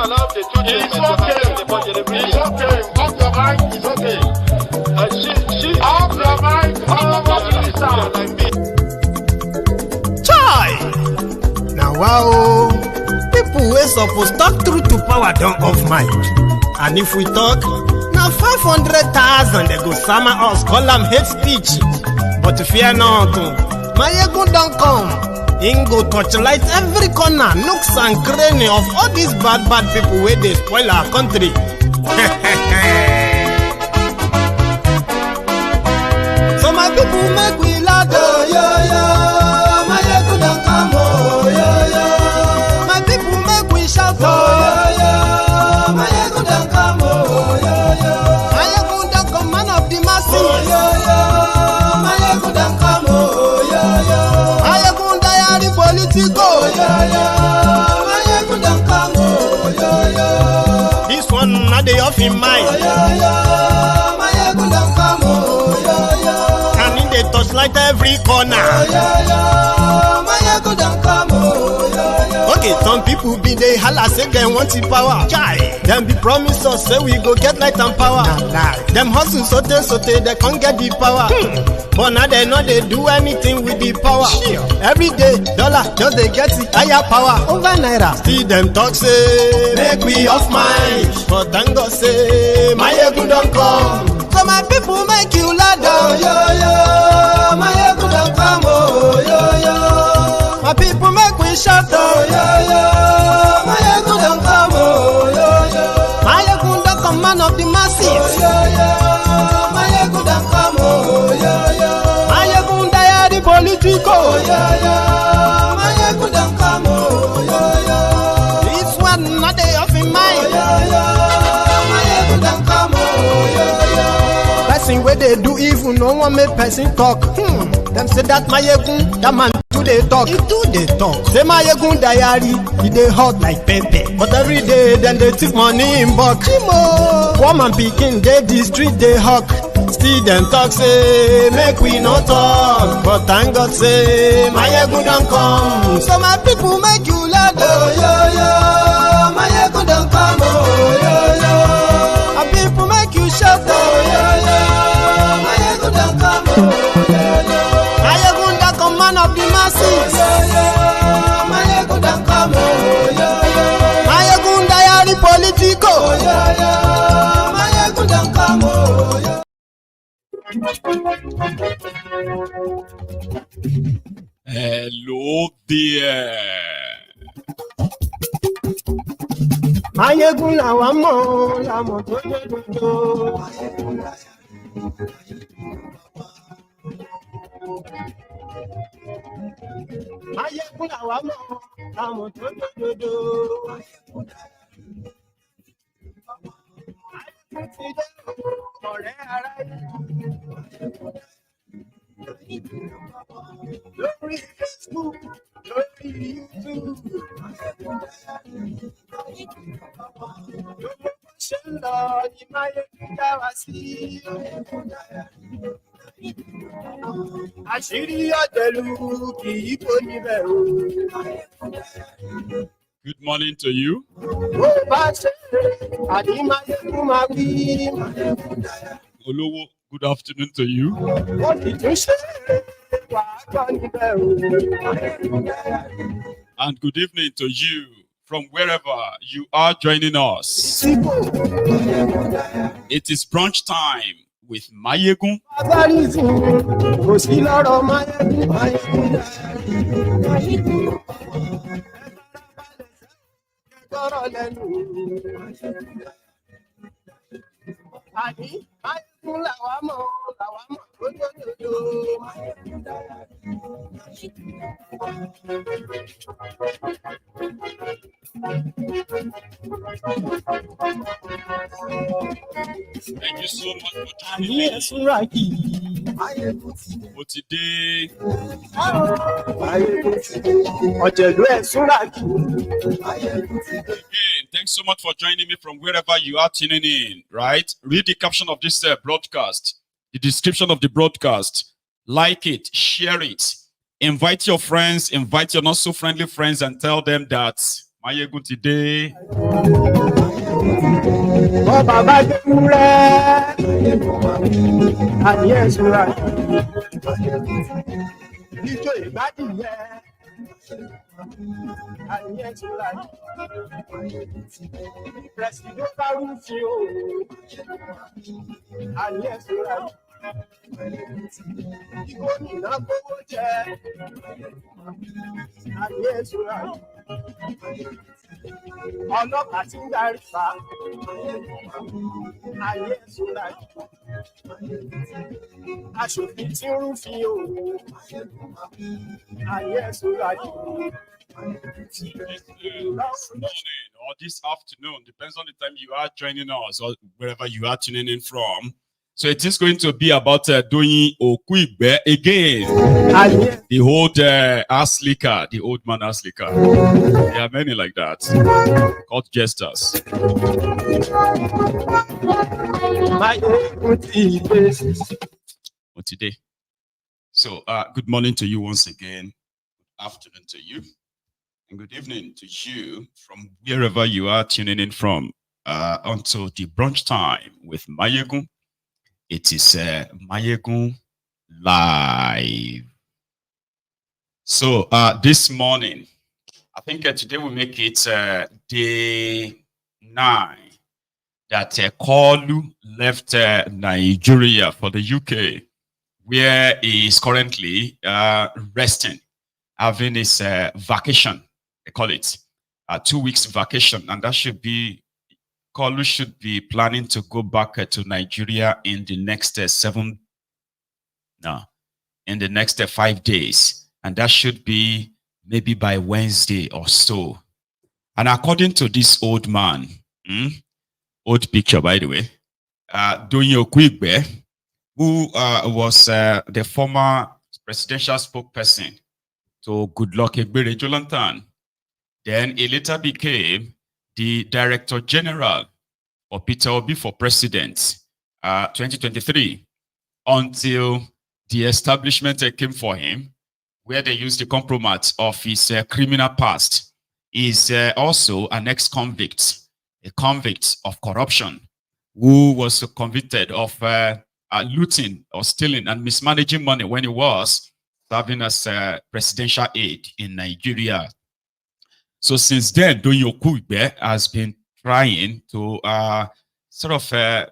allow the two It's okay. It's okay. Off your mind. It's okay. Off your mind. Off your Chai! Now wow, people wey suppose talk truth to power don't off mic. And if we talk, now 500,000 they go summer us, call them hate speech. But fear not, my ego don't come. Ingo torchlight every corner, nooks and cranny of all these bad people where they spoil our country. So my people make we laugh, oh, yo, yo. My ego don't come, oh, yo, yo. My people make we shout, oh, yo, yo. My ego don't come, oh, yo, yo. My ego don't come, man of the masses, oh, yo, yo. My ego don't come, oh, yo, yo. My ego diary politico, oh, yo, yo. My ego don't come, oh, yo, yo. This one not the off in mind, oh, yo, yo. My ego don't come, oh, yo, yo. And in the touchlight every corner, oh, yo, yo. My ego don't come, oh, yo, yo. Okay, some people be they holla say they want the power. Chai, them be promise us say we go get light and power. Nah. Them hustle sote they can't get the power. But now they know they do anything with the power. Sure. Every day, dollar just they get the higher power over naira. See them talk say make we off mind, but thank God say my ego don't come. So my people make you loud, oh, yo, yo. My ego don't come, oh, yo, yo. My people make we shout, oh, yo, yo. My ego don't come, oh, yo, yo. My ego don't come, man of the masses, oh, yo, yo. My ego don't come, oh, yo, yo. My ego diary politico, oh, yo, yo. My ego don't come, oh, yo, yo. This one not they off in mind, oh, yo, yo. My ego don't come, oh, yo, yo. Person where they do evil, no one make person talk. Them say that my egun, that man do they talk. He do they talk. Say my egun diary, he they hot like pepper. But every day then they take money in bulk. Woman picking, they the street they hawk. Still them talk say make we not talk. But thank God say my egun don't come. So my people make you laugh, oh, yo, yo. My egun don't come, oh, yo, yo. My people make you shout, oh, yo, yo. My egun don't come, oh, yo, yo. My ego don't come, man of the masses, oh, yo, yo. My ego don't come, oh, yo, yo. My ego diary politico, oh, yo, yo. My ego don't come, oh, yo. Hello there. My ego la wa mo to do. Ayé kún àwa mọ̀, àmọ̀ tó dòdòdò. Ayé ti dé ọ̀rẹ́ ara yìí. Lórí Facebook, lórí YouTube. Lórí ṣe ń lọ ní máyé kún dá wa sí. Àṣírí ọ̀tẹ̀lú kì í kó níbẹ̀ o. Good morning to you. Olowo, good afternoon to you. And good evening to you from wherever you are joining us. It is brunch time with Mayegun. Thank you so much for joining me. Today, again, thanks so much for joining me from wherever you are tuning in, right? Read the caption of this broadcast, the description of the broadcast, like it, share it, invite your friends, invite your not so friendly friends and tell them that Mayegun today. Oh, Baba, and yes, right. Ijó ìgbádùn yẹn. And yes, right. President Barufio. And yes, right. Gómìnà gbowó jẹ. And yes, right. Ọlọ́pàá ti ń darí fa. And yes, right. Aṣòfin tí ń rúfin o. And yes, right. This morning or this afternoon, depends on the time you are joining us or wherever you are tuning in from. So it is going to be about Doyin Okuigbe again. The old ass licker, the old man ass licker. There are many like that. Called jesters. But today. So good morning to you once again. Good afternoon to you. And good evening to you from wherever you are tuning in from until the brunch time with Mayegun. It is Mayegun Live. So this morning, I think today we make it day 9 that Kalu left Nigeria for the UK, where he is currently resting, having his vacation. They call it 2 weeks vacation, and that should be Kalu should be planning to go back to Nigeria in the next 5 days, and that should be maybe by Wednesday or so. And according to this old man, old picture by the way, Doyin Okuigbe, who was the former presidential spokesperson to Goodluck Ebere Sultan. Then he later became the Director General of Peter Obi for President 2023 until the establishment came for him, where they used the compromise of his criminal past. He's also an ex-convict, a convict of corruption, who was convicted of looting or stealing and mismanaging money when he was serving as presidential aide in Nigeria. So since then, Doyin Okuigbe has been trying to sort of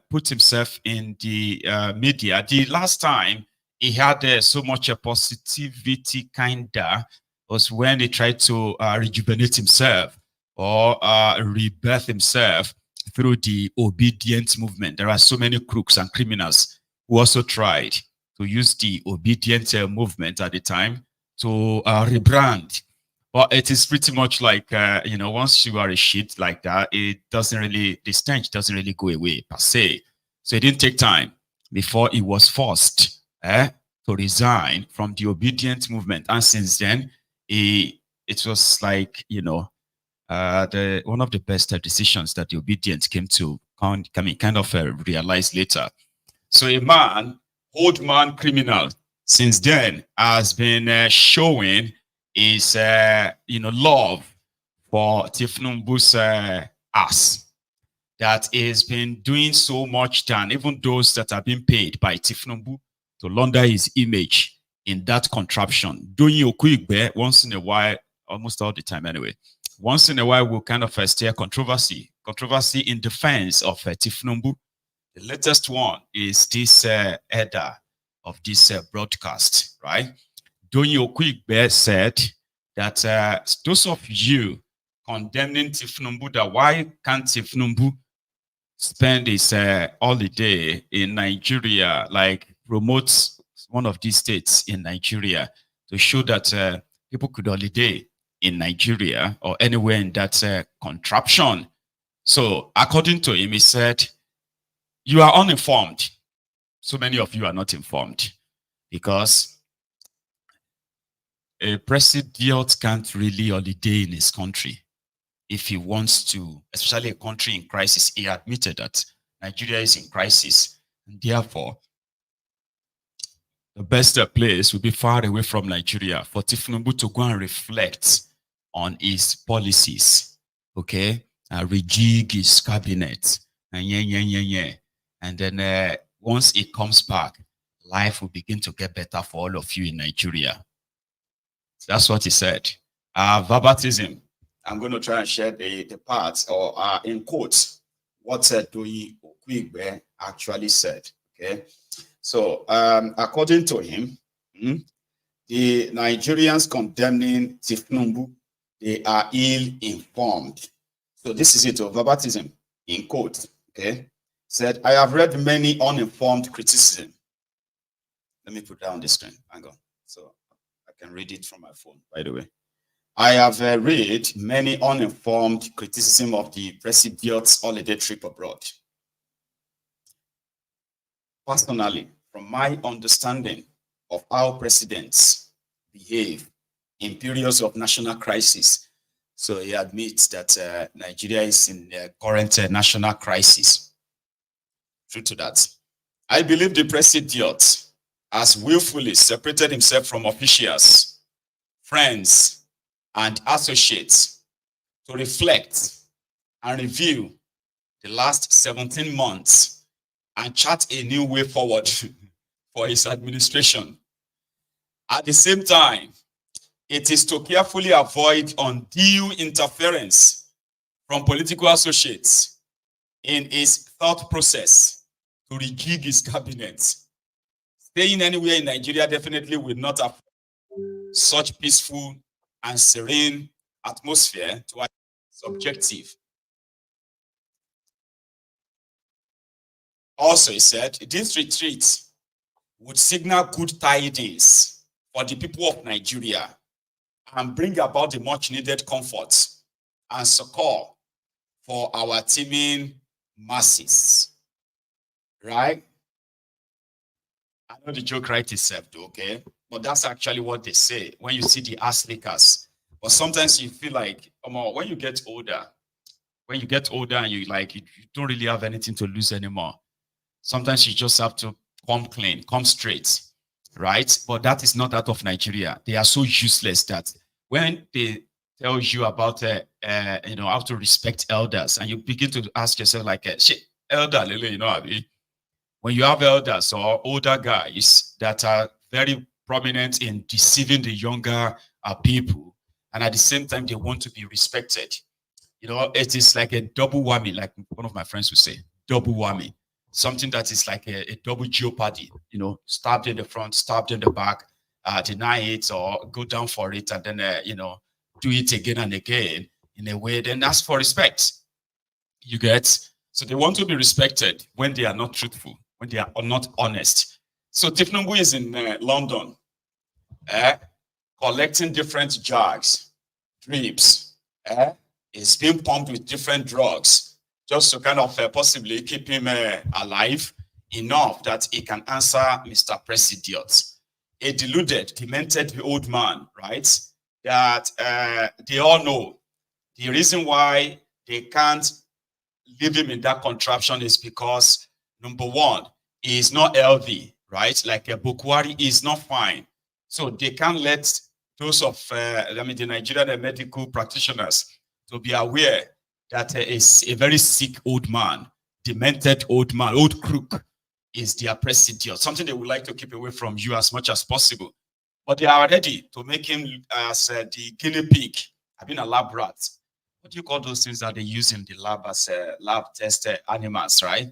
put himself in the media. The last time he had so much positivity kinda was when he tried to rejuvenate himself or rebirth himself through the obedient movement. There are so many crooks and criminals who also tried to use the obedient movement at the time to rebrand. But it is pretty much like, once you are a shit like that, it doesn't really, the stench doesn't really go away per se. So it didn't take time before he was forced to resign from the obedient movement. And since then, it was like, one of the best decisions that the obedient came to kind of realize later. So a man, old man criminal, since then has been showing his love for TINUBU'S ass, that has been doing so much than even those that have been paid by TINUBU to launder his image in that contraption. Doyin Okuigbe, once in a while, almost all the time anyway, once in a while will kind of stir controversy in defense of TINUBU. The latest one is this header of this broadcast, right? Doyin Okuigbe said that those of you condemning TINUBU, that why can't TINUBU spend his holiday in Nigeria, like promotes one of these states in Nigeria to show that people could holiday in Nigeria or anywhere in that contraption. So according to him, he said, you are uninformed. So many of you are not informed because a president can't really holiday in his country if he wants to, especially a country in crisis. He admitted that Nigeria is in crisis, and therefore the best place would be far away from Nigeria for TINUBU to go and reflect on his policies okay, rejig his cabinet, and then once it comes back, life will begin to get better for all of you in Nigeria. So that's what he said. Verbatism. I'm going to try and share the parts, or in quotes, what Doyin Okuigbe actually said. Okay, so according to him, the Nigerians condemning thiefnubu, they are ill-informed. So this is it, verbatism, in quotes. Okay, said, I have read many uninformed criticism. Let me put down the screen. Hang on, so I can read it from my phone, by the way. I have read many uninformed criticism of the president's holiday trip abroad. Personally, from my understanding of how presidents behave in periods of national crisis, so he admits that Nigeria is in the current national crisis. True to that. I believe the president has willfully separated himself from officials, friends, and associates to reflect and review the last 17 months and chart a new way forward for his administration. At the same time, it is to carefully avoid undue interference from political associates in his thought process to rejig his cabinet. Staying anywhere in Nigeria definitely will not affect such peaceful and serene atmosphere to our objective. Also, he said, this retreat would signal good tidings for the people of Nigeria and bring about the much needed comfort and succor for our teeming masses. Right? I know the joke right itself, okay? But that's actually what they say when you see the ass lickers. But sometimes you feel like, when you get older and you don't really have anything to lose anymore, sometimes you just have to come clean, come straight, right? But that is not out of Nigeria. They are so useless that when they tell you about, how to respect elders, and you begin to ask yourself shit, elder, when you have elders or older guys that are very prominent in deceiving the younger people, and at the same time they want to be respected, it is like a double whammy, like one of my friends would say, double whammy. Something that is like a double jeopardy, stabbed in the front, stabbed in the back, deny it or go down for it, and then do it again and again in a way, then ask for respect. You get? So they want to be respected when they are not truthful, when they are not honest. So thiefnubu is in London, collecting different jugs, drips, is being pumped with different drugs, just to kind of possibly keep him alive enough that he can answer Mr. President. A deluded, demented old man, right? That they all know the reason why they can't leave him in that contraption is because, number one, he is not healthy, right? Like a Bukwari is not fine. So they can't let those of, the Nigerian medical practitioners to be aware that is a very sick old man, demented old man, old crook is their president, something they would like to keep away from you as much as possible. But they are ready to make him as the guinea pig, a lab rat. What do you call those things that they use in the lab as lab test animals, right?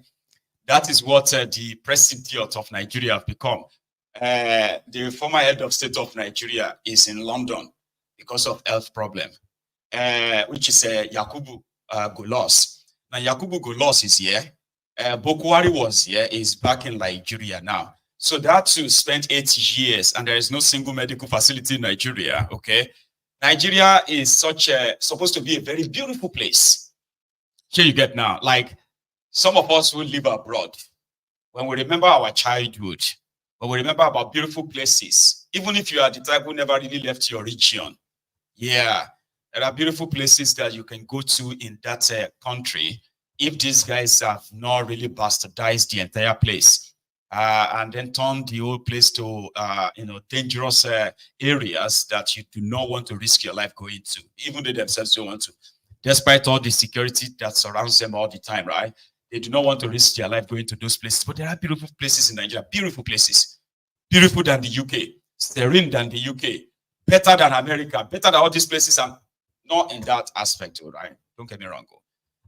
That is what the president of Nigeria have become. The former head of state of Nigeria is in London because of health problem, which is Yakubu Golos. Now Yakubu Golos is here. Bukwari was here, is back in Nigeria now. So that too spent 8 years and there is no single medical facility in Nigeria, okay? Nigeria is supposed to be a very beautiful place. Here you get now, like some of us who live abroad, when we remember our childhood, when we remember about beautiful places, even if you are the type who never really left your region, yeah, there are beautiful places that you can go to in that country if these guys have not really bastardized the entire place and then turn the whole place to dangerous areas that you do not want to risk your life going to, even they themselves don't want to. despite all the security that surrounds them all the time, right? They do not want to risk their life going to those places. But there are beautiful places in Nigeria, beautiful places. Beautiful than the UK, serene than the UK, better than America, better than all these places. I'm not in that aspect, all right? Don't get me wrong.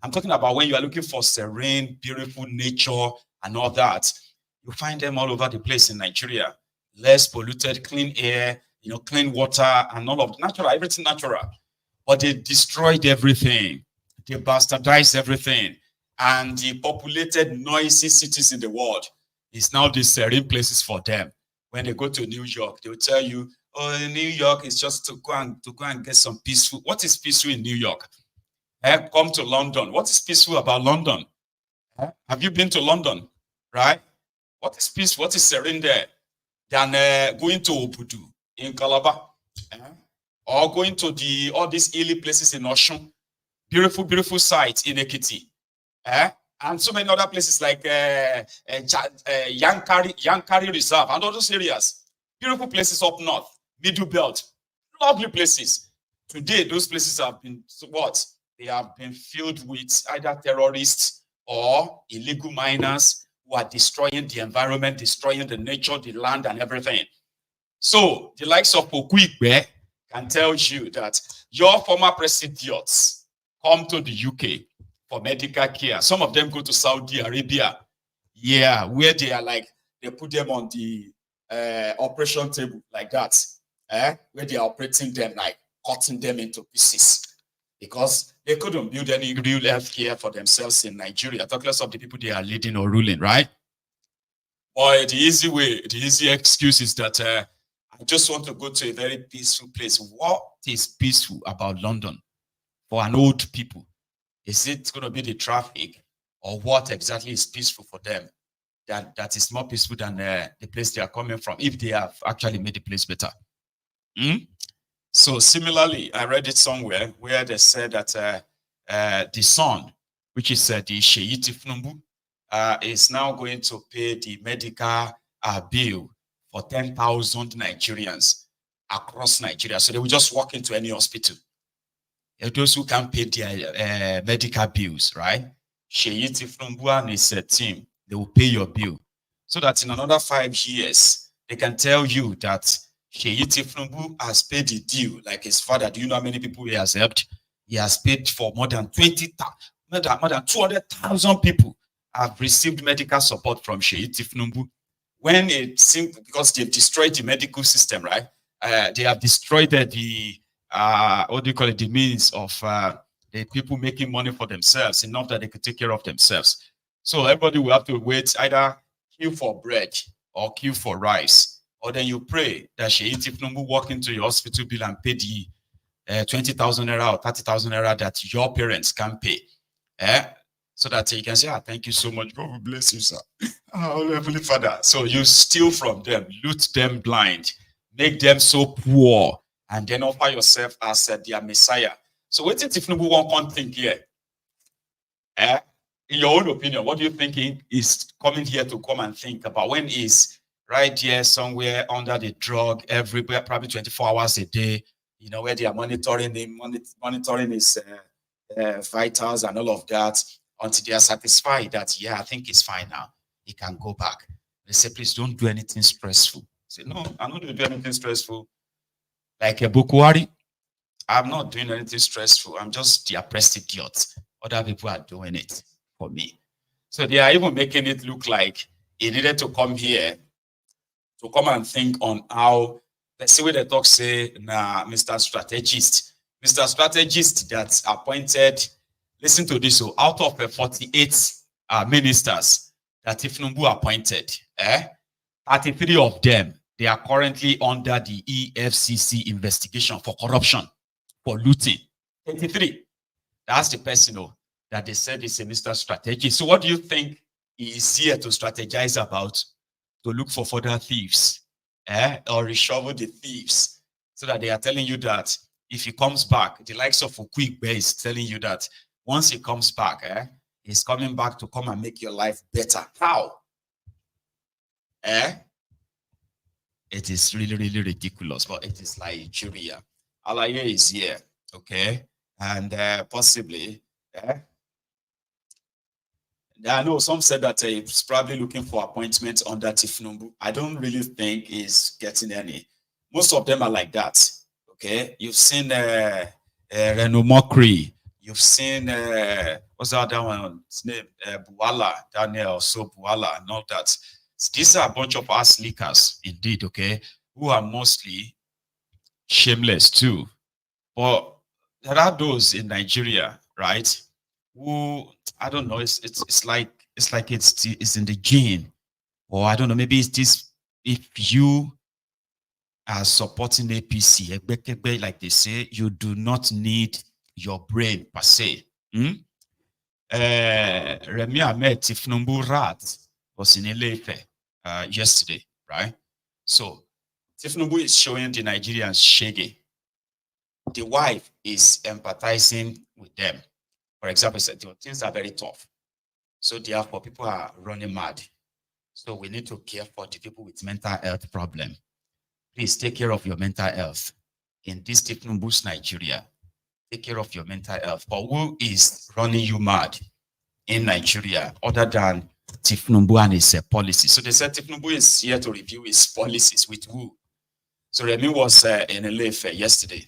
I'm talking about when you are looking for serene, beautiful nature and all that. You find them all over the place in Nigeria. Less polluted, clean air, clean water and all of natural, everything natural. But they destroyed everything. They bastardized everything. And the populated, noisy cities in the world is now the serene places for them. When they go to New York, they will tell you, oh, New York is just to go and get some peaceful. What is peaceful in New York? Come to London. What is peaceful about London? Have you been to London? Right? What is peaceful? What is serene there? Than going to Obudu in Calabar, or going to all these hilly places in Osun, beautiful, beautiful sites in Ekiti, and so many other places like Yankari Reserve and all those areas. Beautiful places up north, Middle Belt, lovely places. Today, those places have been what? They have been filled with either terrorists or illegal miners who are destroying the environment, destroying the nature, the land, and everything. So the likes of Okuigbe can tell you that your former presidents come to the UK for medical care. Some of them go to Saudi Arabia, where they are like, they put them on the operation table like that, where they are operating them, like cutting them into pieces, because they couldn't build any real health care for themselves in Nigeria, talk less of the people they are leading or ruling, right? Boy, the easy excuse is that I just want to go to a very peaceful place. What is peaceful about London for an old people? Is it going to be the traffic, or what exactly is peaceful for them that is more peaceful than the place they are coming from, if they have actually made the place better? So similarly, I read it somewhere where they said that the son, which is the thiefnubu, is now going to pay the medical bill for 10,000 Nigerians across Nigeria. So they will just walk into any hospital. Those who can pay their medical bills, right? thiefnubu and his team, they will pay your bill. So that in another 5 years, they can tell you that thiefnubu has paid the deal, like his father. Do you know how many people he has helped? He has paid for more than 200,000 people have received medical support from thiefnubu. When it seems, because they've destroyed the medical system, right? They have destroyed the what do you call it? The means of the people making money for themselves, enough that they could take care of themselves. So everybody will have to wait, either queue for bread or queue for rice, or then you pray that thiefnubu walk into your hospital bill and pay the 20,000 naira or 30,000 naira that your parents can pay. So that you can say, thank you so much. God will bless you, sir. Oh, Heavenly Father. So you steal from them, loot them blind, make them so poor, and then offer yourself as their Messiah. So what if thiefnubu won't think here? In your own opinion, what do you think he is coming here to come and think about, when he's right here somewhere under the drug, everywhere, probably 24 hours a day, where they are monitoring him, monitoring his vitals and all of that, until they are satisfied that, I think it's fine now. He can go back. They say, please don't do anything stressful. I say, no, I'm not going to do anything stressful. Like a Bukwari, I'm not doing anything stressful. I'm just the oppressed idiot. Other people are doing it for me. So they are even making it look like he needed to come here to come and think on how, let's see what the talk say, Mr. Strategist. Mr. Strategist that's appointed, listen to this, so out of 48 ministers that thiefnubu appointed, 33 of them, they are currently under the EFCC investigation for corruption, for looting. 33. That's the person that they said is a Mr. Strategist. So what do you think he is here to strategize about? To look for further thieves, or reshovel the thieves, so that they are telling you that if he comes back, the likes of Okuigbe is telling you that once he comes back, he's coming back to come and make your life better. How? It is really, really ridiculous, but it is Nigeria. Alaye is here, okay? and possibly, I know some said that he's probably looking for appointments under TINUBU. I don't really think he's getting any. Most of them are like that. Okay, you've seen Reno Mokri. You've seen what's the other one? His name Buala, Daniel, so Buala, and all that. So these are a bunch of ass leakers, indeed. Okay, who are mostly shameless too. But there are those in Nigeria, right? Who I don't know. It's like it's in the gene, or I don't know. Maybe it's this. If you are supporting APC, like they say, you do not need your brain per se. Remi Ahmed Tifnumbu Rat was in Ileife yesterday, right? So Tifnumbu is showing the Nigerians shaggy. The wife is empathizing with them. For example, said things are very tough. So therefore, people are running mad. So we need to care for the people with mental health problem. Please take care of your mental health. In this TINUBU'S Nigeria, take care of your mental health. But who is running you mad in Nigeria other than TINUBU and his policy? So they said TINUBU is here to review his policies with who? So Remi was in Ileife yesterday.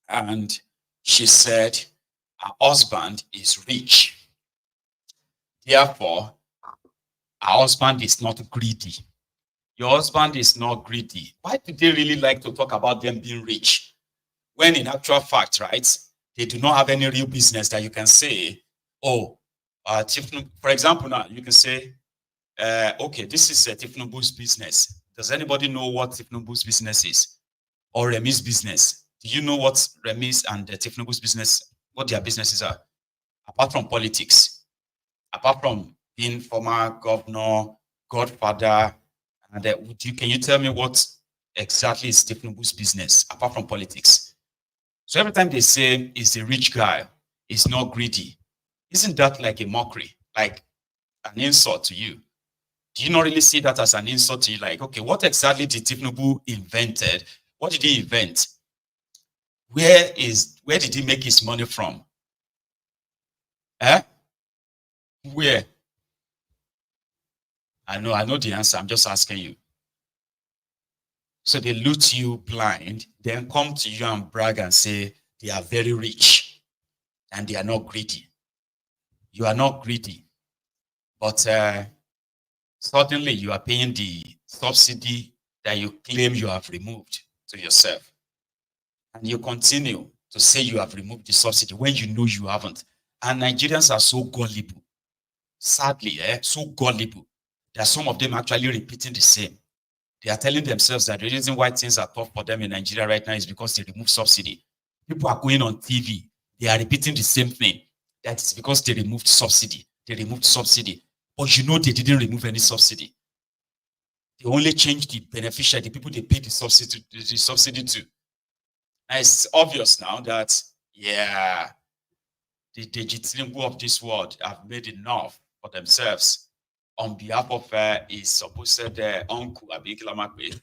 And she said her husband is rich. Therefore, her husband is not greedy. Your husband is not greedy. Why do they really like to talk about them being rich? When in actual fact, right, they do not have any real business that you can say, oh, for example, now you can say, okay, this is TINUBU'S business. Does anybody know what TINUBU'S business is? Or Remi's business? Do you know what Remi's and TINUBU'S business, what their businesses are? Apart from politics, apart from being former governor, godfather, and can you tell me what exactly is TINUBU'S business apart from politics? So every time they say he's a rich guy, he's not greedy, isn't that like a mockery, like an insult to you? Do you not really see that as an insult to you? Like, okay, what exactly did TINUBU invented? What did he invent? Where did he make his money from? Where? I know the answer. I'm just asking you. So they loot you blind, then come to you and brag and say they are very rich and they are not greedy. You are not greedy. But suddenly you are paying the subsidy that you claim you have removed to yourself. And you continue to say you have removed the subsidy when you know you haven't. And Nigerians are so gullible. Sadly, so gullible that some of them actually repeating the same. They are telling themselves that the reason why things are tough for them in Nigeria right now is because they removed subsidy. People are going on TV. They are repeating the same thing. That is because they removed subsidy. They removed subsidy. But you know they didn't remove any subsidy. They only changed the beneficiary, the people they paid the subsidy to. And it's obvious now that, yeah, the TINUBU of this world have made enough for themselves on behalf of his supposed uncle, Abubakar Makwe,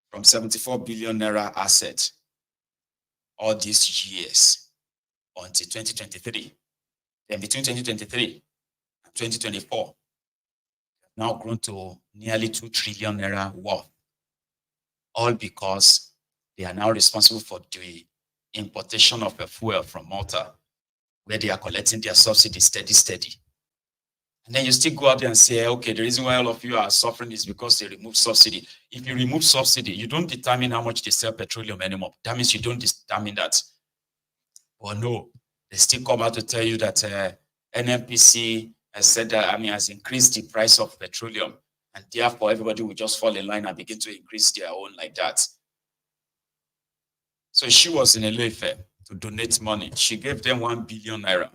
from 74 billion naira asset all these years until 2023. Then between 2023 and 2024, now grown to nearly 2 trillion naira worth. All because they are now responsible for the importation of a fuel from Malta, where they are collecting their subsidy steady. And then you still go out there and say, okay, the reason why all of you are suffering is because they remove subsidy. If you remove subsidy, you don't determine how much they sell petroleum anymore. That means you don't determine that. But no, they still come out to tell you that NNPC has said that, has increased the price of petroleum. And therefore, everybody will just fall in line and begin to increase their own like that. So she was in Ileife to donate money. She gave them 1 billion naira.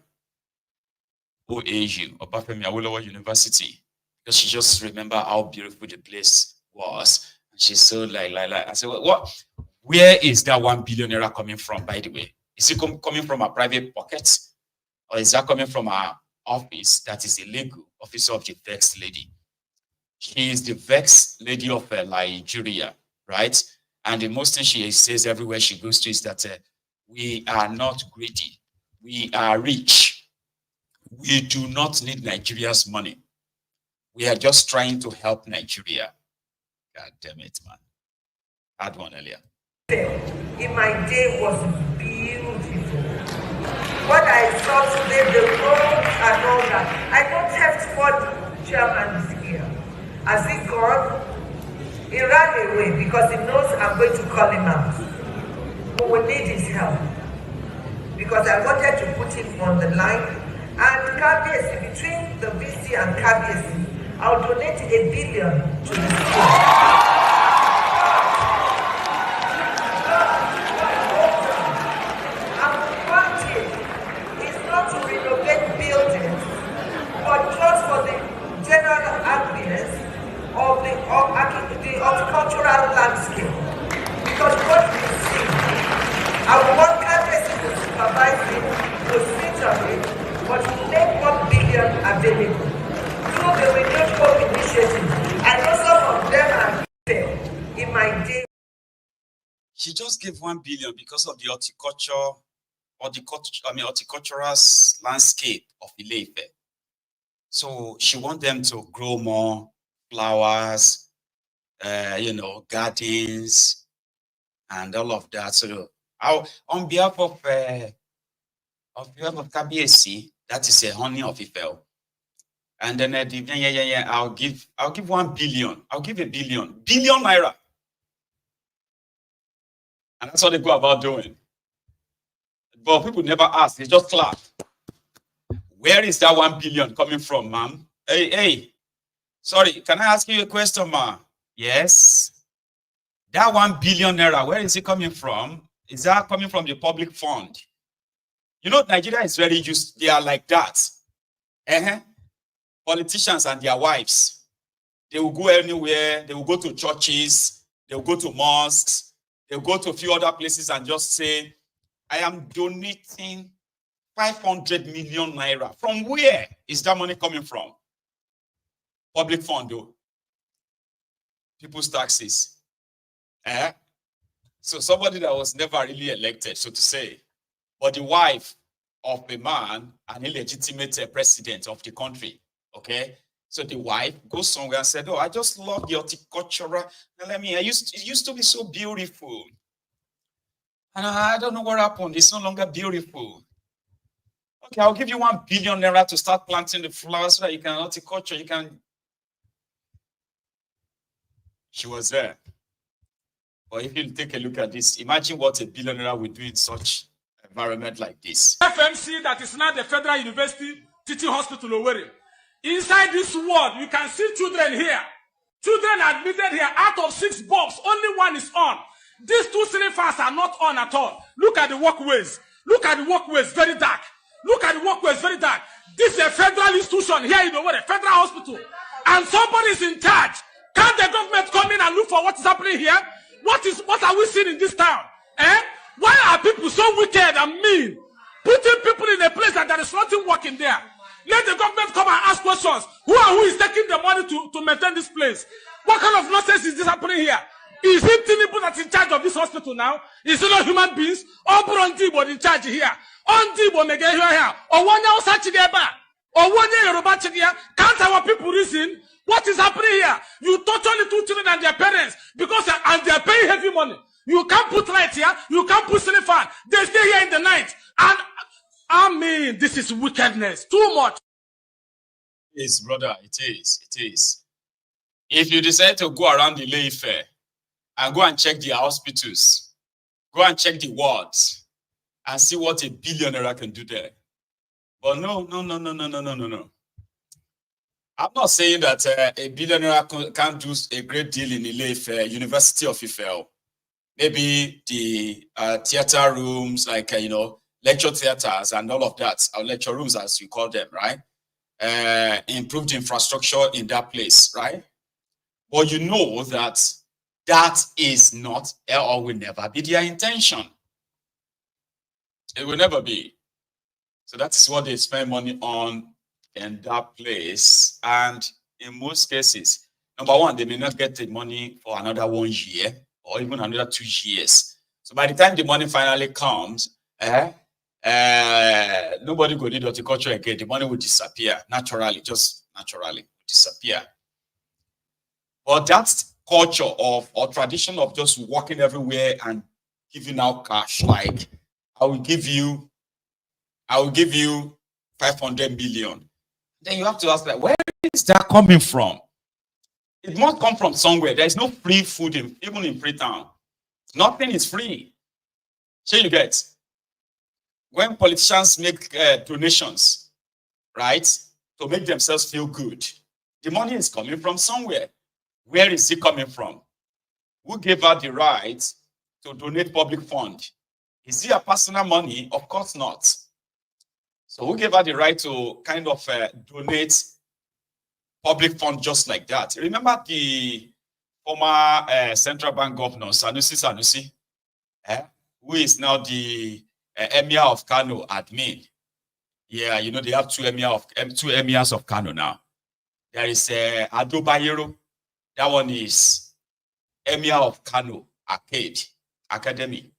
OAU, Obafemi Awolowo University, because she just remember how beautiful the place was. And she's so like. I said, what? Where is that 1 billion naira coming from, by the way? Is it coming from our private pockets? Or is that coming from our office that is illegal, officer of the vexed lady? She is the vexed lady of Nigeria, right? And the most thing she says everywhere she goes to is that We are not greedy. We are rich. We do not need Nigeria's money. We are just trying to help Nigeria. God damn it, man. Had one earlier. In my day was beautiful. What I saw today, the road and all that. I don't have what chairman is here. Has he gone? He ran away because he knows I'm going to call him out. But we need his help. Because I wanted to put him on the line. And KBC, between the VC and KBC, I'll donate $1 billion to the school. But just for the general ambience of the horticultural landscape. Because what we see, I want KBC to supervise it, to sit on it, but to make $1 billion available. Through the renewed hope initiative, I know some of them are failed in my day. She just gave 1 billion because of the horticultural landscape of Ile-Ife. So she wants them to grow more flowers, gardens, and all of that. So, on behalf of KBC, that is a honey of Ife. And then I'll give 1 billion. I'll give $1 billion. Billion naira. And that's what they go about doing. But people never ask, they just clap. Where is that 1 billion coming from, ma'am? Hey, sorry, can I ask you a question, ma? Yes. That 1 billion naira, where is it coming from? Is that coming from the public fund? You know, Nigeria is very used, they are like that. Politicians and their wives, they will go anywhere, they will go to churches, they will go to mosques, they will go to a few other places and just say, I am donating 500 million naira. From where is that money coming from? Public fund, though. People's taxes. So somebody that was never really elected, so to say, but the wife of a man, an illegitimate president of the country, okay? So the wife goes somewhere and said, oh, I just love the horticultural. It used to be so beautiful. And I don't know what happened. It's no longer beautiful. Okay, I'll give you 1 billion naira to start planting the flowers so that you can horticulture. She was there. But if you take a look at this, imagine what a billion naira would do in such environment like this. FMC, that is now the Federal University Teaching Hospital, Owerri. Inside this ward, you can see children here. Children admitted here. Out of 6 bulbs, only 1 is on. These 2 ceiling fans are not on at all. Look at the walkways. Look at the walkways, very dark. Look at the walkways, very dark. This is a federal institution here in Owerri, federal hospital. And somebody is in charge. Can't the government come in and look for what is happening here? What are we seeing in this town? Why are people so wicked and mean? Putting people in a place that there is nothing working there. Let the government come and ask questions. Who is taking the money to maintain this place? What kind of nonsense is this happening here? Is it TINUBU that's in charge of this hospital now? Is it not human beings? Or Burundi in charge here? On Dibo mege here. Or one else Chigeba. Or one Yoruba Chigia. Can't our people reason? What is happening here? You torture little children and their parents because and they are paying heavy money. You can't put light here. You can't put ceiling fan. They stay here in the night. And I mean, this is wickedness. Too much. Yes, brother. It is. If you decide to go around the Ile-Ife and go and check the hospitals, go and check the wards, and see what a billionaire can do there. But no. I'm not saying that a billionaire can't do a great deal in Ile-Ife, University of Ife. Maybe the theater rooms, like, lecture theaters and all of that, or lecture rooms as you call them, right? Improved infrastructure in that place, right? But you know that is not or will never be their intention. It will never be. So that's what they spend money on in that place. And in most cases, number one, they may not get the money for another 1 year or even another 2 years. So by the time the money finally comes, nobody go need horticulture again. The money will disappear naturally, just naturally disappear. But that's culture of or tradition of just walking everywhere and giving out cash. Like, I will give you 500 million. Then you have to ask, like, where is that coming from? It must come from somewhere. There is no free food even in Freetown. Nothing is free. So you get, when politicians make donations, right, to make themselves feel good, the money is coming from somewhere. Where is it coming from? Who gave her the right to donate public fund? Is it a personal money? Of course not. So who gave her the right to kind of donate public fund just like that? Remember the former central bank governor, Sanusi, who is now the Emir of Kano admin. Yeah, you know, they have two emirs of Kano now. There is Ado Bayero. That one is Emir of Kano Academy.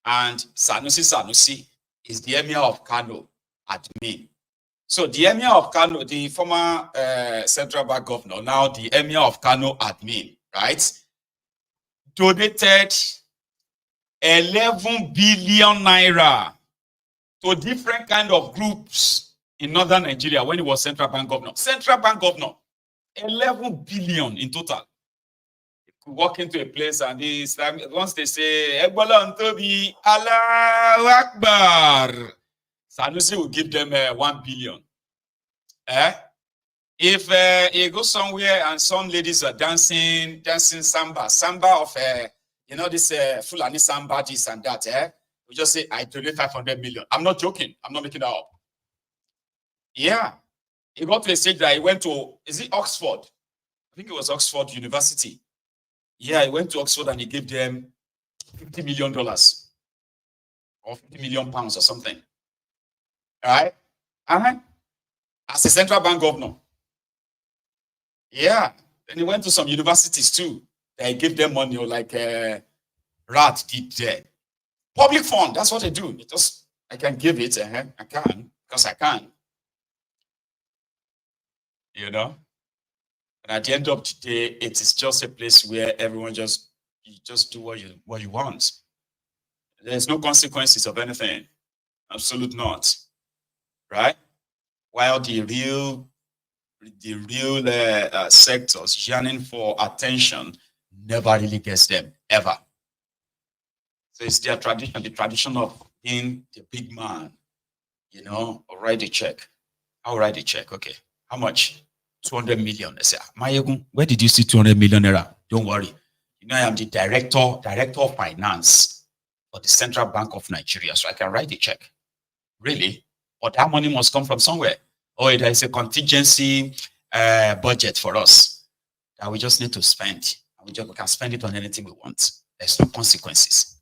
And Sanusi is the Emir of Kano admin. So the Emir of Kano, the former central bank governor, now the Emir of Kano admin, right, donated 11 billion naira to different kind of groups in northern Nigeria when he was central bank governor. Central bank governor, 11 billion in total. You could walk into a place and once they say, Ebola Ntobi, Allahu Akbar, Sanusi will give them 1 billion. If you go somewhere and some ladies are dancing samba of you know, this Fulani samba, this and that, we just say, I donate 500 million. I'm not joking. I'm not making that up. Yeah. He got to a stage that he went to, is it Oxford? I think it was Oxford University. Yeah, he went to Oxford and he gave them $50 million or 50 million pounds or something. All right? As a central bank governor. Yeah. Then he went to some universities too. They gave them money, or like Rat did there. Public fund, that's what they do. I can give it, I can, because I can. You know? And at the end of the day, it is just a place where everyone you just do what you want. There's no consequences of anything. Absolutely not. Right? While the real sectors yearning for attention never really gets them, ever. So it's their tradition, the tradition of being the big man, you know, I'll write a check. I'll write a check, okay. How much? 200 million. I say, Mayegun, where did you see 200 million naira? Don't worry. You know, I am the director of finance for the Central Bank of Nigeria, so I can write a check. Really? But that money must come from somewhere. Oh, there is a contingency budget for us that we just need to spend. We can spend it on anything we want. There's no consequences.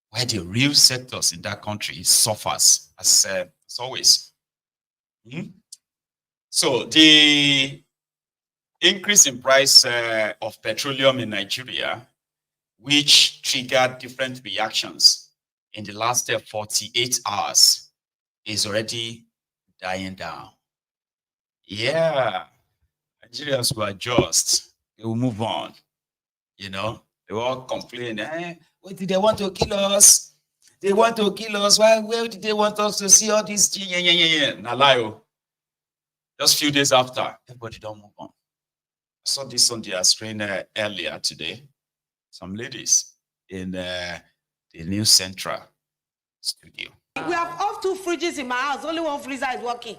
Where the real sectors in that country suffers, as always. So the increase in price of petroleum in Nigeria, which triggered different reactions in the last 48 hours, is already dying down. Yeah, Nigerians will adjust. They will move on. You know, they will all complain. What did they want to kill us? They want to kill us. Where did they want us to see all this? Nalayo. Just a few days after, everybody don't move on. I saw this on their screen earlier today. Some ladies in the new Central studio. We have off 2 fridges in my house. Only 1 freezer is working.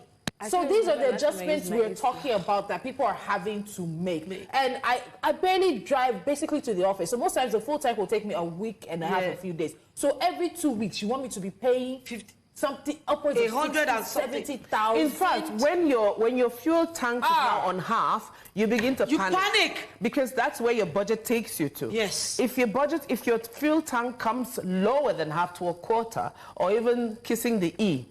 So these are the adjustments we're talking about that people are having to make. And I barely drive basically to the office. So most times the full tank will take me a week and a half, a few days. So every 2 weeks, you want me to be paying 50 something upwards of 170,000. In fact, when your fuel tank is now on half, you begin to panic because that's where your budget takes you to. Yes. If your fuel tank comes lower than half to a quarter, or even kissing the E,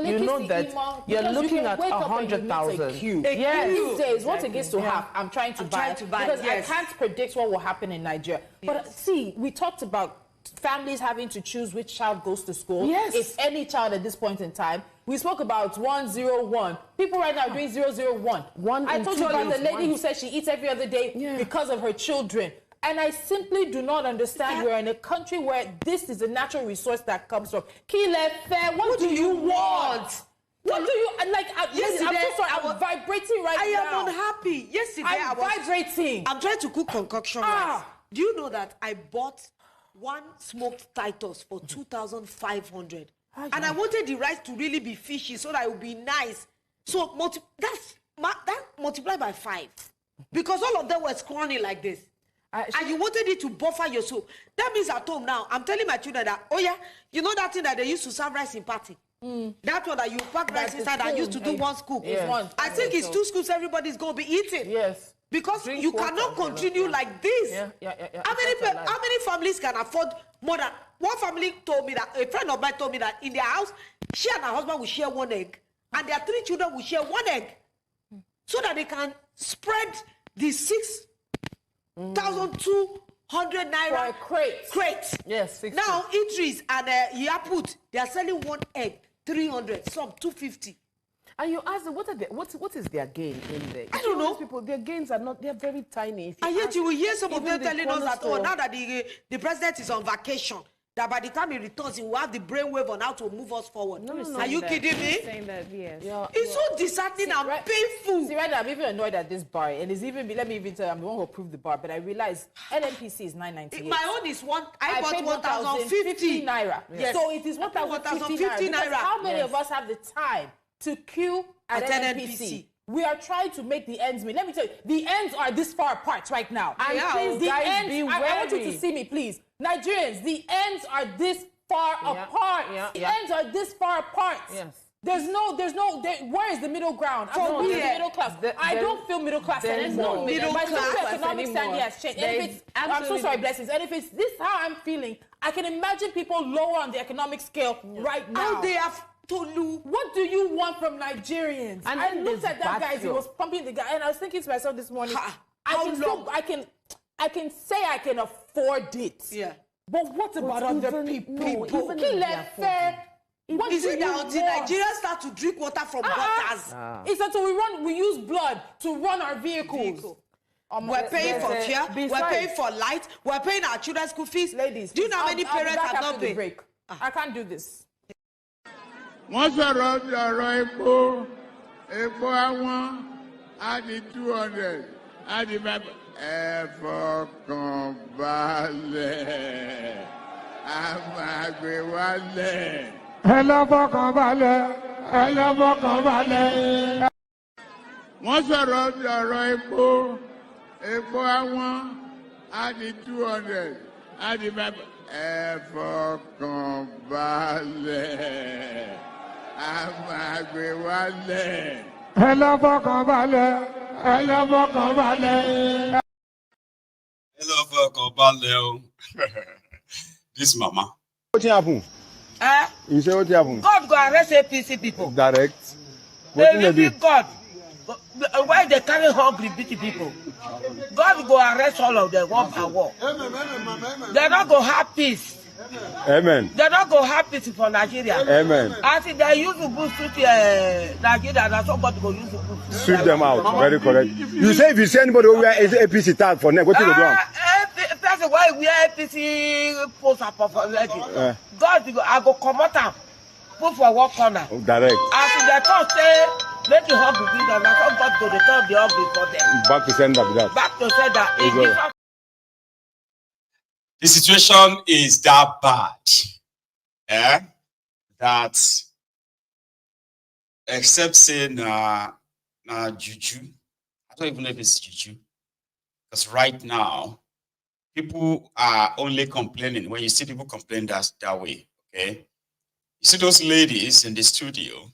you know that you're looking at 100,000. Yes. These days, once it gets to half, I'm trying to buy because I can't predict what will happen in Nigeria. But see, we talked about families having to choose which child goes to school. Yes. If any child at this point in time. We spoke about 101. People right now are doing 001. I told you about the lady who said she eats every other day because of her children. And I simply do not understand. We're in a country where this is a natural resource that comes from. Kilefe, what do you want? What do you like? Yesterday, I'm so sorry. I was vibrating now. I am unhappy. Yesterday, I'm vibrating. I'm trying to cook concoction rice. Do you know that I bought one smoked Titus for 2,500, and I wanted the rice to really be fishy so that it would be nice. So that multiplied by 5, because all of them were scrawny like this. And you wanted it to buffer your soup. That means at home now, I'm telling my children that, oh yeah, you know that thing that they used to serve rice in party? That one that you pack rice inside and used to do one scoop. Yes. I think it's 2 scoops everybody's going to be eating. Yes. Because you cannot continue like this. How many families can afford more than... One family told me that, a friend of mine told me that in their house, she and her husband will share 1 egg. And their 3 children will share 1 egg. So that they can spread the 6,200 naira crate. Yes, 60. Now, eateries and Yaput, they are selling 1 egg, 300, some 250. And you ask them, what is their gain in there? I don't know. People, their gains are not, they're very tiny. And yet you will hear some of them telling us that, oh, now that the president is on vacation, that by the time he returns, he will have the brainwave on how to move us forward. Are you kidding me? Saying that, yes. It's so disheartening and painful. See, right now, I'm even annoyed at this bar. And it's even, let me even tell you, I'm the one who approved the bar. But I realized NNPC is 998. My own is I bought 1,050 naira. Yes. So it is 1,050 naira. How many of us have the time to queue at NNPC? We are trying to make the ends meet. Let me tell you, the ends are this far apart right now. And please, the ends, I want you to see me, please. Nigerians, the ends are this far apart. The ends are this far apart. Yes. Where is the middle ground? For me, the middle class. I don't feel middle class anymore. My economic standing has changed. I'm so sorry, blessings. And if it's this how I'm feeling, I can imagine people lower on the economic scale right now. How they have Tolu. What do you want from Nigerians? And I looked at that guy, he was pumping the guy, and I was thinking to myself this morning, I can say I can afford it. Yeah. But what about other people? Is it that until Nigerians start to drink water from gutters? It's until we use blood to run our vehicles. We're paying for care, we're paying for light, we're paying our children's school fees. Ladies, do you know how many parents have not paid? I can't do this. Wọ́n sọ̀rọ̀ ọ̀rọ̀ epo àwọn á di 200 á di 5. Ẹ fọkàn balẹ̀, a máa gbé wálẹ̀. Ẹ lọ fọkàn balẹ̀, ẹ lọ fọkàn balẹ̀. Wọ́n sọ̀rọ̀ ọ̀rọ̀ epo àwọn á di 200 á di 5. Ẹ fọkàn balẹ̀. A máa gbé wálẹ̀. Ẹ lọ fọkàn balẹ̀. Ẹ lọ fọkàn balẹ̀. Ẹ lọ fọkàn balẹ̀ o. This mama. What happen? You say what happen? God go arrest APC people. Direct. They will God. Why they carry hungry beat people? God go arrest all of them one by one. They not go have peace. Amen. They don't go have peace for Nigeria. Amen. I think they use the boost to Nigeria, and somebody go use the boost. Sweep them out. Very correct. You say if you see anybody who wear APC tag for neck, what you go do? That's why we are APC post up for God, I go come out put for one corner. Direct. After the talk say, make the hungry be done, and some God go return the hungry for them. Back to sender with that. Back to sender. The situation is that bad, that except saying juju, I don't even know if it's juju, because right now people are only complaining. When you see people complain that way, okay, you see those ladies in the studio,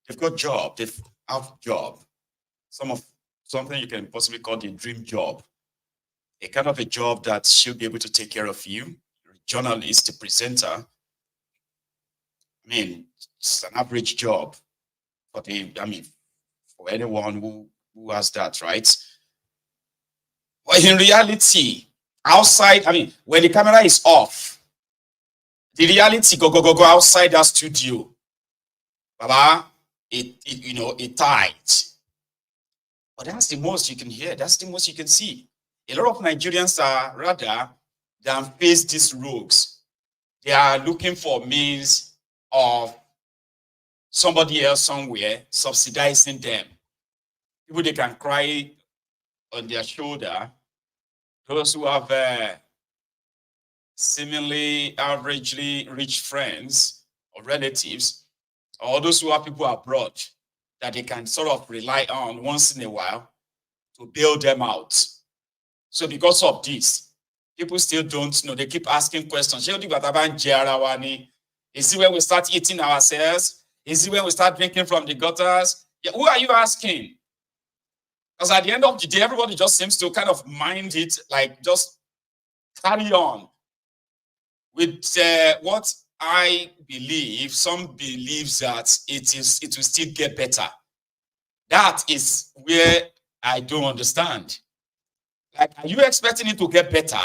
they've got job, they've have job, something you can possibly call the dream job. A kind of a job that she'll be able to take care of you. You're a journalist, a presenter. I mean, it's an average job for for anyone who has that, right? But in reality, outside, when the camera is off, The reality go outside that studio. Baba, it tight. But that's the most you can hear. That's the most you can see. A lot of Nigerians are rather than face these rogues. They are looking for means of somebody else somewhere subsidizing them. People they can cry on their shoulder. Those who have seemingly averagely rich friends or relatives, or those who have people abroad that they can sort of rely on once in a while to bail them out. So because of this, people still don't know. They keep asking questions. Is it when we start eating ourselves? Is it when we start drinking from the gutters? Yeah, who are you asking? Because at the end of the day, everybody just seems to kind of mind it, like just carry on with what I believe. Some believe that it will still get better. That is where I don't understand. Like, are you expecting it to get better?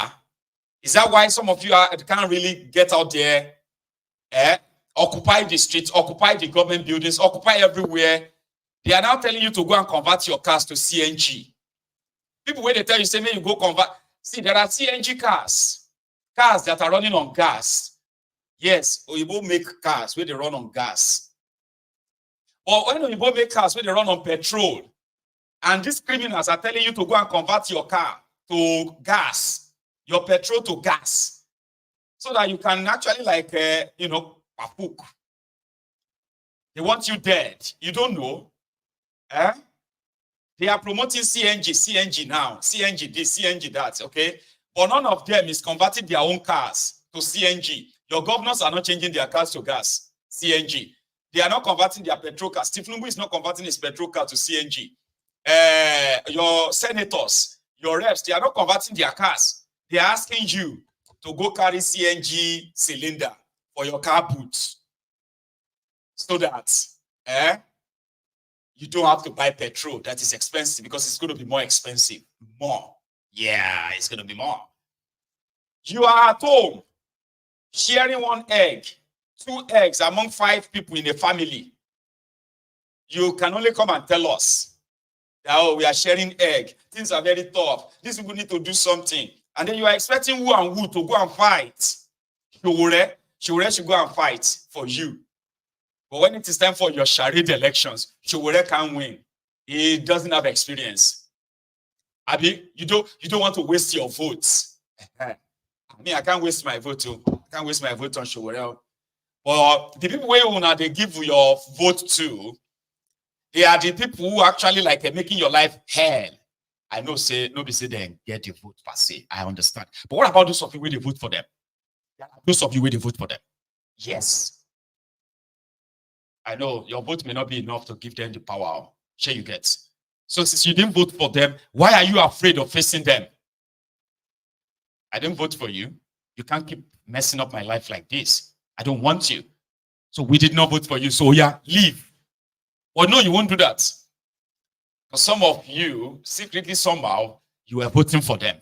Is that why some of you can't really get out there, occupy the streets, occupy the government buildings, occupy everywhere? They are now telling you to go and convert your cars to CNG. People, when they tell you, say, may you go convert. See, there are CNG cars that are running on gas. Yes, Oyibo make cars where they run on gas. But when Oyibo make cars where they run on petrol, and these criminals are telling you to go and convert your car to gas, your petrol to gas, so that you can actually, like, papook. They want you dead. You don't know. They are promoting CNG now, CNG this, CNG that, okay? But none of them is converting their own cars to CNG. Your governors are not changing their cars to gas, CNG. They are not converting their petrol cars. TINUBU is not converting his petrol car to CNG. Your senators, your reps, they are not converting their cars. They are asking you to go carry CNG cylinder for your car boots, so that you don't have to buy petrol that is expensive, because it's going to be more expensive. More. Yeah, it's going to be more. You are at home sharing 1 egg, 2 eggs among 5 people in a family. You can only come and tell us that, oh, we are sharing egg. Things are very tough. These people need to do something. And then you are expecting who and who to go and fight. Showore should go and fight for you. But when it is time for your charade elections, Showore can't win. He doesn't have experience. Abi, you don't want to waste your votes. I mean, I can't waste my vote too. I can't waste my vote on Showore. But the people where they give your vote to, they are the people who actually like making your life hell. I know, say nobody say they get the vote per se. I understand. But what about those of you where they vote for them? Those of you where they vote for them. Yes. I know your vote may not be enough to give them the power. Sure you get. So since you didn't vote for them, why are you afraid of facing them? I didn't vote for you. You can't keep messing up my life like this. I don't want you. So we did not vote for you. So yeah, leave. Or no, you won't do that. For some of you, secretly somehow, you are voting for them.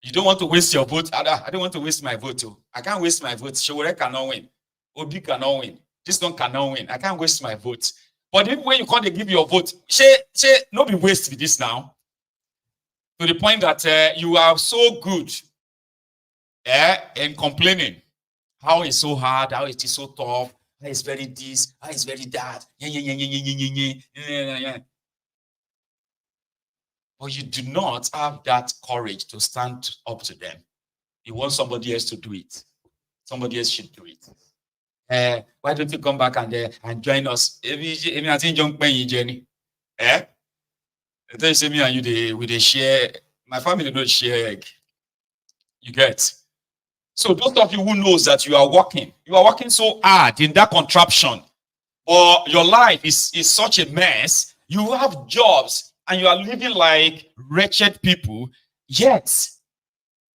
You don't want to waste your vote. I don't want to waste my vote too. I can't waste my vote. Showore cannot win. Obi cannot win. This one cannot win. I can't waste my vote. But even when you can't give your vote, no be waste with this now. To the point that you are so good in complaining how it's so hard, how it is so tough, how it's very this, how it's very that. But you do not have that courage to stand up to them. You want somebody else to do it. Somebody else should do it. Why don't you come back and join us? I think young Penny Jenny. They say me and you we share. My family don't share egg. You get. So those of you who knows that you are working so hard in that contraption, or your life is such a mess, you have jobs and you are living like wretched people, yet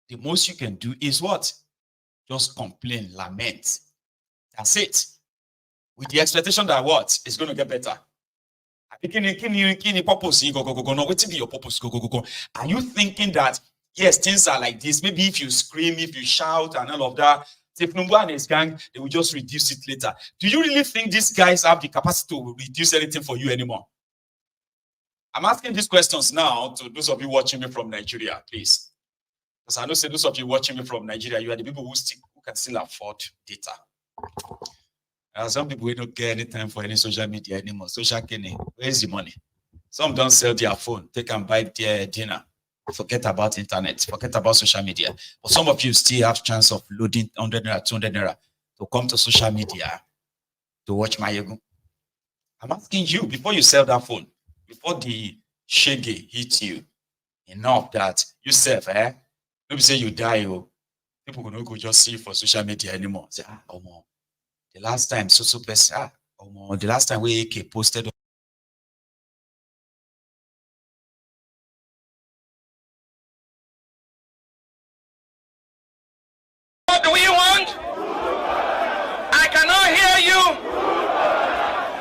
the most you can do is what? Just complain, lament. That's it. With the expectation that what? It's going to get better. Are you thinking that, yes, things are like this? Maybe if you scream, if you shout and all of that, TINUBU and his gang, they will just reduce it later. Do you really think these guys have the capacity to reduce anything for you anymore? I'm asking these questions now to those of you watching me from Nigeria, please. Because I know say those of you watching me from Nigeria, you are the people who can still afford data. Some people don't get any time for any social media anymore. Social kenny, where's the money? Some don't sell their phone, they can buy their dinner. Forget about internet, forget about social media. But some of you still have chance of loading 100 naira, 200 naira to come to social media to watch my ego. I'm asking you, before you sell that phone, before the shege hit you, enough that you self, maybe say you die, people will not go just see you for social media anymore. Say, the last time so person, the last time we AK posted. What do we want? I cannot hear you.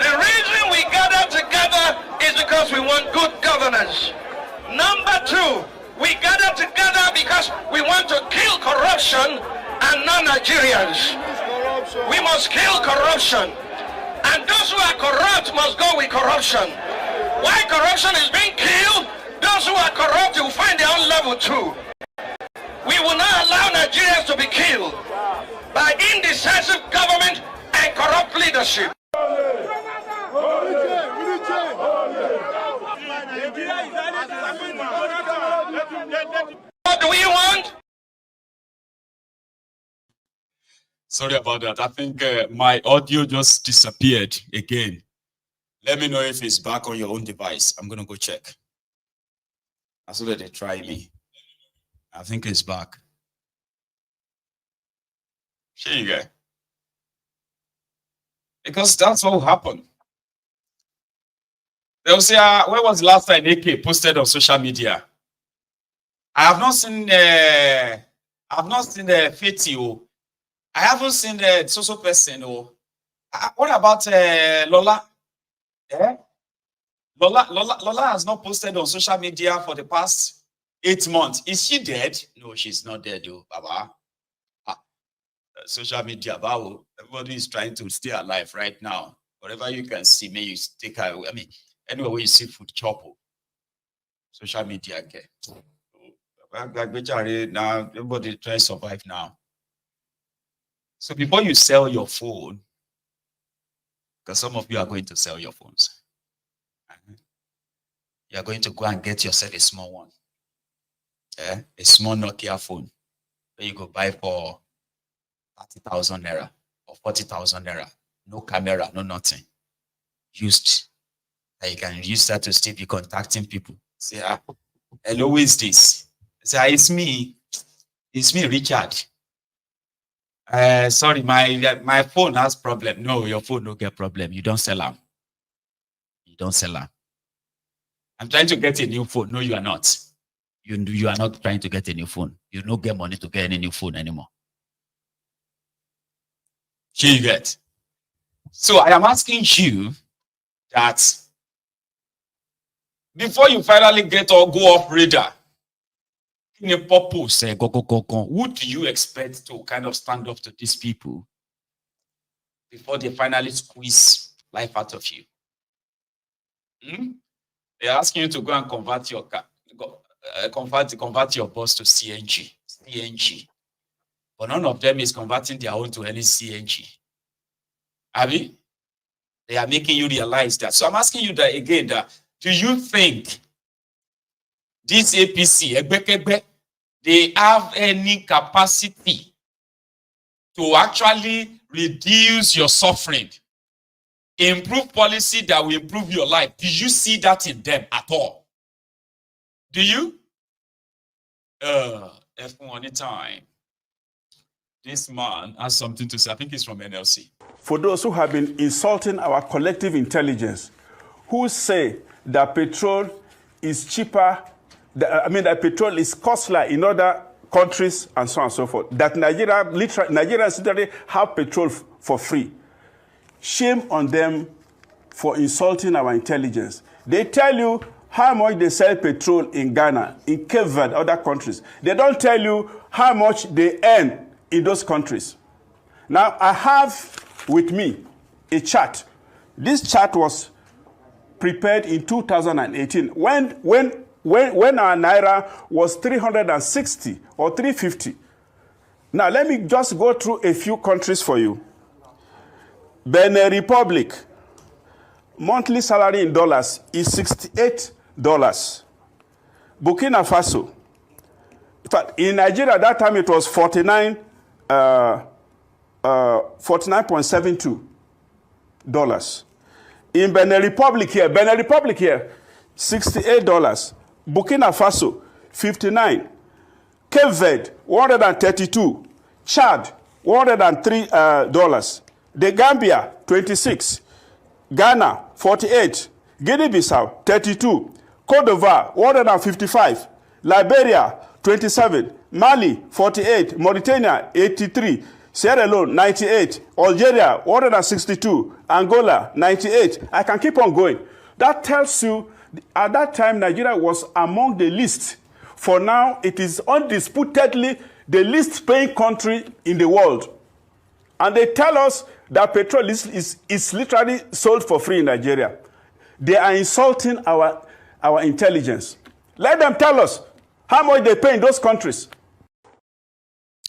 The reason we gather together is because we want good governance. Number two, we gather together because we want to kill corruption and non-Nigerians. We must kill corruption. And those who are corrupt must go with corruption. While corruption is being killed, those who are corrupt will find their own level too. We will not allow Nigerians to be killed by indecisive government and corrupt leadership. What do we want? Sorry about that. I think my audio just disappeared again. Let me know if it's back on your own device. I'm going to go check. I saw that they try me. I think it's back. Here you go. Because that's what happened. They'll say, when was the last time AK posted on social media? I have not seen Fetio. I haven't seen the social person. What about Lola? Yeah? Lola has not posted on social media for the past 8 months. Is she dead? No, she's not dead, though, Baba. Social media, Baba. Everybody is trying to stay alive right now. Whatever you can see, may you take her. I mean, anywhere where you see food, chop. Social media, okay. Now, everybody trying to survive now. So before you sell your phone, because some of you are going to sell your phones, you are going to go and get yourself a small one, a small Nokia phone, where you go buy for 30,000 naira or 40,000 naira, no camera, no nothing, used. And you can use that to still be contacting people. Say, hello, who is this? Say, it's me, Richard. Sorry, my phone has problem. No, your phone don't get problem. You don't sell them. You don't sell them. I'm trying to get a new phone. No, you are not. You are not trying to get a new phone. You don't get money to get any new phone anymore. You get. So I am asking you that before you finally get or go off radar, in a purpose, who do you expect to kind of stand up to these people before they finally squeeze life out of you? They're asking you to go and convert your car, convert your bus to CNG. But none of them is converting their own to any CNG. Abi? They are making you realize that. So I'm asking you that again, do you think this APC, they have any capacity to actually reduce your suffering, improve policy that will improve your life? Do you see that in them at all? Do you? F1 time. This man has something to say. I think he's from NLC. For those who have been insulting our collective intelligence, who say that petrol is cheaper, that petrol is costlier in other countries and so on and so forth, that Nigerians literally have petrol for free. Shame on them for insulting our intelligence. They tell you how much they sell petrol in Ghana, in Cape Verde, other countries. They don't tell you how much they earn in those countries. Now, I have with me a chart. This chart was prepared in 2018 when our naira was 360 or 350. Now, let me just go through a few countries for you. Benin Republic, monthly salary in dollars is $68. Burkina Faso, in fact, in Nigeria at that time it was 49.72 dollars. In Benin Republic here, $68. Burkina Faso, 59. Cape Verde, 132. Chad, $103. The Gambia, 26. Ghana, 48. Guinea-Bissau, 32. Cote d'Ivoire, 155. Liberia, 27. Mali, 48. Mauritania, 83. Sierra Leone, 98. Algeria, 162. Angola, 98. I can keep on going. That tells you, at that time, Nigeria was among the least. For now, it is undisputedly the least paying country in the world. And they tell us that petrol is literally sold for free in Nigeria. They are insulting our intelligence. Let them tell us how much they pay in those countries.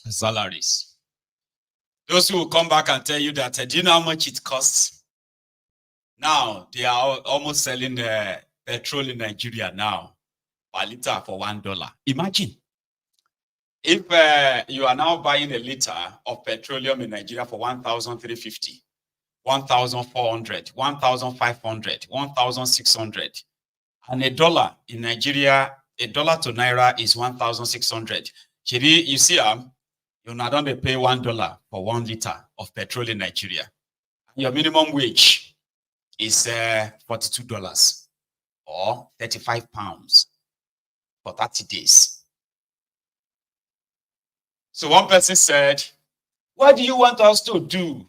Salaries. Those who will come back and tell you that, do you know how much it costs? Now, they are almost selling petrol in Nigeria now, per liter for $1. Imagine. If you are now buying a liter of petroleum in Nigeria for 1,350, 1,400, 1,500, 1,600, and $1 in Nigeria, $1 to naira is 1,600. You see, you not only pay $1 for 1 liter of petrol in Nigeria. Your minimum wage is $42 or 35 pounds for 30 days. So one person said, what do you want us to do?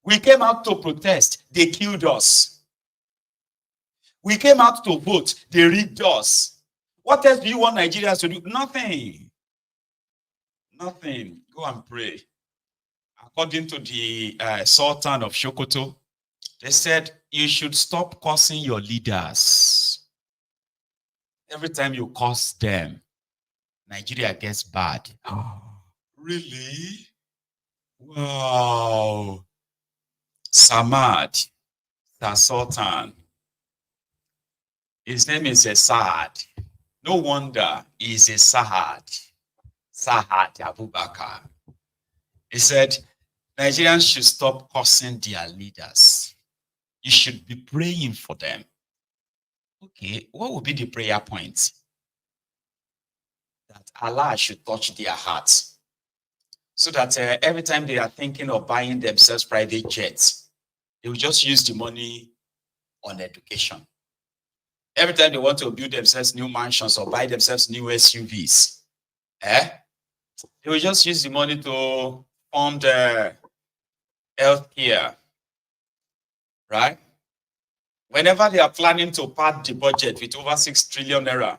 We came out to protest. They killed us. We came out to vote. They rigged us. What else do you want Nigerians to do? Nothing. Nothing. Go and pray. According to the Sultan of Sokoto, they said you should stop cursing your leaders. Every time you curse them, Nigeria gets bad. Oh, really? Wow. Samad, the Sultan. His name is Saad. No wonder he's a Saad. Saad Abubakar. He said, Nigerians should stop cursing their leaders. You should be praying for them. Okay, what would be the prayer point? That Allah should touch their hearts. So that every time they are thinking of buying themselves private jets, they will just use the money on education. Every time they want to build themselves new mansions or buy themselves new SUVs, they will just use the money to fund healthcare, right? Whenever they are planning to pad the budget with over 6 trillion naira,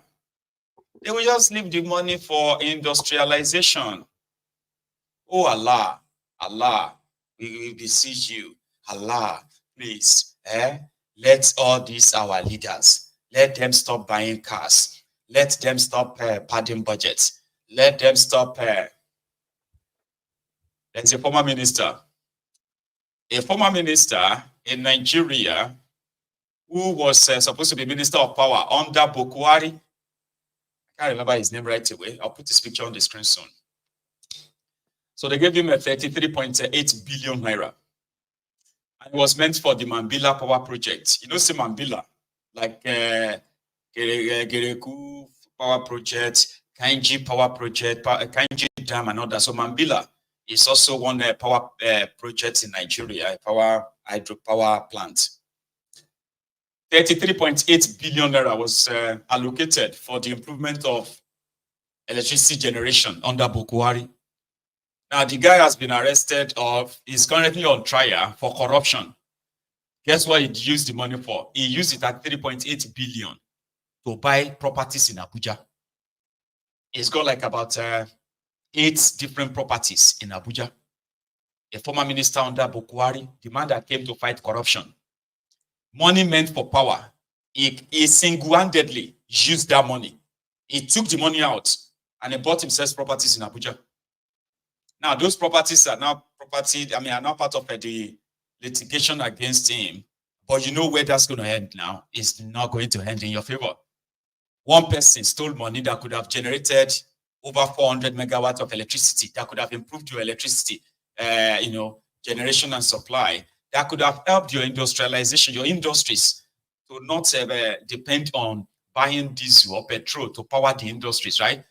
they will just leave the money for industrialization. Oh Allah, Allah, we beseech you, Allah, please, let all these our leaders, let them stop buying cars, let them stop padding budgets, let them stop. There's a former minister in Nigeria who was supposed to be Minister of Power under Buhari. I can't remember his name right away. I'll put his picture on the screen soon. So they gave him a 33.8 billion naira. And it was meant for the Mambila power project. You know, say Mambila, like Gereku power project, Kainji power project, Kainji dam and all that. So Mambila is also one power project in Nigeria, a hydropower plant. 33.8 billion naira was allocated for the improvement of electricity generation under Buhari. Now, the guy has been arrested is currently on trial for corruption. Guess what he used the money for? He used it at 3.8 billion to buy properties in Abuja. He's got like about 8 different properties in Abuja. a former minister under Bukwari, the man that came to fight corruption. Money meant for power. He single-handedly used that money. He took the money out and he bought himself properties in Abuja. Now, those properties are now are now part of the litigation against him. But you know where that's going to end now? It's not going to end in your favor. One person stole money that could have generated over 400 megawatts of electricity, that could have improved your electricity, generation and supply, that could have helped your industrialization, your industries, to not depend on buying diesel or petrol to power the industries, right?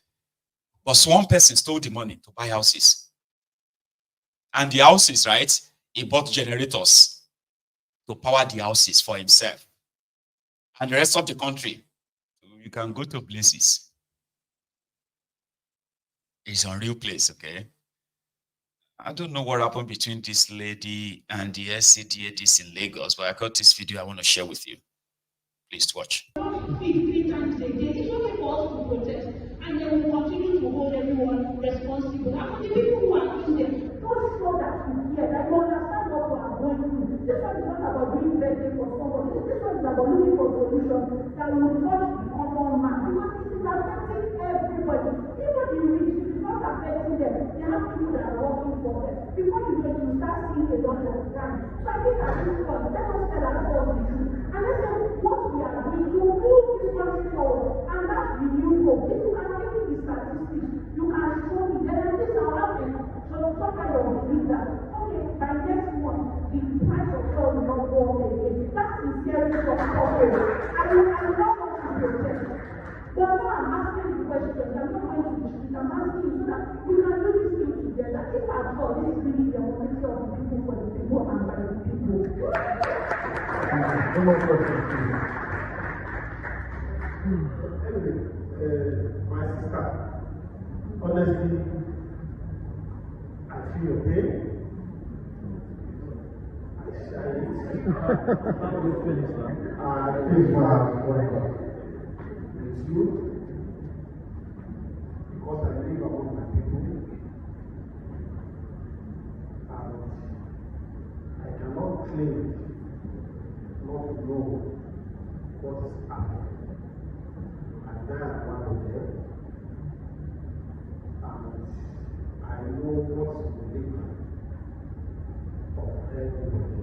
But one person stole the money to buy houses. And the houses, right, he bought generators to power the houses for himself. And the rest of the country, you can go to places. It's a real place, okay? I don't know what happened between this lady and the SCDADs in Lagos, but I got this video I want to share with you. Please watch. 3 times a day. It's okay for us to protest, and then we continue to hold everyone responsible. And the people who are doing it, don't show that you hear, that you understand what we are going through. This one is not about doing better for somebody. This one is about looking for solutions that will touch the common man. Because it is affecting everybody. Even the rich, it is not affecting them. They have people that are working for them. Before you get to start seeing a lot of time. So I think at this point, let us tell ourselves the truth. And let's say what we are doing to move this country forward. And that's the new hope. If you can give me the statistics, you can show me. Then at least I'll have some kind of belief that, okay, by next month, the price of oil will not go up again. That's the serious of corporate. And we are not going to protest. But now I'm asking the question, I'm not going to the street, I'm asking you so that we can do this thing together. If at all, this is really the democracy of the people for the people and by the people. My sister, honestly, I feel your pain. It's you, because I live among my people, and I cannot claim not to know what is happening. And I am one of them, and I know what's the difference of everybody.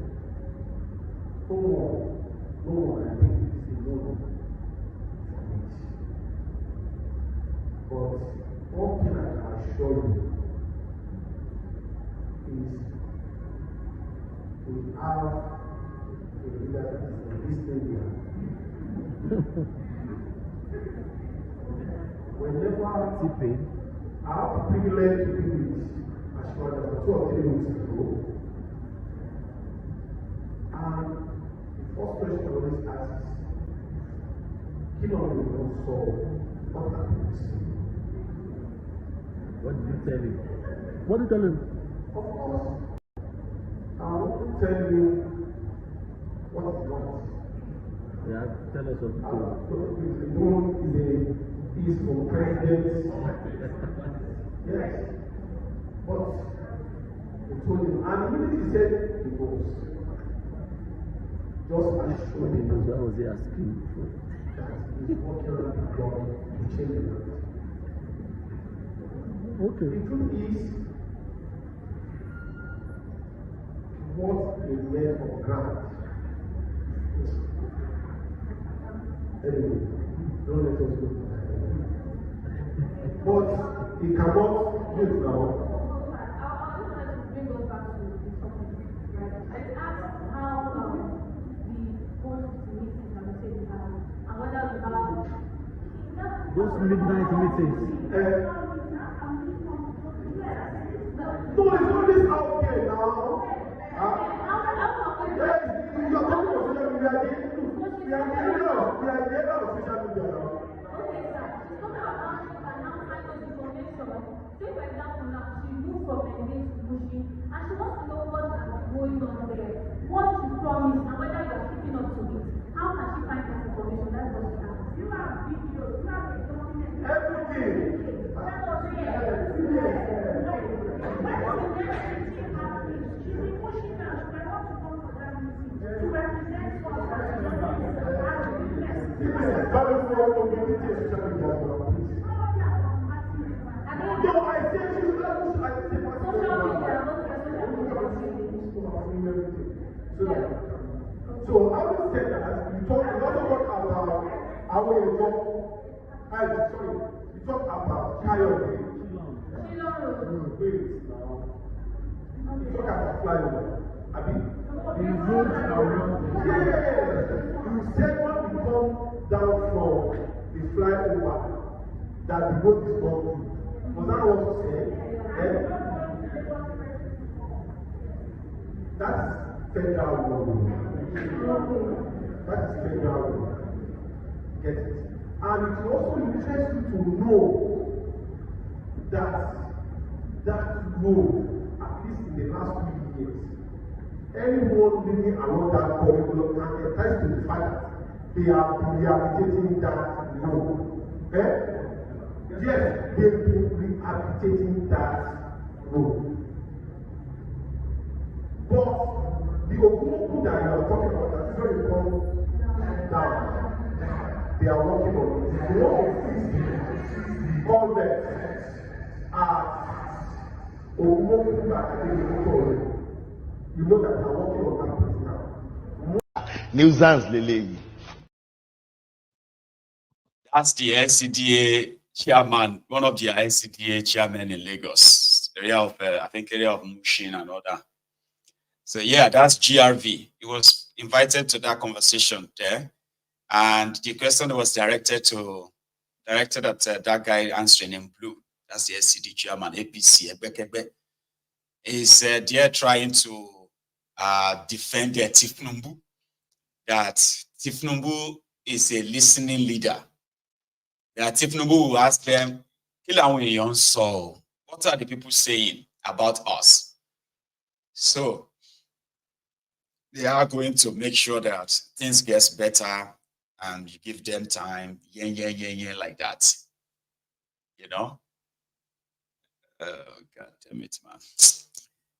No one, I think, is alone for it. But one thing I can assure you is we have a leader that is listening here. Whenever I have the privilege to do it, as far as 2 or 3 weeks ago, and the first question always asks, kill on your own soul, what happened? What did you tell him? What did you tell him? Of course, I want to tell you what is not. Yeah, tell us what you told. Is for president. Yes. But he told him, and immediately he said he goes. Just as sure he knows, what was he asking for? He's walking around the God to change the world. Okay. The truth is, what is made for granted. Anyway, don't let us go. But he cannot do it now. Those midnight meetings. No, it's not this out there now. Yes, you are talking about social media. We are the era of social media now. Say for example now, she moved from Nigeria to Bushi, and she wants to know what has been going on there, what you promised, and whether you are keeping up to it. How can she find that information? That's what she has. You have videos, you have a document. Everything. That's what she has. So I would say that we talk a lot about our job. We talk about coyote. We talk about flyover. I mean, the roads around. Yes. You said when we come down from the flyover that the road is not good. Was that what you said? Yeah. That's federal law. That is federal law. Get it? And it also interests you to know that that road, at least in the last 2 years, anyone living along that corridor can attest to the fact that they are rehabilitating that road. Eh? Yes, they've been rehabilitating that road. But the Okuigbe that you are talking about, that is where you come down. They are working on it. If you want to fix all that Okuigbe that you know that they are working on that place now. Nuisance Lele. That's the LCDA chairman, one of the LCDA chairmen in Lagos, area of I think area of Mushin and all that. So yeah, that's GRV. He was invited to that conversation there, and the question was directed at that guy answering in blue. That's the SCD chairman, APC. Is they're trying to defend their thiefnubu. That thiefnubu is a listening leader. That thiefnubu will ask them, what are the people saying about us? So they are going to make sure that things get better and you give them time, like that. You know? God damn it, man.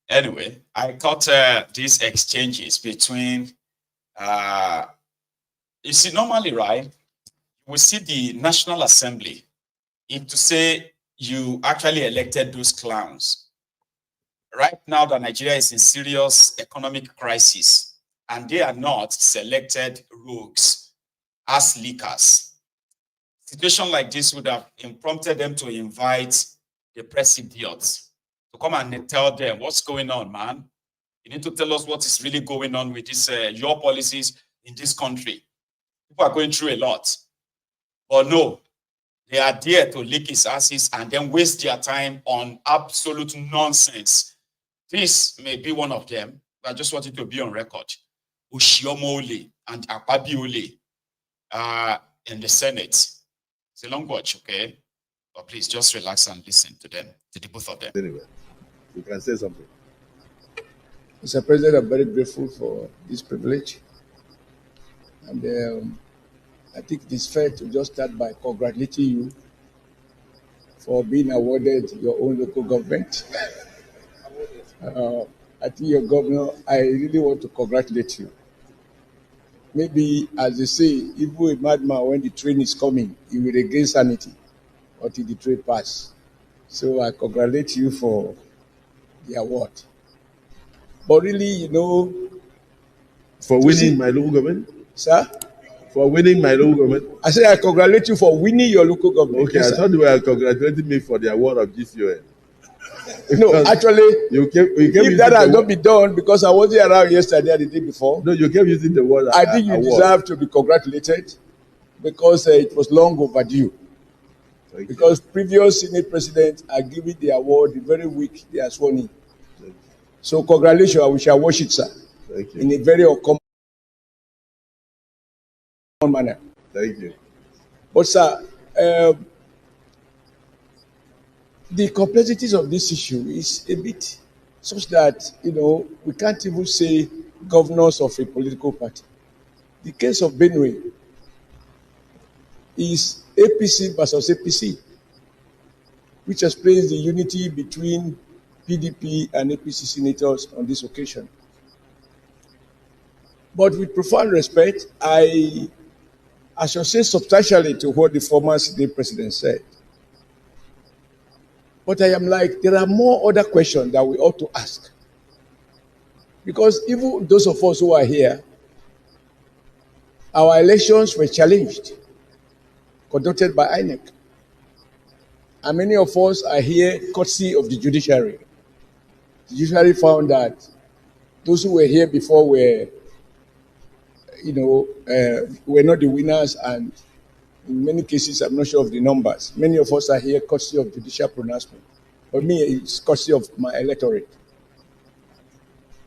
Anyway, I caught these exchanges between, you see, normally, right, we see the National Assembly, if to say you actually elected those clowns. Right now, that Nigeria is in serious economic crisis, and they are not selected rogues as leakers. Situation like this would have prompted them to invite the press idiots to come and tell them what's going on, man. You need to tell us what is really going on with this, your policies in this country. People are going through a lot. But no, they are there to lick his asses and then waste their time on absolute nonsense. This may be one of them, but I just want it to be on record. Oshiomole and Akpabiole in the Senate. It's a long watch, okay? But please just relax and listen to them, to the both of them. Anyway, you can say something. Mr. President, I'm very grateful for this privilege. And I think it is fair to just start by congratulating you for being awarded your own local government. I think your governor, I really want to congratulate you. Maybe, as they say, even a madman, when the train is coming, he will regain sanity until the train passes. So I congratulate you for the award. But really, you know... For winning my local government? Sir? For winning my local government? I say I congratulate you for winning your local government. Okay, yes, I thought you were congratulating me for the award of GCON. No, actually, you kept if that has not been done, because I wasn't around yesterday and the day before. No, you kept using the word. I think you deserve to be congratulated because it was long overdue. Because previous Senate presidents are giving the award the very week they are sworn in. So congratulations, we shall watch it, sir. Thank you. In a very uncommon manner. Thank you. But sir, the complexities of this issue is a bit such that, you know, we can't even say governors of a political party. The case of Benue is APC versus APC, which explains the unity between PDP and APC senators on this occasion. But with profound respect, I shall say substantially to what the former Senate president said. But I am like, there are more other questions that we ought to ask. Because even those of us who are here, our elections were challenged, conducted by INEC. And many of us are here courtesy of the judiciary. The judiciary found that those who were here before were, were not the winners, and in many cases, I'm not sure of the numbers. Many of us are here courtesy of judicial pronouncement. For me, it's courtesy of my electorate.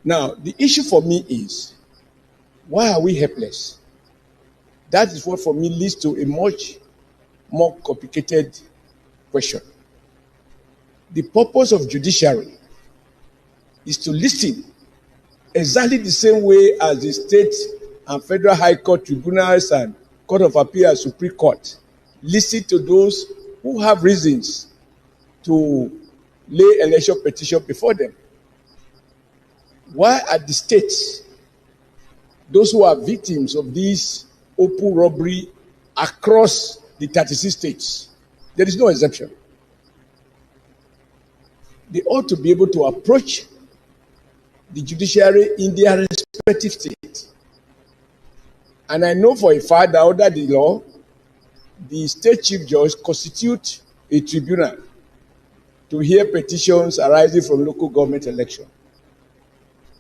Now, the issue for me is, why are we helpless? That is what, for me, leads to a much more complicated question. The purpose of judiciary is to listen exactly the same way as the state and federal high court tribunals and Court of Appeal and Supreme Court listen to those who have reasons to lay election petition before them. Why are the states, those who are victims of this open robbery across the 36 states, there is no exception. They ought to be able to approach the judiciary in their respective states. And I know for a fact that under the law, the state chief judge constitutes a tribunal to hear petitions arising from local government election.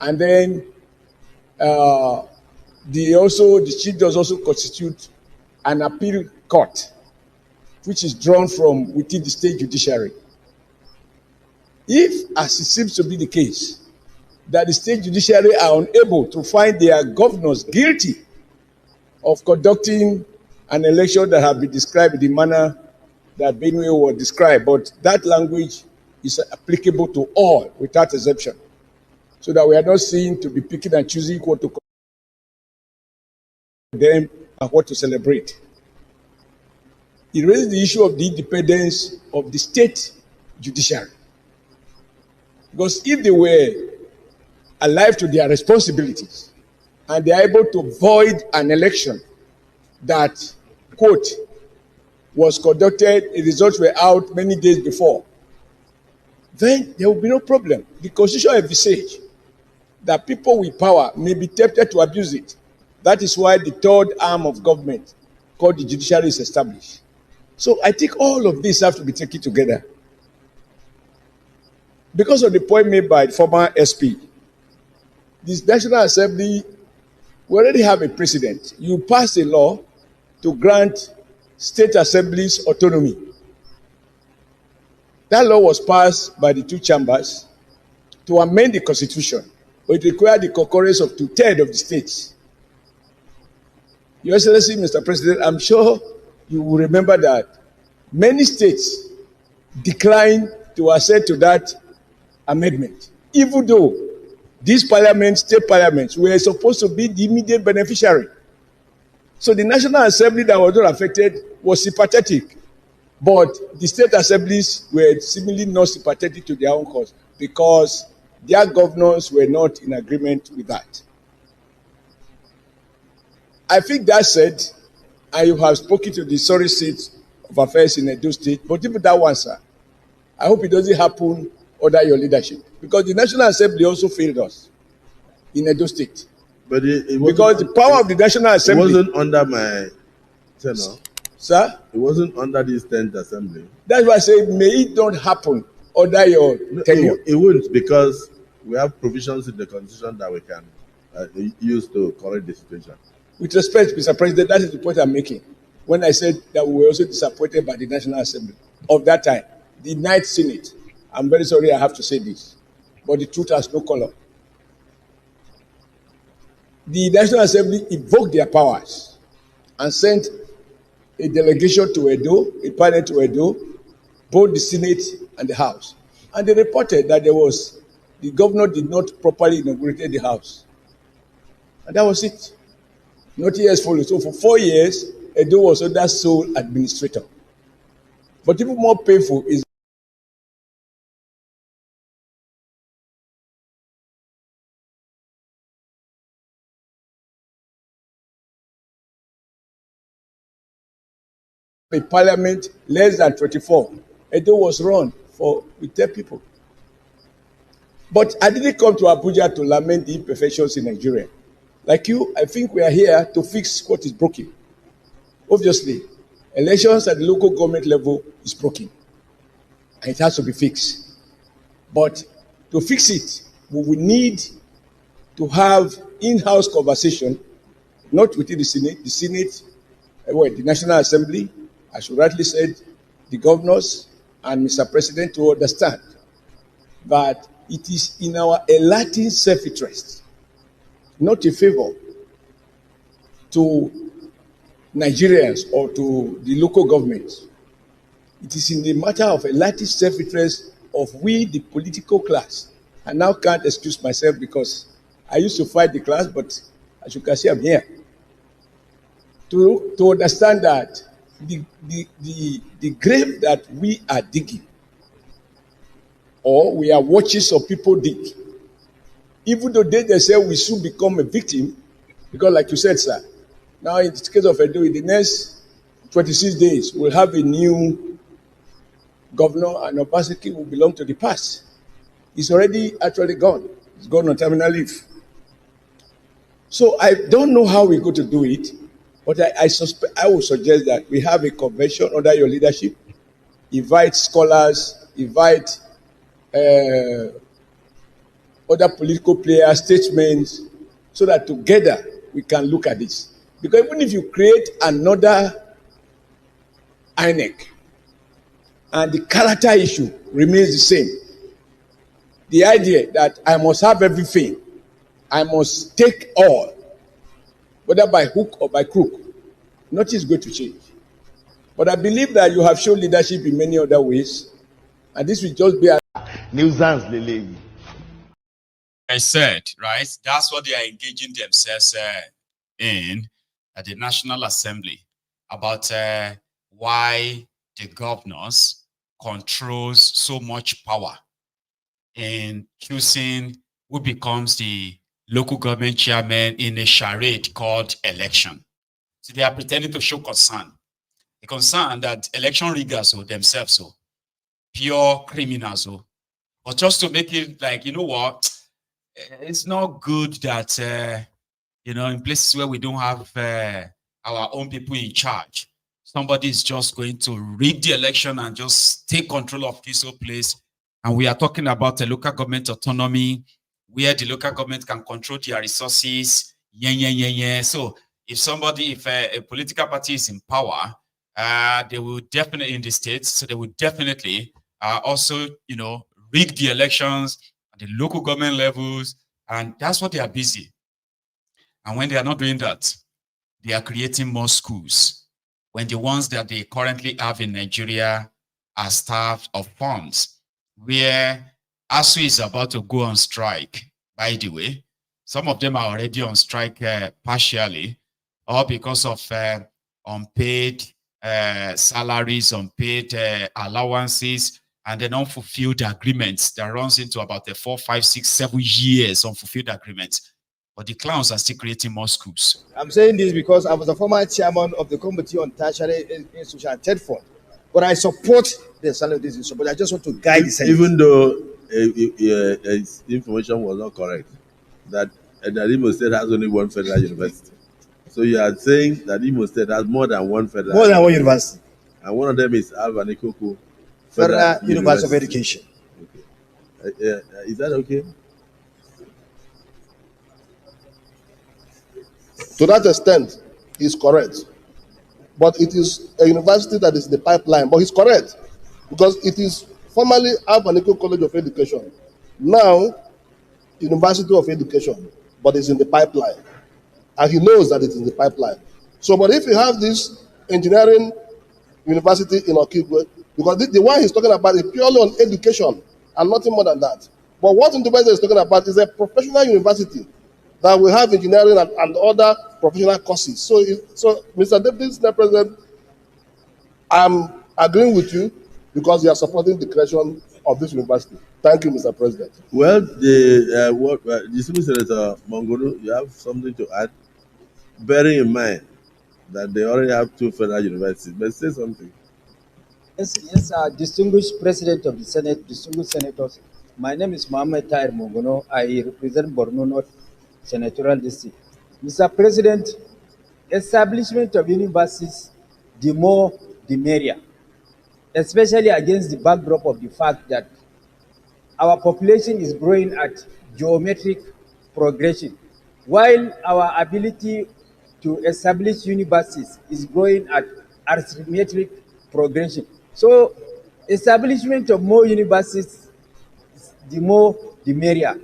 And then the chief judge also constitutes an appeal court, which is drawn from within the state judiciary. If, as it seems to be the case, that the state judiciary are unable to find their governors guilty of conducting an election that have been described in the manner that Benue was described, but that language is applicable to all without exception, so that we are not seen to be picking and choosing what to condemn and what to celebrate. It raises the issue of the independence of the state judiciary. Because if they were alive to their responsibilities and they are able to void an election that, quote, was conducted, the results were out many days before, then there will be no problem. The Constitution envisages that people with power may be tempted to abuse it. That is why the third arm of government, called the judiciary, is established. So I think all of this have to be taken together. Because of the point made by the former SP, this National Assembly, we already have a precedent. You pass a law to grant state assemblies autonomy. That law was passed by the two chambers to amend the Constitution, but it required the concurrence of 2/3 of the states. Your Excellency, Mr. President, I'm sure you will remember that many states declined to assent to that amendment, even though these parliaments, state parliaments, were supposed to be the immediate beneficiary. So the National Assembly that was not affected was sympathetic, but the state assemblies were seemingly not sympathetic to their own cause because their governors were not in agreement with that. I think that said, and you have spoken to the sorry state of affairs in Edo State, but even that one, sir, I hope it doesn't happen under your leadership, because the National Assembly also failed us in Edo State. But because the power of the National Assembly... It wasn't under my tenure. Sir? It wasn't under this 10th Assembly. That's why I say, may it not happen under your tenure. It won't, because we have provisions in the Constitution that we can use to correct the situation. With respect, Mr. President, that is the point I'm making. When I said that we were also disappointed by the National Assembly of that time, the 9th Senate. I'm very sorry I have to say this, but the truth has no color. The National Assembly invoked their powers and sent a delegation to Edo, a panel to Edo, both the Senate and the House. And they reported that the governor did not properly inaugurate the House. And that was it. Nothing else followed. So for 4 years, Edo was under sole administrator. But even more painful is a parliament less than 24. Edo was run we tell people. But I didn't come to Abuja to lament the imperfections in Nigeria. Like you, I think we are here to fix what is broken. Obviously, elections at the local government level is broken, and it has to be fixed. But to fix it, we will need to have in-house conversation, not within the Senate, the National Assembly, as you rightly said, the governors and Mr. President, to understand that it is in our enlightened self-interest, not a favor to Nigerians or to the local government. It is in the matter of enlightened self-interest of we, the political class. I now can't excuse myself because I used to fight the class, but as you can see, I'm here. To understand that the grave that we are digging, or we are watching some people dig, even though they say we soon become a victim, because like you said, sir, now in the case of Edo, in the next 26 days, we'll have a new governor, and Obaseki will belong to the past. He's already actually gone. He's gone on terminal leave. So I don't know how we're going to do it, but I would suggest that we have a convention under your leadership, invite scholars, invite other political players, statesmen, so that together we can look at this. Because even if you create another INEC and the character issue remains the same, the idea that I must have everything, I must take all, whether by hook or by crook, nothing is going to change. But I believe that you have shown leadership in many other ways, and this will just be a nuisance. I said, right? That's what they are engaging themselves in at the National Assembly, about why the governors controls so much power in choosing who becomes the local government chairman in a charade called election. So they are pretending to show concern. A concern that election riggers themselves, pure criminals. But just to make it like, you know what, it's not good that, in places where we don't have our own people in charge, somebody is just going to rig the election and just take control of this whole place. And we are talking about a local government autonomy where the local government can control their resources. So if a political party is in power, they will definitely in the states, so they will definitely also, rig the elections at the local government levels, and that's what they are busy. And when they are not doing that, they are creating more schools, when the ones that they currently have in Nigeria are starved of funds, where ASU is about to go on strike, by the way. Some of them are already on strike partially, or because of unpaid salaries, unpaid allowances, and then unfulfilled agreements that runs into about 4, 5, 6, 7 years unfulfilled agreements. But the clowns are still creating more schools. I'm saying this because I was the former chairman of the Committee on Tertiary Institution and Third Fund. But I support the salary of this issue, but I just want to guide the Senate. Even though information was not correct, that Imo State has only one federal university. So you are saying that Imo State has more than one federal More than one university. And one of them is Alvanikoku Federal University of Education. Okay. Is that okay? To that extent, he's correct. But it is a university that is in the pipeline. But he's correct, because it is formerly Alvaniko College of Education, now University of Education, but it's in the pipeline. And he knows that it's in the pipeline. So, but if you have this engineering university in Okuigbe, because the one he's talking about is purely on education and nothing more than that. But what the president is talking about is a professional university that will have engineering and other professional courses. So, Mr. Deputy Senate President, I'm agreeing with you because you are supporting the creation of this university. Thank you, Mr. President. Well, the Distinguished Senator Mongolo, you have something to add, bearing in mind that they already have 2 federal universities. But say something. Yes, distinguished President of the Senate, distinguished senators. My name is Mohammed Tahir Mogono. I represent Borno North Senatorial District. Mr. President, establishment of universities, the more the merrier, especially against the backdrop of the fact that our population is growing at geometric progression, while our ability to establish universities is growing at arithmetic progression. So, establishment of more universities, the more the merrier.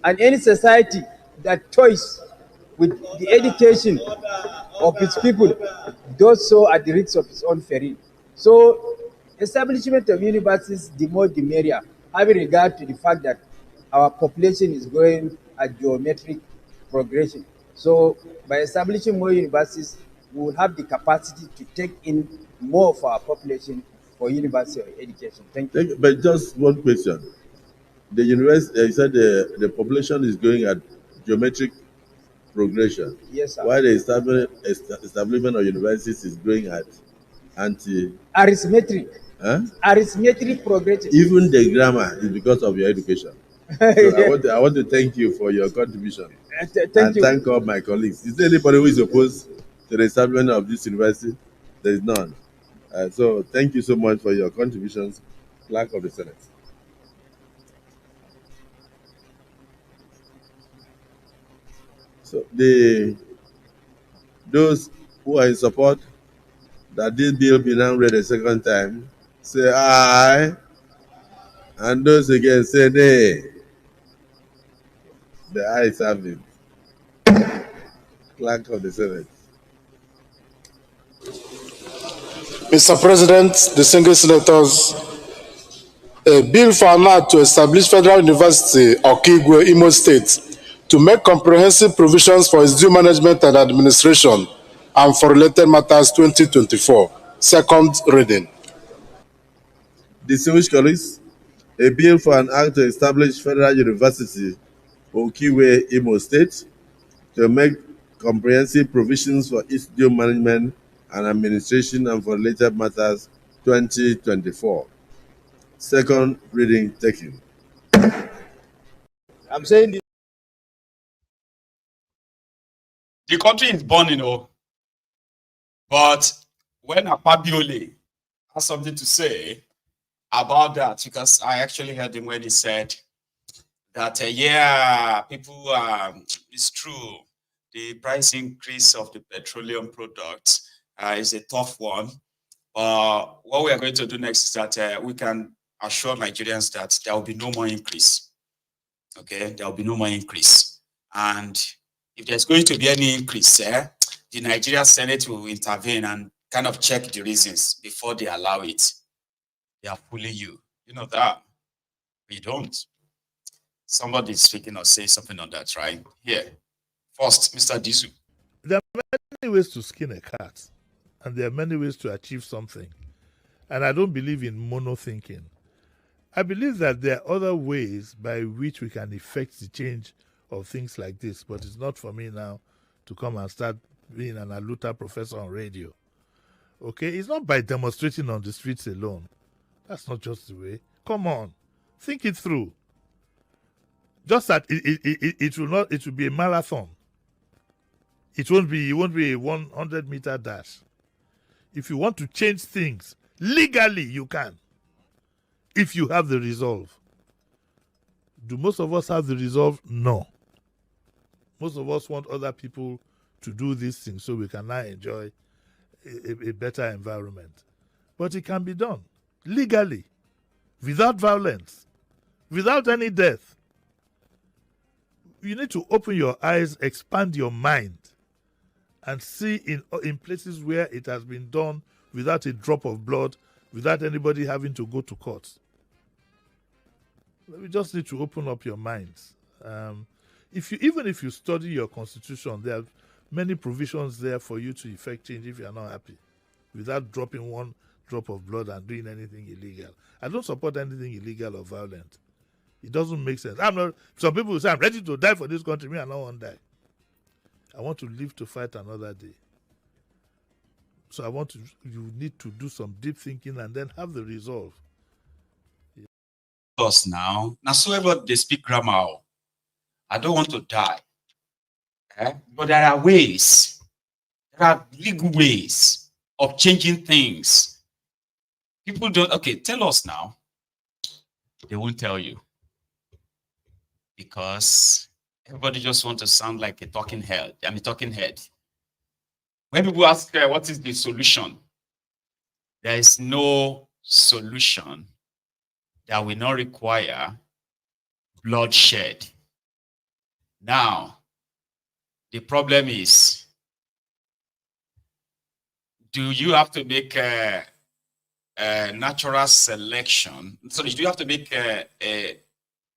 And any society that toys with the education of its people does so at the risk of its own peril. So, establishment of universities, the more the merrier, having regard to the fact that our population is growing at geometric progression. So, by establishing more universities, we will have the capacity to take in more of our population for university education. Thank you. But just one question. The university, you said the population is going at geometric progression. Yes, sir. While the establishment of universities is going at arithmetic. Huh? Arithmetic progression. Even the grammar is because of your education. So I want to thank you for your contribution. Thank all my colleagues. Is there anybody who is opposed to the establishment of this university? There is none. So thank you so much for your contributions, Clerk of the Senate. So those who are in support that this bill be now read a second time, say aye, and those against say nay. The ayes have it. Clerk of the Senate. Mr. President, distinguished senators, a bill for an act to establish Federal University Okuigbe, Imo State, to make comprehensive provisions for its due management and administration and for related matters 2024. Second reading. Distinguished colleagues, a bill for an act to establish Federal University Okuigbe, Imo State, to make comprehensive provisions for its due management and administration and for related matters 2024. Second reading taken. I'm saying the country is burning, but when Akpabiole has something to say about that, because I actually heard him when he said that, people, it's true, the price increase of the petroleum products is a tough one. What we are going to do next is that we can assure Nigerians that there will be no more increase. Okay, there will be no more increase. And if there's going to be any increase, the Nigerian Senate will intervene and kind of check the reasons before they allow it. They are fooling you. You know that. We don't. Somebody is speaking or saying something on that, right? Here. First, Mr. Dizu. There are many ways to skin a cat, and there are many ways to achieve something. And I don't believe in mono thinking. I believe that there are other ways by which we can effect the change of things like this, but it's not for me now to come and start being an Aluta professor on radio. Okay? It's not by demonstrating on the streets alone. That's not just the way. Come on. Think it through. Just that it will be a marathon. It won't be a 100-meter dash. If you want to change things legally, you can. If you have the resolve. Do most of us have the resolve? No. Most of us want other people to do these things so we can now enjoy a better environment. But it can be done legally, without violence, without any death. You need to open your eyes, expand your mind, and see in places where it has been done without a drop of blood, without anybody having to go to court. We just need to open up your minds. Even if you study your constitution, there are many provisions there for you to effect change if you are not happy, without dropping one drop of blood and doing anything illegal. I don't support anything illegal or violent. It doesn't make sense. Some people will say, I'm ready to die for this country. Me, I don't want to die. I want to live to fight another day. So you need to do some deep thinking and then have the resolve. Us now so everybody they speak grammar. I don't want to die. But there are ways. There are legal ways of changing things. People don't. Okay, tell us now. They won't tell you because everybody just wants to sound like a talking head. I'm a talking head. When people ask what is the solution, there is no solution that will not require bloodshed. Now, the problem is, do you have to make a natural selection? So do you have to make a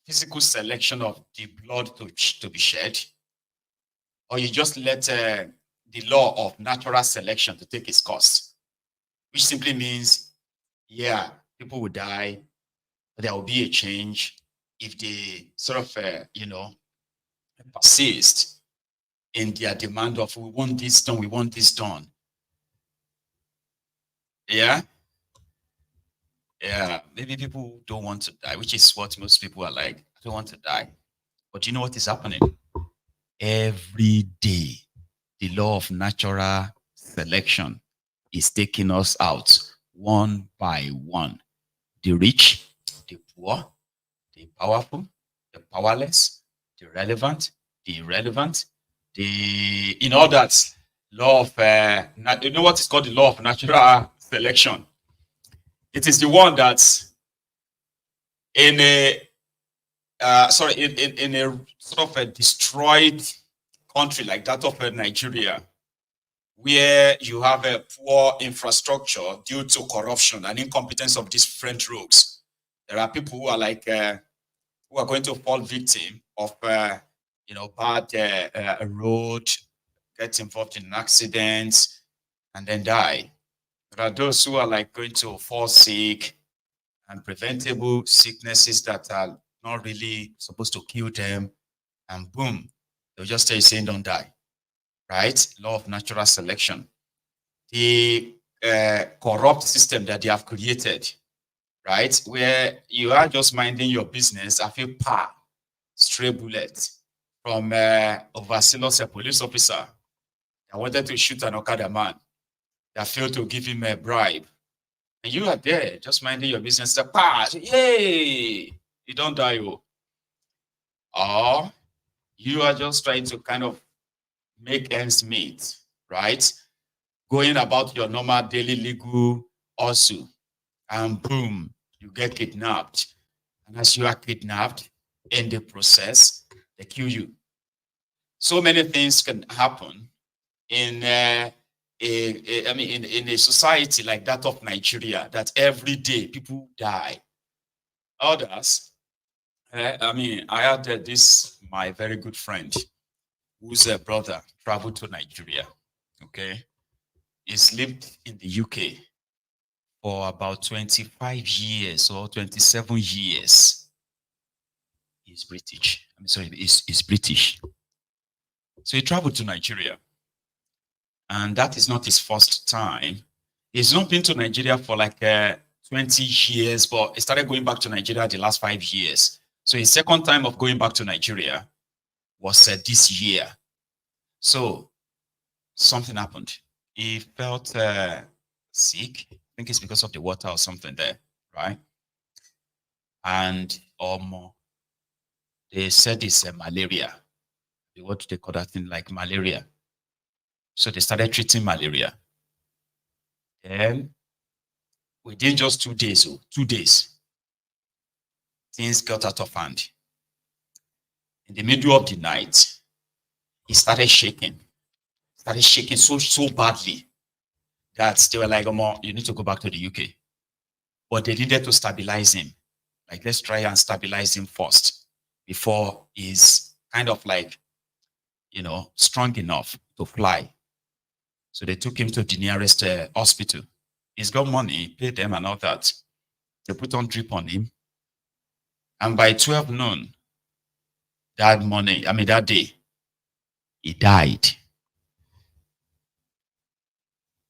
physical selection of the blood to be shed? Or you just let the law of natural selection to take its course? Which simply means, yeah, people will die, but there will be a change if they sort of, persist in their demand of, we want this done, we want this done. Yeah? Yeah, maybe people don't want to die, which is what most people are like. I don't want to die. But do you know what is happening? Every day, the law of natural selection is taking us out one by one. The rich, the poor, the powerful, the powerless, the relevant, the irrelevant, that law of, you know what is called the law of natural selection? It is the one that's in a sort of a destroyed country like that of Nigeria, where you have a poor infrastructure due to corruption and incompetence of different rogues. There are people who are like who are going to fall victim of bad road, get involved in accidents, and then die. There are those who are like going to fall sick and preventable sicknesses that are not really supposed to kill them, and boom, they'll just stay saying don't die, right? Law of natural selection. The corrupt system that they have created, right? Where you are just minding your business, I feel stray bullet from overzealous police officer that wanted to shoot an Okada man that failed to give him a bribe. And you are there just minding your business, yay, you don't die. Or you are just trying to kind of make ends meet, right? Going about your normal daily legal also, and boom, you get kidnapped. And as you are kidnapped, in the process, they kill you. So many things can happen in in a society like that of Nigeria, that every day people die. Others, I had my very good friend, whose brother traveled to Nigeria. Okay, he's lived in the UK for about 25 years or 27 years. He's British. He's British. So he traveled to Nigeria. And that is not his first time. He's not been to Nigeria for like 20 years, but he started going back to Nigeria the last 5 years. So his second time of going back to Nigeria was this year. So something happened. He felt sick. I think it's because of the water or something there, right? And they said it's malaria. What do they call that thing? Like malaria. So they started treating malaria. Then within just 2 days, 2 days, things got out of hand. In the middle of the night, he started shaking so badly that they were like, you need to go back to the UK. But they needed to stabilize him. Like, let's try and stabilize him first before he's kind of like, strong enough to fly. So they took him to the nearest hospital. He's got money, paid them and all that. They put on drip on him. And by 12 noon, that day, he died.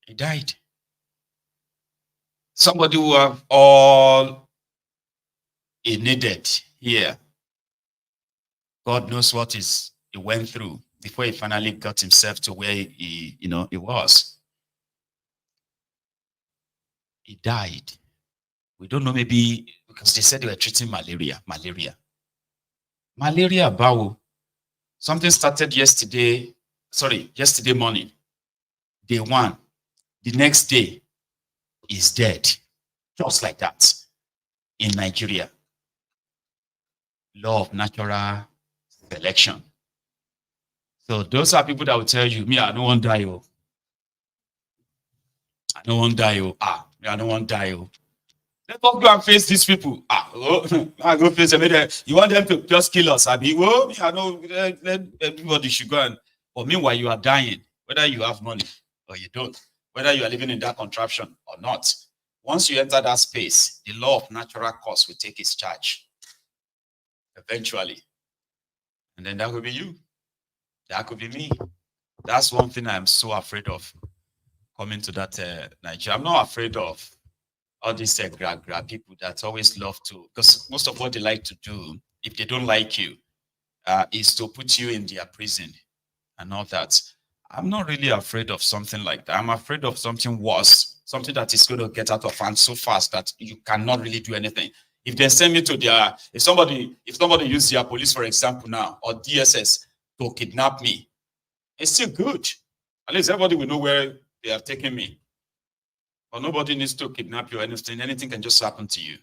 He died. Somebody who have all he needed here. God knows what he went through before he finally got himself to where he was. He died. We don't know, maybe because they said they were treating malaria. Malaria, Bawo. Something started yesterday morning. Day one. The next day, he's dead. Just like that. In Nigeria. Law of natural selection. So those are people that will tell you, me, I don't want to die. Oh. I don't want to die. Oh. I don't want to die. Oh. Let us go and face these people. I go face them. You want them to just kill us? I know everybody should go and. But meanwhile, you are dying, whether you have money or you don't, whether you are living in that contraption or not. Once you enter that space, the law of natural cause will take its charge. Eventually. And then that could be you. That could be me. That's one thing I'm so afraid of coming to that Nigeria. I'm not afraid of all these people that always love to, because most of what they like to do, if they don't like you, is to put you in their prison and all that. I'm not really afraid of something like that. I'm afraid of something worse, something that is going to get out of hand so fast that you cannot really do anything. If they send me to if somebody uses their police, for example, now, or DSS to kidnap me, it's still good. At least everybody will know where they have taken me. But nobody needs to kidnap you or anything. Anything can just happen to you.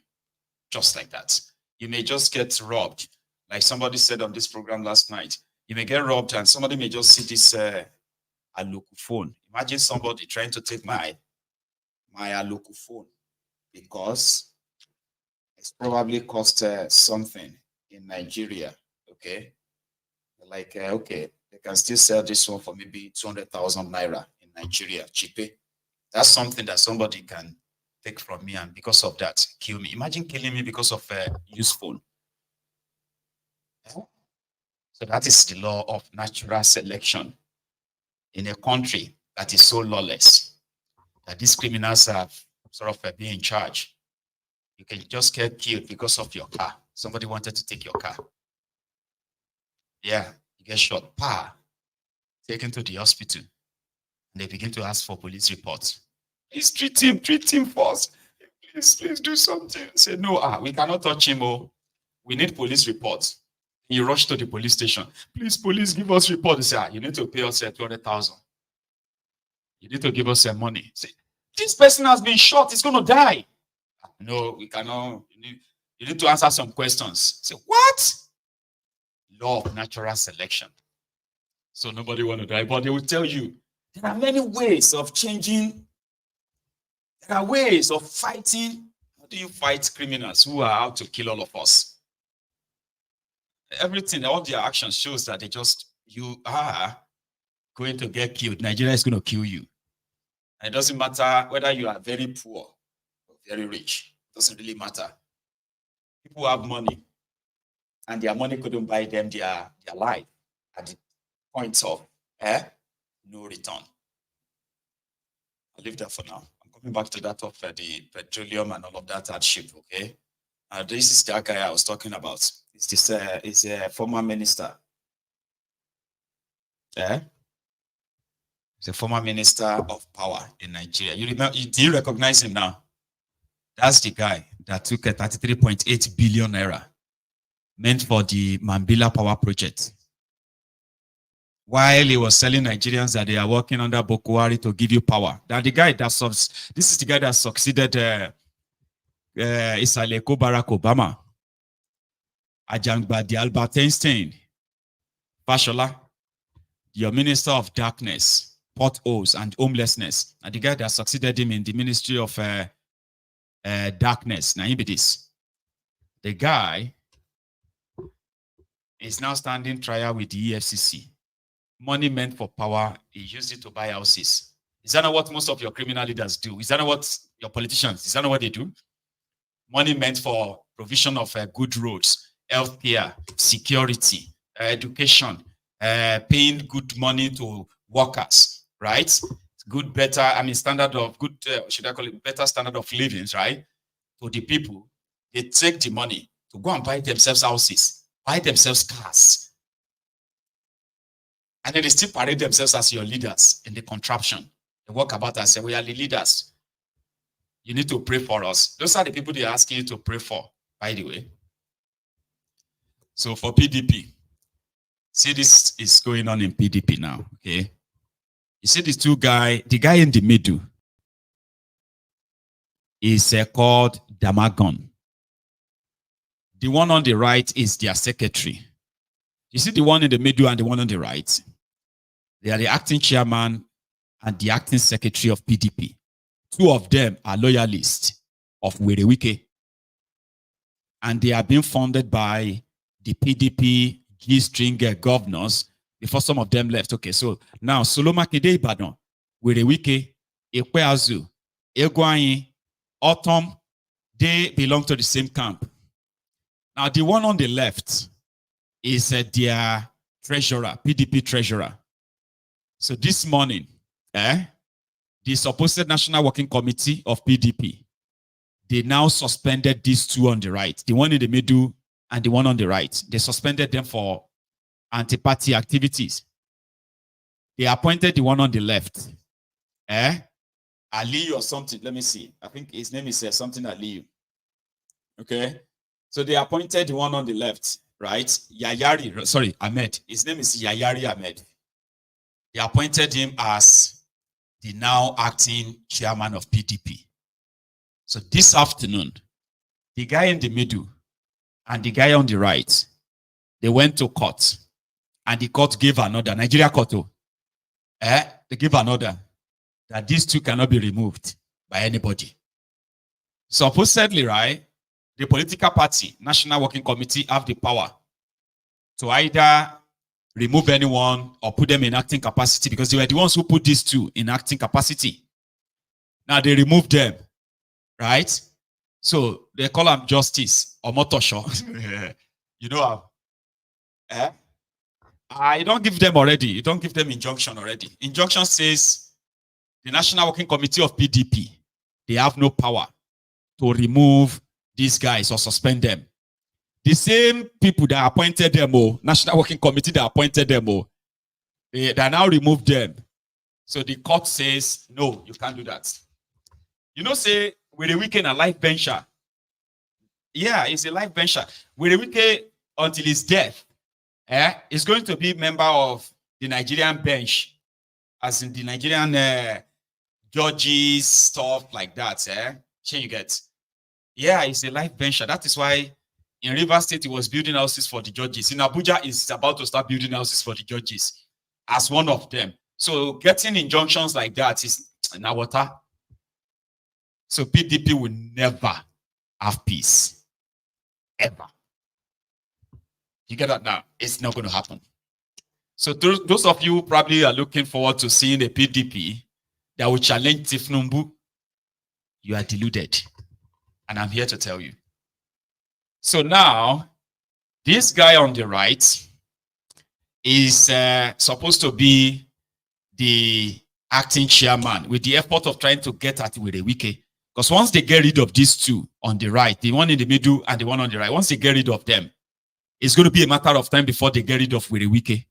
Just like that. You may just get robbed. Like somebody said on this program last night. You may get robbed and somebody may just see this Aloku phone. Imagine somebody trying to take my Aloku phone because it's probably cost something in Nigeria. Okay. Like, okay, they can still sell this one for maybe 200,000 naira in Nigeria. Cheaper. That's something that somebody can take from me and because of that, kill me. Imagine killing me because of a used phone. So that is the law of natural selection in a country that is so lawless that these criminals have sort of been in charge. You can just get killed because of your car. Somebody wanted to take your car. Yeah, you get shot, taken to the hospital. And they begin to ask for police reports. Please treat him first. Please do something. Say, no, we cannot touch him. Oh, we need police reports. You rush to the police station. Please, police, give us report. They say, you need to pay us 200,000. You need to give us some money. Say, this person has been shot. He's going to die. No, we cannot. You need to answer some questions. Say, what? Law of natural selection. So nobody want to die, but they will tell you there are many ways of changing. There are ways of fighting. How do you fight criminals who are out to kill all of us? Everything, all their actions shows that you are going to get killed. Nigeria is going to kill you. And it doesn't matter whether you are very poor or very rich. It doesn't really matter. People have money, and their money couldn't buy them their life at the point of no return. I'll leave that for now. I'm coming back to that of the petroleum and all of that hardship, okay? This is the guy I was talking about. It's a former minister. He's a former minister of power in Nigeria. You remember? Do you recognize him now? That's the guy that took a 33.8 billion naira meant for the Mambila power project. While he was telling Nigerians that they are working under Boko Haram to give you power. That the guy that this is the guy that succeeded Isaleko Barack Obama. Ajangbadi Albert Einstein, Fashola, your minister of darkness, potholes, and homelessness, and the guy that succeeded him in the ministry of darkness. Now, this. The guy is now standing trial with the EFCC. Money meant for power, he used it to buy houses. Is that not what most of your criminal leaders do? Is that not what your politicians, is that not what they do? Money meant for provision of good roads, healthcare, security, education, paying good money to workers, right? good, better, I mean, standard of good, should I call it better standard of living, right? To the people, they take the money to go and buy themselves houses, buy themselves cars. And then they still parade themselves as your leaders in the contraption. They walk about and say, we are the leaders. You need to pray for us. Those are the people they're asking you to pray for, by the way. So for PDP, see this is going on in PDP now, okay? You see these two guys, the guy in the middle is called Damagon. The one on the right is their secretary. You see the one in the middle and the one on the right? They are the acting chairman and the acting secretary of PDP. Two of them are loyalists of Werewike. And they are being funded by the PDP G-string governors before some of them left. Okay, so now Solomakide Ibadan, Werewike, Ekweazu, Egwanyi, Autumn, they belong to the same camp. Now the one on the left is their treasurer, PDP treasurer. So this morning, the supposed National Working Committee of PDP, they now suspended these two on the right, the one in the middle and the one on the right. They suspended them for anti-party activities. They appointed the one on the left. Ali or something. Let me see. I think his name is something Ali. Okay. So they appointed the one on the left, right? Yayari, sorry, Ahmed. His name is Yayari Ahmed. They appointed him as the now acting chairman of PDP. So this afternoon, the guy in the middle and the guy on the right, they went to court. And the court gave an order, Nigeria court, they gave an order that these two cannot be removed by anybody. Supposedly, right, the political party, National Working Committee, have the power to either remove anyone or put them in acting capacity, because they were the ones who put these two in acting capacity. Now they removed them, right? So they call them justice or motosho. You know how? You don't give them already. You don't give them injunction already. Injunction says the National Working Committee of PDP, they have no power to remove these guys or suspend them. The same people that appointed them, National Working Committee that appointed them, they now remove them. So the court says, no, you can't do that. You know, say, with a weekend, a life bencher. Yeah, it's a life bencher. With a weekend until his death, is going to be member of the Nigerian bench, as in the Nigerian judges, stuff like that. You get? Yeah, it's a life bencher. That is why in Rivers State, he was building houses for the judges. In Abuja, he's about to start building houses for the judges as one of them. So getting injunctions like that is now water. So PDP will never have peace. Ever. You get that now? It's not going to happen. So those of you probably are looking forward to seeing a PDP that will challenge TINUBU. You are deluded. And I'm here to tell you. So now, this guy on the right is supposed to be the acting chairman with the effort of trying to get at Werewike. Because once they get rid of these two on the right, the one in the middle and the one on the right, once they get rid of them, it's going to be a matter of time before they get rid of Werewike.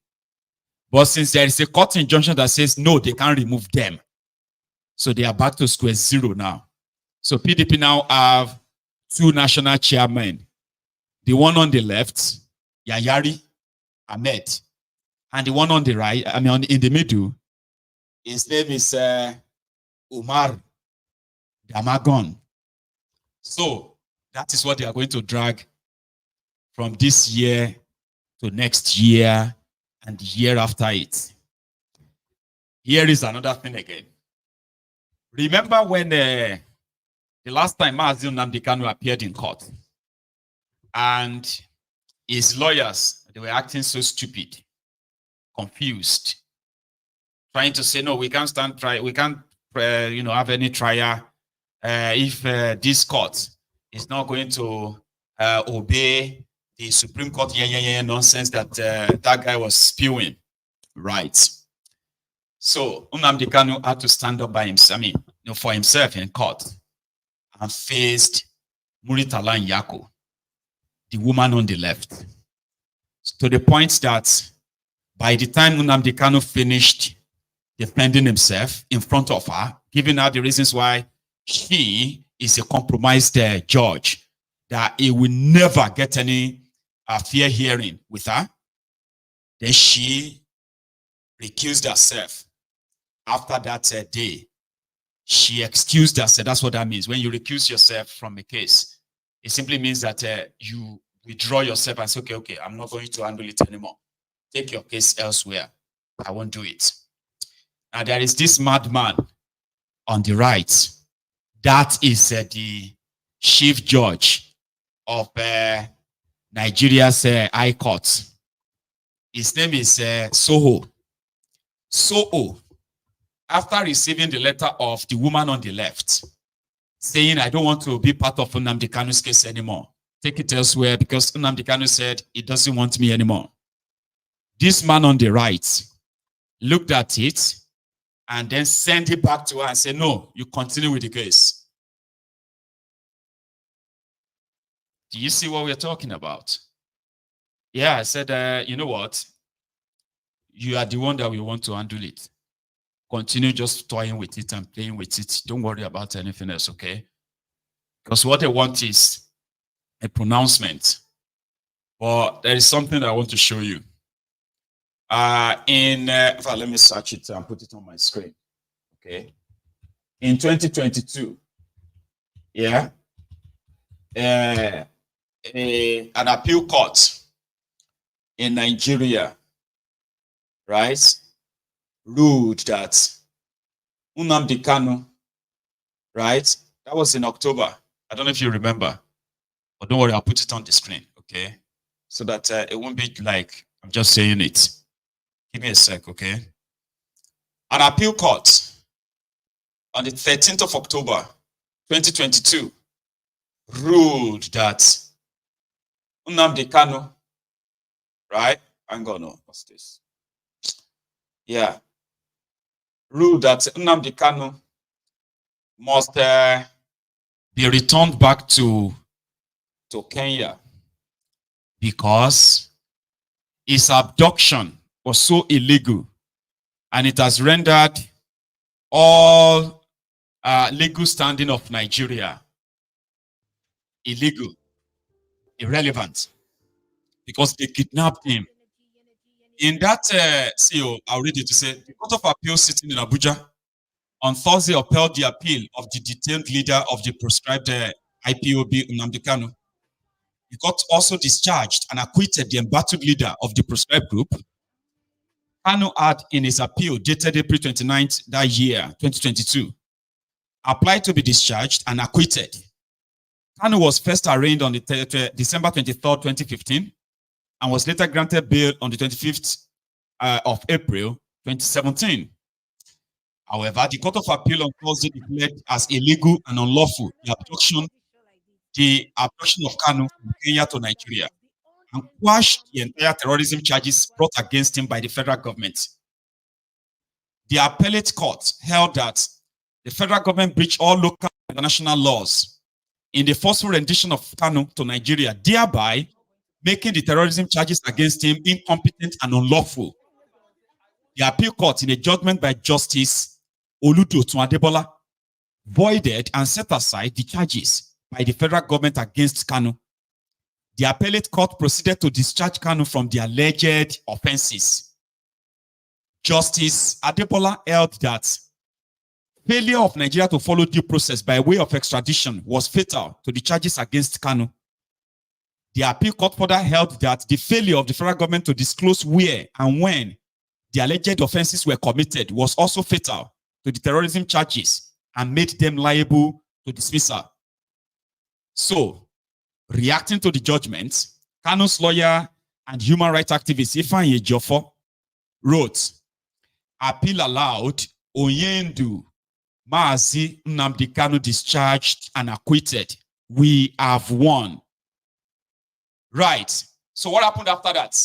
But since there is a court injunction that says, no, they can't remove them. So they are back to square zero now. So PDP now have two national chairmen. The one on the left, Yayari Ahmed. And the one on the right, in the middle, his name is Umar Damagon. So that is what they are going to drag from this year to next year and the year after it. Here is another thing again. Remember when the last time Mazi Nnamdi Kanu appeared in court and his lawyers, they were acting so stupid, confused, trying to say, no, we can't stand trial, we can't have any trial if this court is not going to obey the Supreme Court nonsense that that guy was spewing. Right. So Nnamdi Kanu had to stand up by himself, for himself in court and faced Muritala Nyako, the woman on the left. To the point that by the time Nnamdi Kanu finished defending himself in front of her, giving her the reasons why he is a compromised judge, that he will never get any fair hearing with her, then she recused herself. After that day, she excused herself. That's what that means. When you recuse yourself from a case, it simply means that you withdraw yourself and say, okay, I'm not going to handle it anymore. Take your case elsewhere. I won't do it. Now, there is this madman on the right. That is the chief judge of Nigeria's High Court. His name is Soho. After receiving the letter of the woman on the left, saying, I don't want to be part of Nnamdi Kanu's case anymore. Take it elsewhere because Nnamdi Kanu said he doesn't want me anymore. This man on the right looked at it and then sent it back to her and said, no, you continue with the case. Do you see what we're talking about? Yeah, I said, you know what? You are the one that we want to handle it. Continue just toying with it and playing with it. Don't worry about anything else, okay? Because what they want is a pronouncement. But there is something that I want to show you. Let me search it and put it on my screen. Okay. In 2022, yeah, an appeal court in Nigeria, right, ruled that Nnamdi Kanu, right, that was in October. I don't know if you remember, but don't worry, I'll put it on the screen, okay, so that it won't be like I'm just saying it. Give me a sec, okay? An appeal court on the 13th of October, 2022, ruled that Nnamdi Kanu, right? Hang on, no, what's this? Yeah. Ruled that Nnamdi Kanu must be returned back to Kenya because his abduction was so illegal and it has rendered all legal standing of Nigeria illegal, irrelevant, because they kidnapped him. In that CEO, I'll read it to say, the Court of Appeal sitting in Abuja on Thursday upheld the appeal of the detained leader of the proscribed IPOB, Nnamdi Kanu. The court also discharged and acquitted the embattled leader of the proscribed group. Kanu had, in his appeal dated April 29th that year, 2022, applied to be discharged and acquitted. Kanu was first arraigned on the December 23rd, 2015, and was later granted bail on the 25th of April, 2017. However, the Court of Appeal on Thursday declared as illegal and unlawful the abduction of Kanu from Kenya to Nigeria, and quashed the entire terrorism charges brought against him by the federal government. The appellate court held that the federal government breached all local and international laws in the forceful rendition of Kanu to Nigeria, thereby making the terrorism charges against him incompetent and unlawful. The appeal court, in a judgment by Justice Oludotun Adebola, voided and set aside the charges by the federal government against Kanu. The appellate court proceeded to discharge Kanu from the alleged offenses. Justice Adebola held that failure of Nigeria to follow due process by way of extradition was fatal to the charges against Kanu. The appeal court further held that the failure of the federal government to disclose where and when the alleged offenses were committed was also fatal to the terrorism charges and made them liable to dismissal. So, reacting to the judgment, Kanu's lawyer and human rights activist Ifeanyi Ejiofor wrote, appeal allowed, Oyendu, Maazi Nnamdi Kanu discharged and acquitted. We have won. Right. So what happened after that?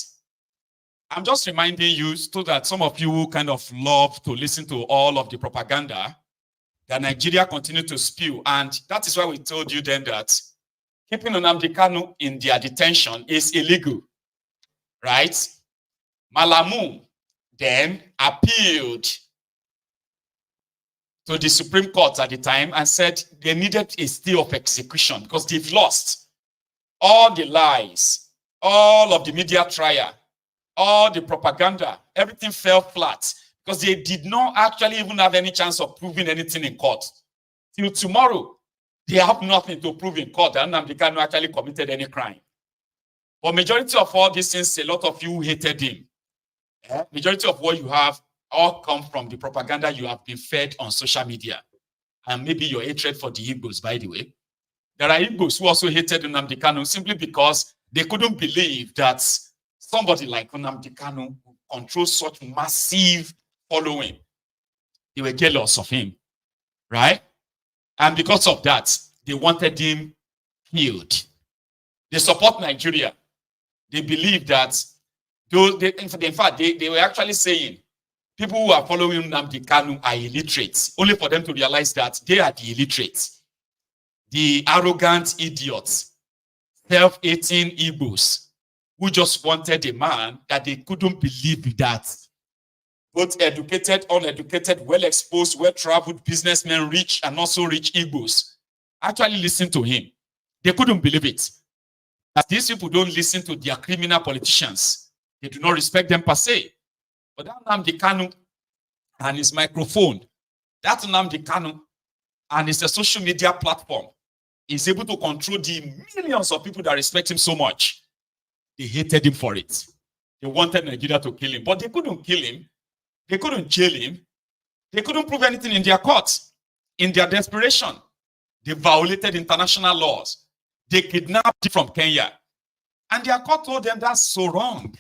I'm just reminding you so that some of you who kind of love to listen to all of the propaganda that Nigeria continue to spew. And that is why we told you then that keeping Nnamdi Kanu in their detention is illegal, right? Malamu then appealed to the Supreme Court at the time and said they needed a stay of execution because they've lost all the lies, all of the media trial, all the propaganda, everything fell flat because they did not actually even have any chance of proving anything in court. Till tomorrow, they have nothing to prove in court that Nnamdi Kanu actually committed any crime. But majority of all these things, a lot of you hated him. Majority of what you have all come from the propaganda you have been fed on social media. And maybe your hatred for the Igbos, by the way. There are Igbos who also hated Nnamdi Kanu simply because they couldn't believe that somebody like Nnamdi Kanu would control such massive following. They were jealous of him, right? And because of that, they wanted him killed. They support Nigeria. They believe that, in fact, they were actually saying, people who are following Nnamdi Kanu are illiterates, only for them to realize that they are the illiterates, the arrogant idiots, self-hating Igbos, who just wanted a man that they couldn't believe that both educated, uneducated, well-exposed, well-traveled businessmen, rich and also rich Igbos, actually listened to him. They couldn't believe it. As these people don't listen to their criminal politicians, they do not respect them per se. But that Nnamdi Kanu and his microphone, that Nnamdi Kanu and his social media platform is able to control the millions of people that respect him so much. They hated him for it. They wanted Nigeria to kill him, but they couldn't kill him. They couldn't jail him. They couldn't prove anything in their courts. In their desperation, they violated international laws. They kidnapped him from Kenya. And their court told them that's so wrong.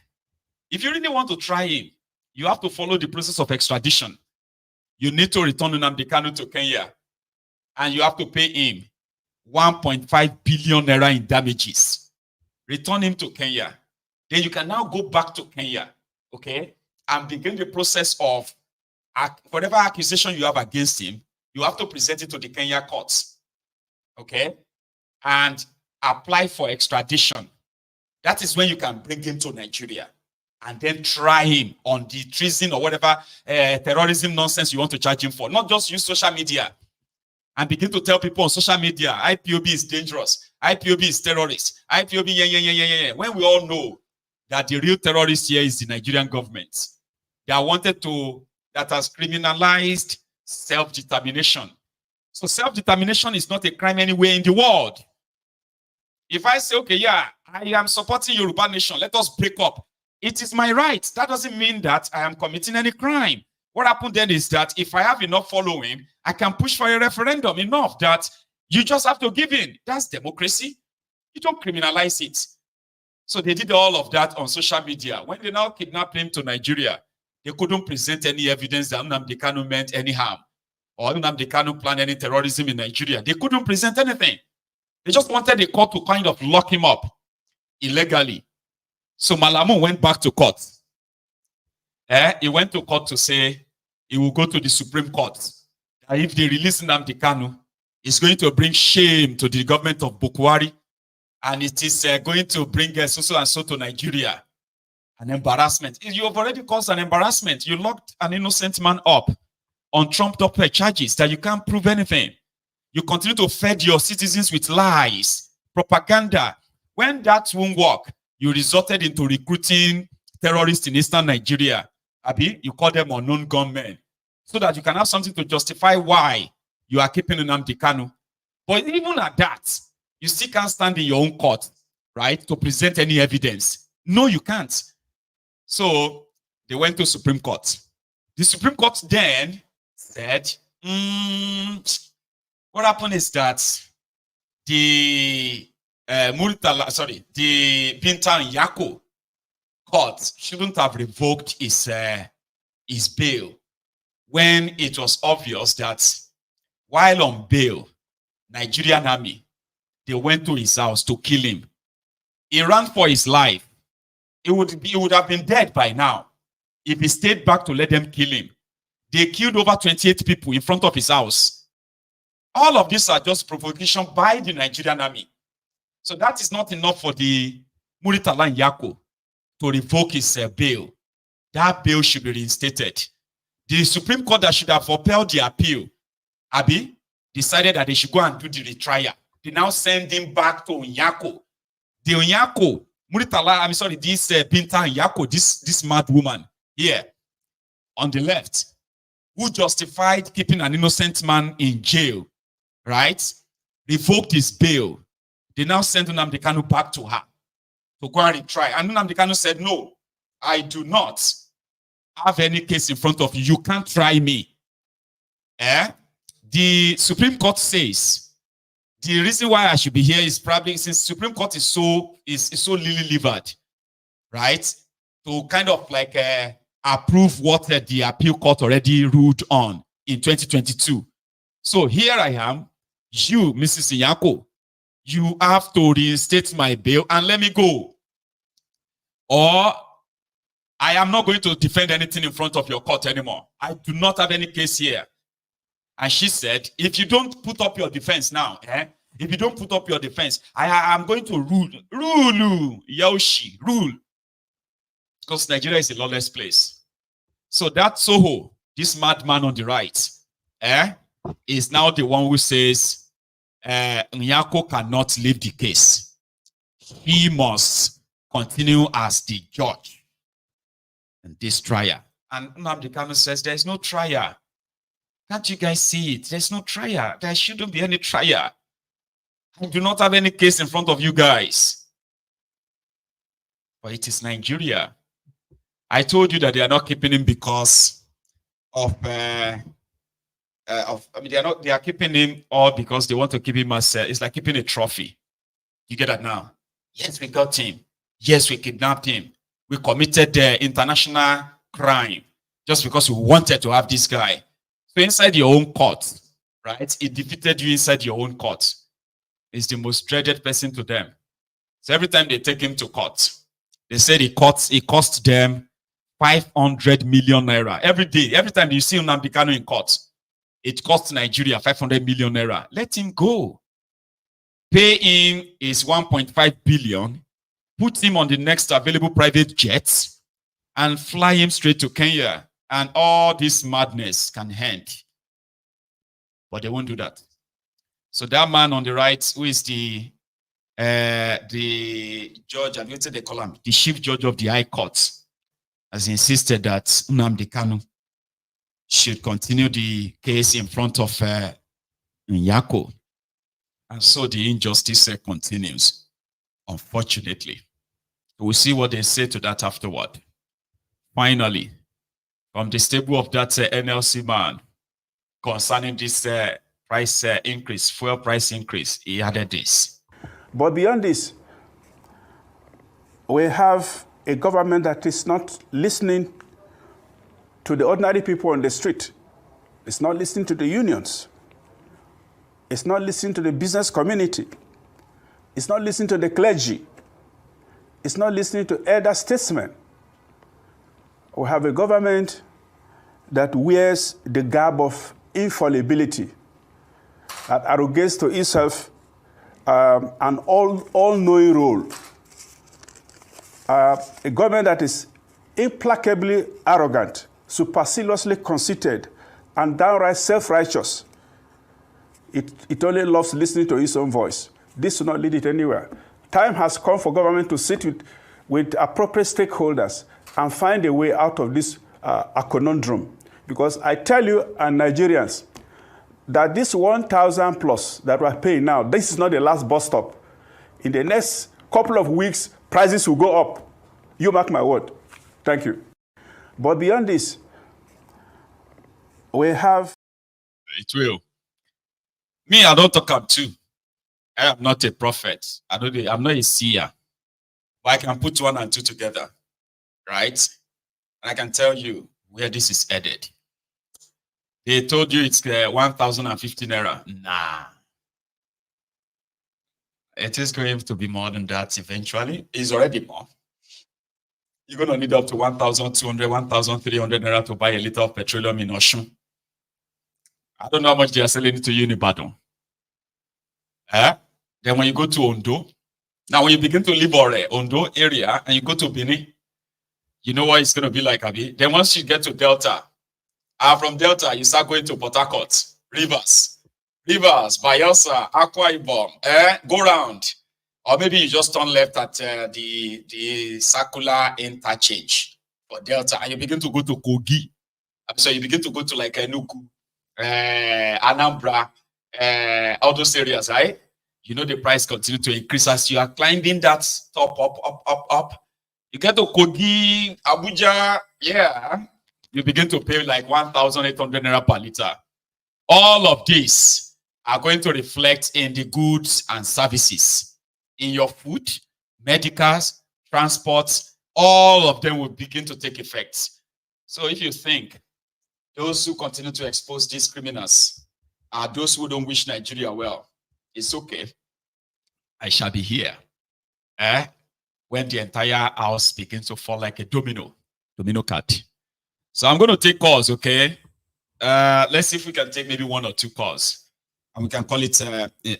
If you really want to try him, you have to follow the process of extradition. You need to return Nnamdi Kanu to Kenya. And you have to pay him 1.5 billion naira in damages. Return him to Kenya. Then you can now go back to Kenya, okay, and begin the process of whatever accusation you have against him, you have to present it to the Kenya courts, okay, and apply for extradition. That is when you can bring him to Nigeria and then try him on the treason or whatever terrorism nonsense you want to charge him for. Not just use social media and begin to tell people on social media, IPOB is dangerous, IPOB is terrorist, IPOB, when we all know that the real terrorist here is the Nigerian government. They are that has criminalized self-determination. So self-determination is not a crime anywhere in the world. If I say, okay, yeah, I am supporting Yoruba nation, let us break up. It is my right. That doesn't mean that I am committing any crime. What happened then is that if I have enough following, I can push for a referendum enough that you just have to give in. That's democracy. You don't criminalize it. So they did all of that on social media. When they now kidnapped him to Nigeria, they couldn't present any evidence that Nnamdi Kanu meant any harm or Nnamdi Kanu planned any terrorism in Nigeria. They couldn't present anything. They just wanted the court to kind of lock him up illegally. So Malamu went back to court. He went to court to say he will go to the Supreme Court. And if they release Nnamdi Kanu, it's going to bring shame to the government of Bukwari. And it is going to bring so and so to Nigeria. An embarrassment. You have already caused an embarrassment. You locked an innocent man up on trumped-up charges that you can't prove anything. You continue to feed your citizens with lies, propaganda. When that won't work, you resorted into recruiting terrorists in eastern Nigeria. Abi, you call them unknown gunmen, so that you can have something to justify why you are keeping Nnamdi Kanu. But even at that, you still can't stand in your own court, right, to present any evidence. No, you can't. So they went to Supreme Court. The Supreme Court then said, what happened is that the the Bintan Yako court shouldn't have revoked his bail when it was obvious that while on bail, Nigerian army, they went to his house to kill him. He ran for his life. he would have been dead by now if he stayed back to let them kill him. They killed over 28 people in front of his house. All of these are just provocation by the Nigerian army. So that is not enough for the Muritala Nyako to revoke his bail. That bail should be reinstated. The Supreme Court that should have upheld the appeal, Abi, decided that they should go and do the retrial. They now send him back to Nyako. The Nyako, Muritala, I'm sorry, this Binta Nyako, this mad woman here on the left, who justified keeping an innocent man in jail, right? Revoked his bail. They now sent Nnamdi Kanu back to her to go and retry. And Nnamdi Kanu said, no, I do not have any case in front of you. You can't try me. The Supreme Court says the reason why I should be here is probably since Supreme Court is so lily-livered, right? To kind of like approve what the appeal court already ruled on in 2022. So here I am, you, Mrs. Nyako, you have to reinstate my bail and let me go. Or I am not going to defend anything in front of your court anymore. I do not have any case here. And she said, if you don't put up your defense now, if you don't put up your defense, I am going to rule, Yoshi, rule. Because Nigeria is a lawless place. So that Soho, this madman on the right, is now the one who says, Nyako cannot leave the case. He must continue as the judge in this trial. And Nnamdi Kanu says, there's no trial. Can't you guys see it? There's no trial. There shouldn't be any trial. I do not have any case in front of you guys. But it is Nigeria. I told you that they are not keeping him because of they are keeping him all because they want to keep him as it's like keeping a trophy. You get that now? Yes, we got him. Yes, we kidnapped him. We committed the international crime just because we wanted to have this guy. So inside your own court, right? He defeated you inside your own court. He's the most dreaded person to them. So every time they take him to court, they say it cost them 500 million naira every day. Every time you see Nnamdi Kanu in court, it costs Nigeria 500 million naira. Let him go. Pay him is 1.5 billion. Put him on the next available private jet and fly him straight to Kenya. And all this madness can end. But they won't do that. So that man on the right, who is the judge, and what they call him, the chief judge of the High Court, has insisted that Nnamdi Kanu should continue the case in front of Nyako. And so the injustice continues, unfortunately. We'll see what they say to that afterward. Finally, from the stable of that NLC man concerning this price increase, fuel price increase, he added this. But beyond this, we have a government that is not listening to the ordinary people on the street. It's not listening to the unions. It's not listening to the business community. It's not listening to the clergy. It's not listening to elder statesmen. We have a government that wears the garb of infallibility, that arrogates to itself an all-knowing role. A government that is implacably arrogant, superciliously conceited, and downright self-righteous. It only loves listening to its own voice. This will not lead it anywhere. Time has come for government to sit with appropriate stakeholders and find a way out of this conundrum. Because I tell you, and Nigerians, that this 1,000 plus that we're paying now, this is not the last bus stop. In the next couple of weeks, prices will go up. You mark my word. Thank you. But beyond this, we have... It will. Me, I don't talk up too. I am not a prophet. I'm not a seer. But I can put one and two together. Right? And I can tell you where this is headed. They told you it's 1,050 naira. Nah. It is going to be more than that eventually. It's already more. you're going to need up to 1,200, 1,300 naira to buy a liter of petroleum in Osun. I don't know how much they are selling it to you in Ibadan. Then when you go to Ondo, now when you begin to live Ondo area and you go to Benin, you know what it's going to be like, Abi? Then once you get to Delta, from Delta, you start going to Port Harcourt, Rivers, Bayelsa, Akwa Ibom, go round. Or maybe you just turn left at the circular interchange for Delta and you begin to go to Kogi. So you begin to go to like Enugu, Anambra, all those areas, right? You know the price continue to increase as you are climbing that top up. You get to Kogi, Abuja, yeah. You begin to pay like 1,800 naira per liter. All of these are going to reflect in the goods and services. In your food, medicals, transports, all of them will begin to take effect. So if you think those who continue to expose these criminals are those who don't wish Nigeria well, it's okay. I shall be here. When the entire house begins to fall like a domino card. So I'm going to take calls, okay? Let's see if we can take maybe 1 or 2 calls. And we can call it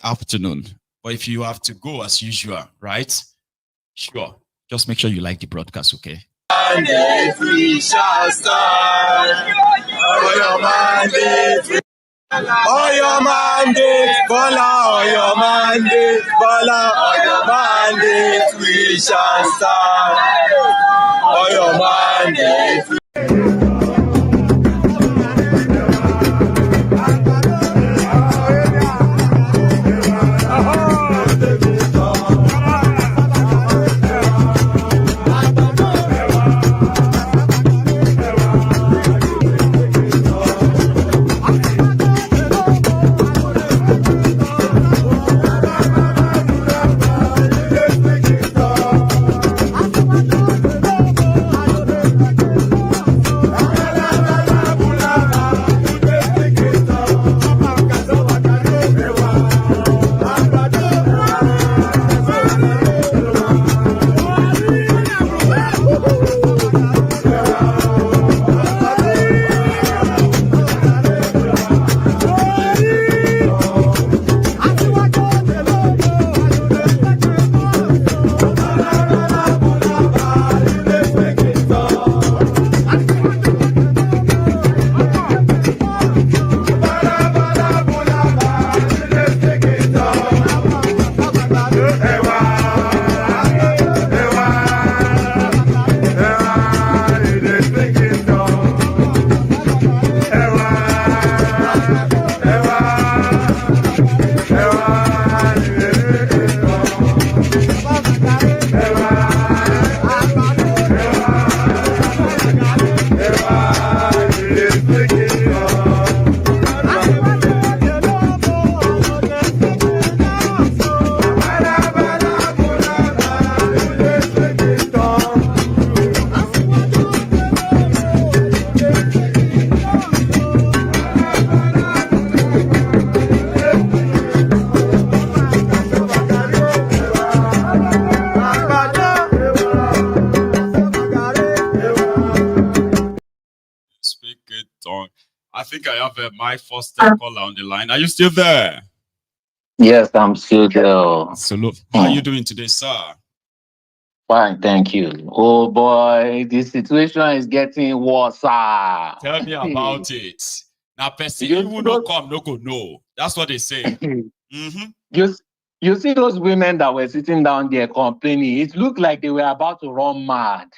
afternoon. But if you have to go as usual, right? Sure. Just make sure you like the broadcast, okay? And if we shall stand, for your mandate, all your mandate, Bola, all your mandate, Bola, all your mandate, we shall stand, all your mandate. I think I have my first caller on the line. Are you still there? Yes, I'm still there. So, how are you doing today, sir? Fine, thank you. Oh boy, this situation is getting worse. Tell me about it. Now, person you will not come, no go, no. That's what they say. You see those women that were sitting down there complaining, it looked like they were about to run mad.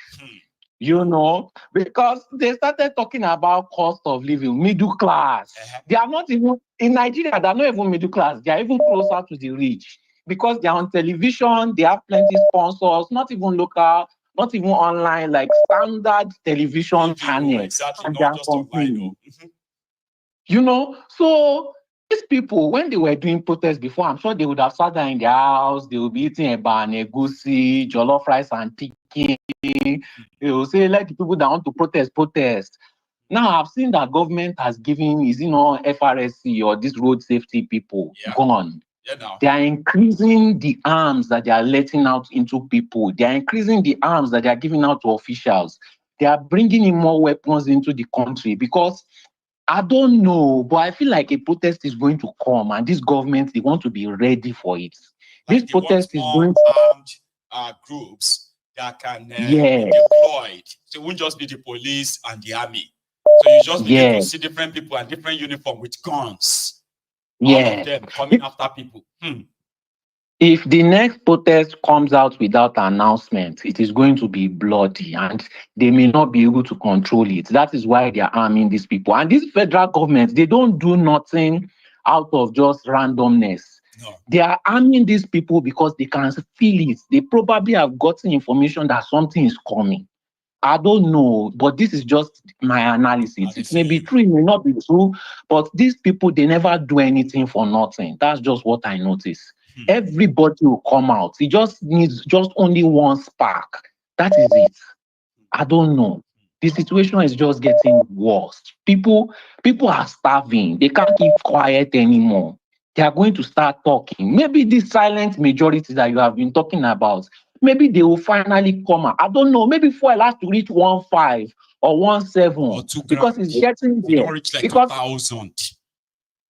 You know, because they started talking about cost of living, middle class. They are not even, in Nigeria, they're not even middle class. They are even closer to the rich. Because they are on television, they have plenty sponsors, not even local, not even online, like standard television channels. Exactly, not just online. You know, so these people, when they were doing protests before, I'm sure they would have sat down in their house, they would be eating eba and egusi, jollof rice and chicken. They will say, let the people that want to protest. Now, I've seen that government has given, FRSC or these road safety people gone. They are increasing the arms that they are letting out into people. They are increasing the arms that they are giving out to officials. They are bringing in more weapons into the country because I don't know, but I feel like a protest is going to come, and this government, they want to be ready for it. Like this protest is going to armed groups that can be yeah. deployed. So it won't just be the police and the army. So you just begin to see different people and different uniform with guns. All of them coming after people. If the next protest comes out without announcement, it is going to be bloody and they may not be able to control it. That is why they are arming these people. And this federal government, they don't do nothing out of just randomness. No. They are arming these people because they can feel it. They probably have gotten information that something is coming. I don't know, but this is just my analysis. It may be true, it may not be true, but these people, they never do anything for nothing. That's just what I notice. Everybody will come out. It just needs just only one spark. That is it. I don't know. The situation is just getting worse. People are starving. They can't keep quiet anymore. They are going to start talking. Maybe this silent majority that you have been talking about, maybe they will finally come out. I don't know. Maybe fuel has to reach 1.5 or 1.7 or 2 because it's getting there. Reach like 2,000.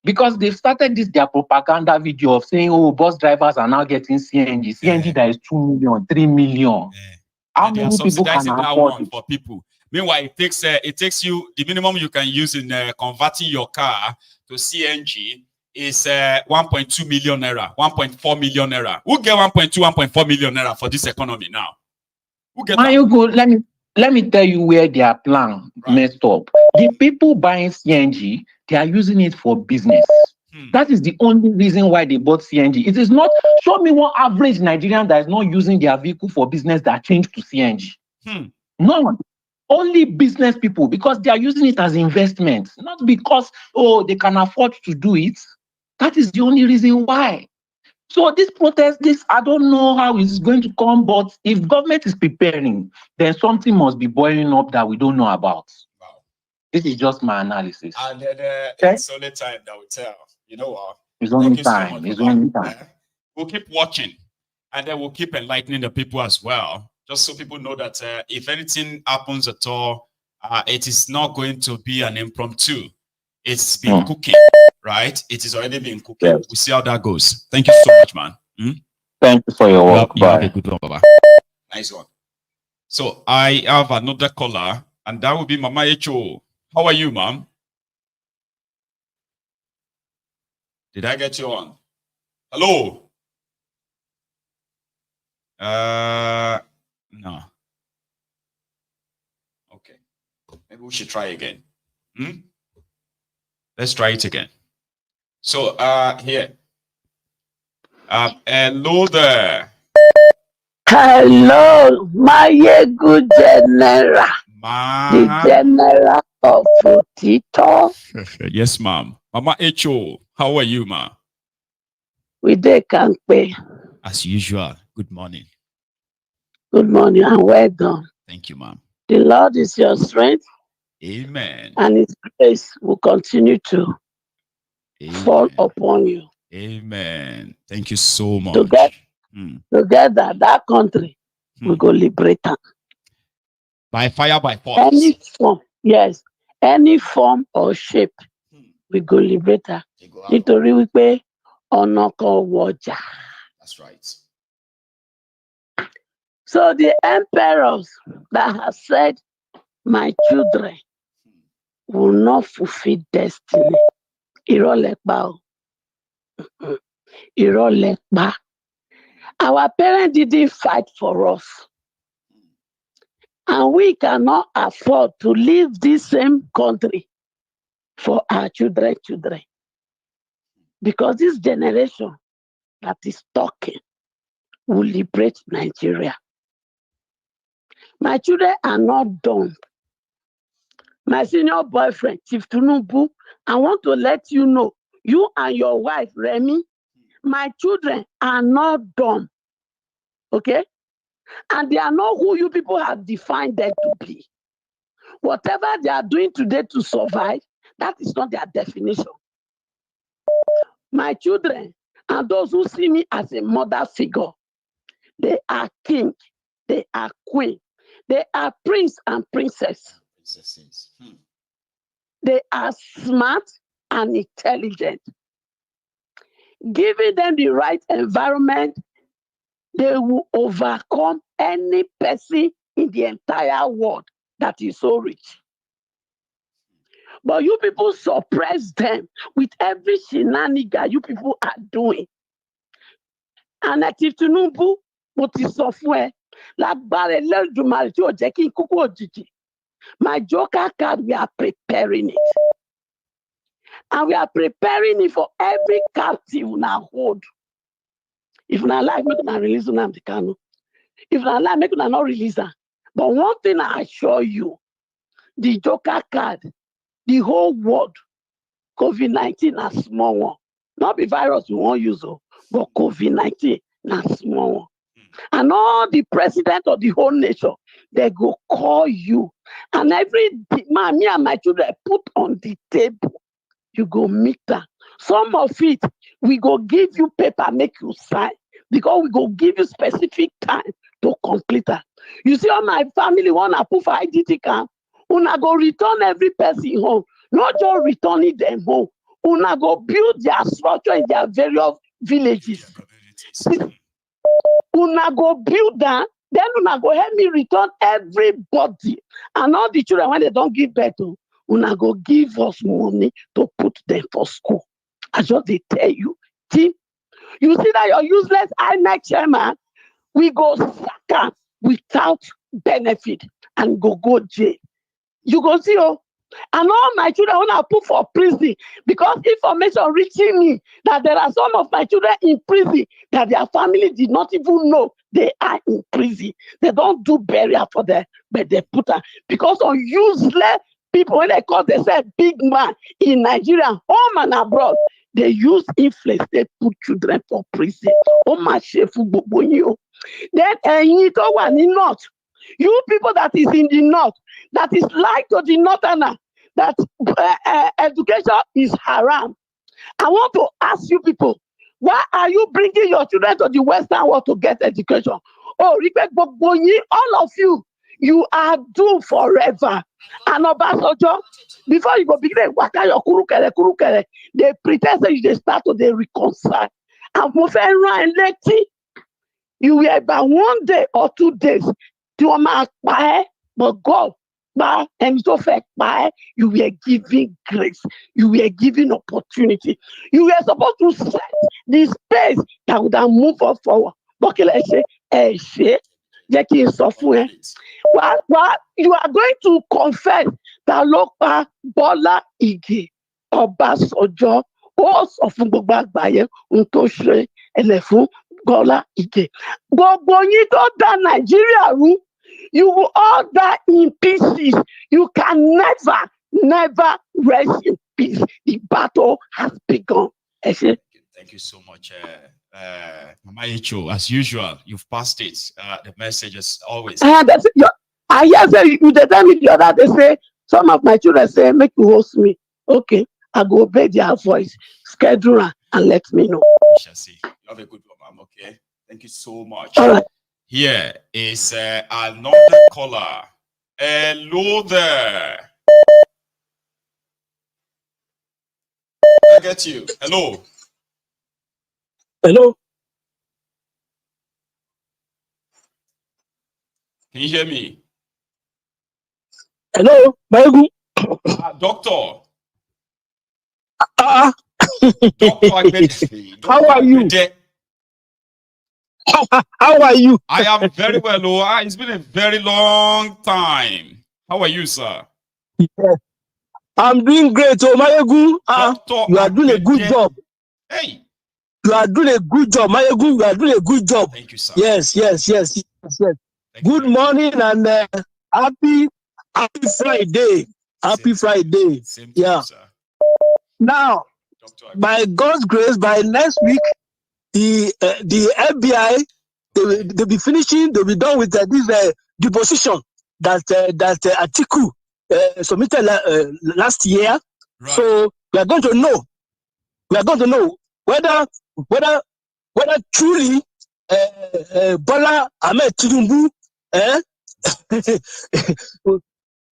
Because they've started their propaganda video of saying, oh, bus drivers are now getting CNG. CNG that is 2 million, 3 million. How many people can afford it? For people? Meanwhile, it takes you, the minimum you can use in converting your car to CNG is 1.2 million naira, 1.4 million naira. Who get 1.2, 1.4 million naira for this economy now? Who get that? Let me tell you where their plan messed up. The people buying CNG, they are using it for business. That is the only reason why they bought CNG. It is not, show me one average Nigerian that is not using their vehicle for business that changed to CNG. None. Only business people, because they are using it as investment, not because, oh, they can afford to do it. That is the only reason why. So this protest, I don't know how it's going to come, but if government is preparing, then something must be boiling up that we don't know about. Wow. This is just my analysis. And then it's only time that will tell. You know what? It's only time. It's only time. We'll keep watching, and then we'll keep enlightening the people as well, just so people know that if anything happens at all, it is not going to be an impromptu. It's been cooking, right? It is already been cooking. Yes. We'll see how that goes. Thank you so much, man. Thank you for your work. You have a good one, Baba. Nice one. So I have another caller, and that will be Mama Echo. How are you, ma'am? Did I get you on? Hello? No. Okay. Maybe we should try again. Let's try it again. So, here. Hello there. Hello, my good general. The general of Tito. Yes, ma'am. Mama Echo, how are you, ma? We can't pay. As usual. Good morning. Good morning and well done. Thank you, ma'am. The Lord is your strength. Amen. And His grace will continue to fall upon you. Amen. Thank you so much. Together, that country will go liberate them. By fire, by force. Any form, yes, any form or shape, we go liberate her. Nítorí wípé ọ̀nà kan wọjà. That's right. So the emperors that have said, my children will not fulfill destiny. Irọ́ lẹ pa. Our parents didn't fight for us. And we cannot afford to leave this same country for our children. Because this generation that is talking will liberate Nigeria. My children are not done. My senior boyfriend, Chief TINUBU, I want to let you know, you and your wife, Remy, my children are not dumb. Okay? And they are not who you people have defined them to be. Whatever they are doing today to survive, that is not their definition. My children And those who see me as a mother figure, they are king, they are queen, they are prince and princess. They are smart and intelligent. Giving them the right environment, they will overcome any person in the entire world that is so rich. But you people suppress them with every shenanigan you people are doing. And at TINUBU, what is software, my joker card, we are preparing it. And we are preparing it for every captive now hold. If not like, make una release Nnamdi Kanu. If not like, make una not release her. But one thing I assure you, the joker card, the whole world, COVID-19 a small one. Not the virus we won't use, but COVID-19 a small one. And all the president of the whole nation, they go call you. And every demand me and my children put on the table, you go meet them. Some of it, we go give you paper, make you sign. Because we go give you specific time to complete that. You see, all my family want to put for IDT camp. Una go return every person home. Not just returning them home. Una go build their structure in their various villages. Una go build that. Then una go help me return everybody. And all the children, when they don't give birth to, una go give us money to put them for school. I just they tell you, Tim, you see that your useless INEC chairman, we go sack without benefit and go jail. You go see, oh, and all my children want to put for prison because information reaching me that there are some of my children in prison that their family did not even know they are in prison. They don't do burial for them, but they put them because of useless people when they call themselves big man in Nigeria, home and abroad. They use influence, they put children for prison. Oh my shefu bobonyo. Then you don't want in north. You people that is in the north, that is like to the northerner, that education is haram. I want to ask you people, why are you bringing your children to the Western world to get education? Oh, all of you, you are doomed forever. And Obasanjo, before you go begin waka your kurukere, they pretend that you start to they reconcile. And you will about 1 day or 2 days to but God, and so you were giving grace, you were giving opportunity, you were supposed to set the space that would have moved us forward. But let's say, you are going to confess that Lopa Bola Ige Obasanjo also from Gbagbaye Untoshe Elefu Bola Ige. Gbogbo yin to da Nigeria ru, you will all die in pieces. You can never rest in peace. The battle has begun. Thank you so much. Mama Echo, as usual, you've passed it. The message is always. I hear say you tell me the other day say some of my children say make you host me. Okay, I go obey their voice, schedule and let me know. We shall see. You have a good one, Mom. Okay, thank you so much. All right. Here is another caller. Hello there. I get you. Hello. Hello. Can you hear me? Hello, Maegu. Doctor. How are you? How are you? I am very well. It's been a very long time. How are you, sir? Yeah. I'm doing great. Oh, Maegu, you are doing a good job. Hey. You are doing a good job, Maegu. You are doing a good job. Thank you, sir. Yes. Good morning and happy Friday. Happy Friday. Same to you, sir. Now, by God's grace, by next week, the FBI they'll be finishing. They'll be done with this deposition that Atiku submitted last year. Right. So we are going to know whether truly Bola Ahmed Tinubu,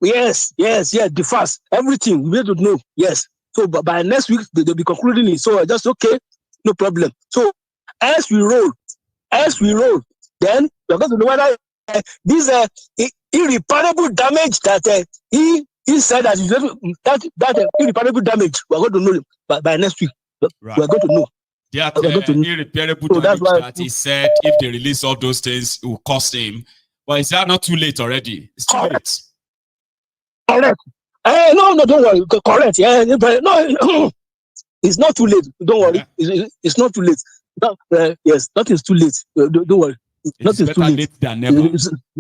yes, the fast, everything we need to know. Yes. So by next week they'll be concluding it. So just okay, no problem. So as we roll, then we're going to know whether this irreparable damage that he said that irreparable damage, we're going to know by next week. Right. We're going to know. That irreparable damage that he said if they release all those things, it will cost him. But is that not too late already? It's too late. Correct. No, don't worry. Correct. Yeah, but no, it's not too late. Don't worry. It's not too late. No, yes, nothing's too late. Don't worry. Nothing's too late than never.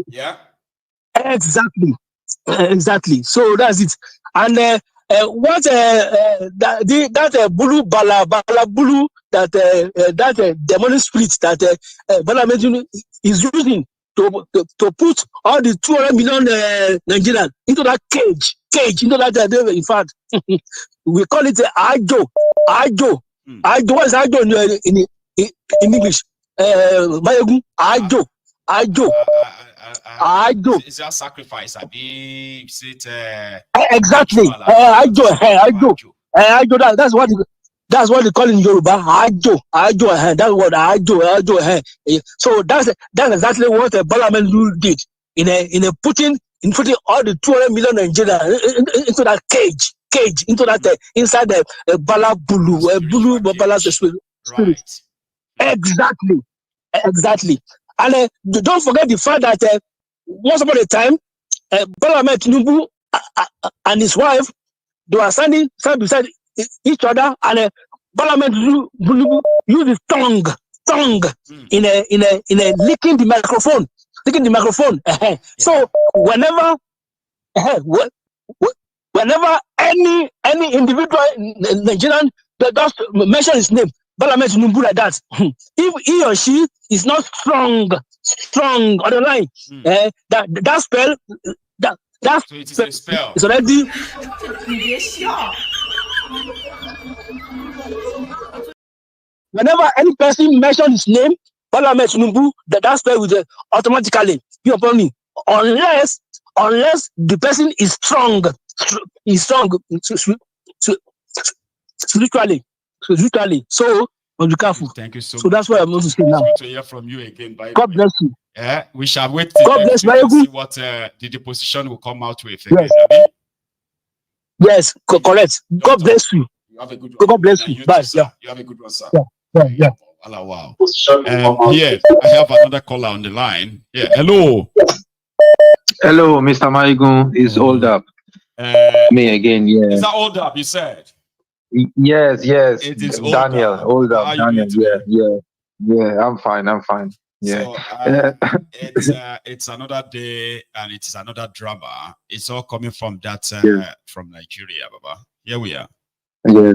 Yeah. Exactly. So that's it. And what that bulu bala bulu that demonic spirit that Bala is using to put all the 200 million Nigerians into that cage into that. In fact, we call it ajo. What is ajo in English? Ajo. Is that sacrifice? I mean, is it exactly? Ajo. That's what they call in Yoruba. Ajo. That word ajo. So that's exactly what Balaman did in putting all the 200 million Nigerians into that cage into that inside the Bala Bulu Bala spirit. Right. Exactly. And don't forget the fact that once upon a time, Bola Ahmed Tinubu and his wife, they were standing side beside each other, and Bola Ahmed Tinubu used his tongue in a licking the microphone. So whenever any individual Nigerian that does mention his name, Bola Ahmed Tinubu like that, if he or she is not strong on the line, that spell, so it is a spell. It's already. Whenever any person mentions his name, Bola Ahmed Tinubu, that spell will automatically be upon me, unless the person is strong spiritually. So be careful. Thank you so much. So that's what I'm going to say now. Good to hear from you again. God bless you. Yeah, we shall wait God bless to see what the deposition will come out with. Yes, correct. God bless you. You have a good one. God bless you. Bye. You have a good one, sir. Yeah. Wow. Here, I have another caller on the line. Yeah, hello. Hello, Mr. Maigun is Hold Up. Me again, yeah. Is that Hold Up, you said? Yes. It is Daniel, Hold Up. Daniel, yeah. I'm fine. Yeah. So it's another day and it's another drama. It's all coming from that from Nigeria, Baba. Here we are. Yeah.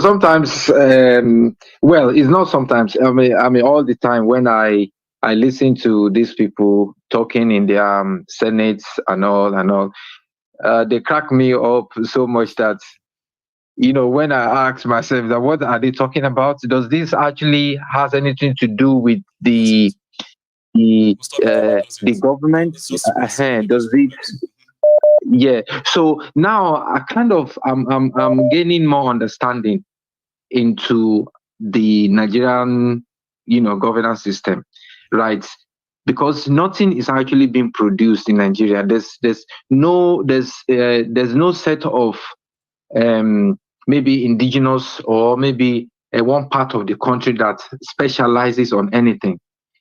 Sometimes well, it's not sometimes. I mean all the time when I listen to these people talking in their senates and all, they crack me up so much that when I ask myself that what are they talking about? Does this actually has anything to do with the government? Does it? Yeah. So now I'm gaining more understanding into the Nigerian governance system, right? Because nothing is actually being produced in Nigeria. There's no set of maybe indigenous or maybe one part of the country that specializes on anything.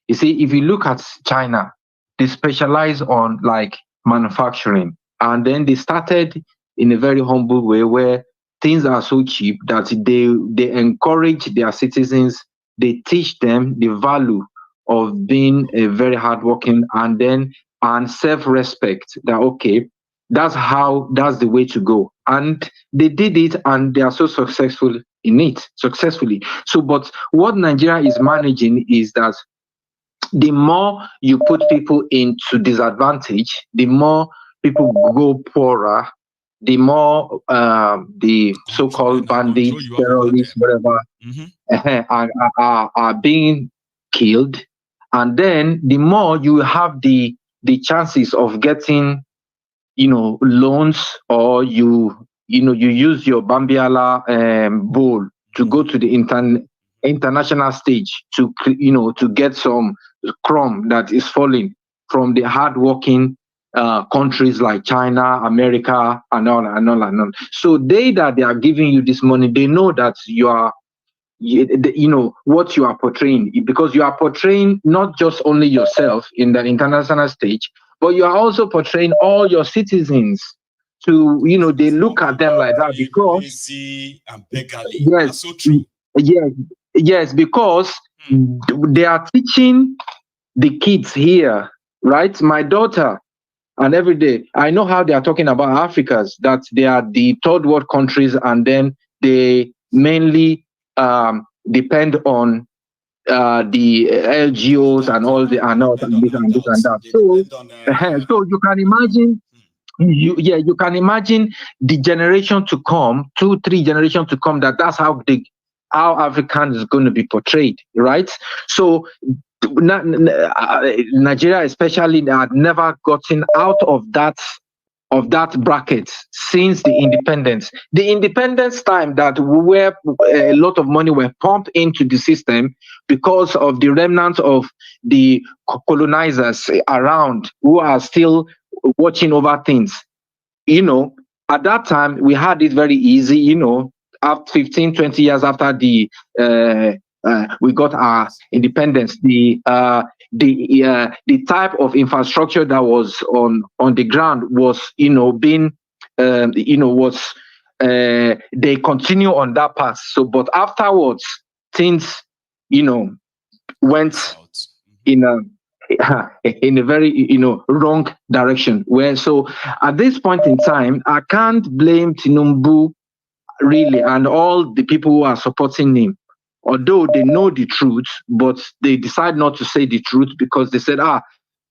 You see, if you look at China, they specialize on like manufacturing, and then they started in a very humble way where things are so cheap that they encourage their citizens, they teach them the value of being a very hardworking and self-respect, that okay, that's the way to go. And they did it and they are so successful in it, successfully. So, but what Nigeria is managing is that the more you put people into disadvantage, the more people go poorer, the more the so-called bandits, terrorists, whatever, are being killed, and then the more you have the chances of getting, loans, or you use your Bambiala bowl to go to the international stage to get some crumb that is falling from the hardworking countries like China, America, and all and all and all. So they are giving you this money, they know that you are, what you are portraying, because you are portraying not just only yourself in the international stage, but you are also portraying all your citizens to, they look at them like that because lazy and beggarly. Yes, That's so true. yes, because they are teaching the kids here, right? My daughter, and every day I know how they are talking about Africans, that they are the third world countries, and then they mainly depend on the LGOs and all the and this and this and that. So you can imagine. You can imagine the generation to come, 2-3 generations to come, that's how African is going to be portrayed, right? So Nigeria especially had never gotten out of that bracket since the independence. The independence time, that where a lot of money were pumped into the system because of the remnants of the colonizers around who are still watching over things. At that time we had it very easy, after 15-20 years after the we got our independence, the type of infrastructure that was on the ground was being they continue on that path. So but afterwards things went in a very wrong direction, where so at this point in time I can't blame Tinubu really and all the people who are supporting him, although they know the truth, but they decide not to say the truth because they said,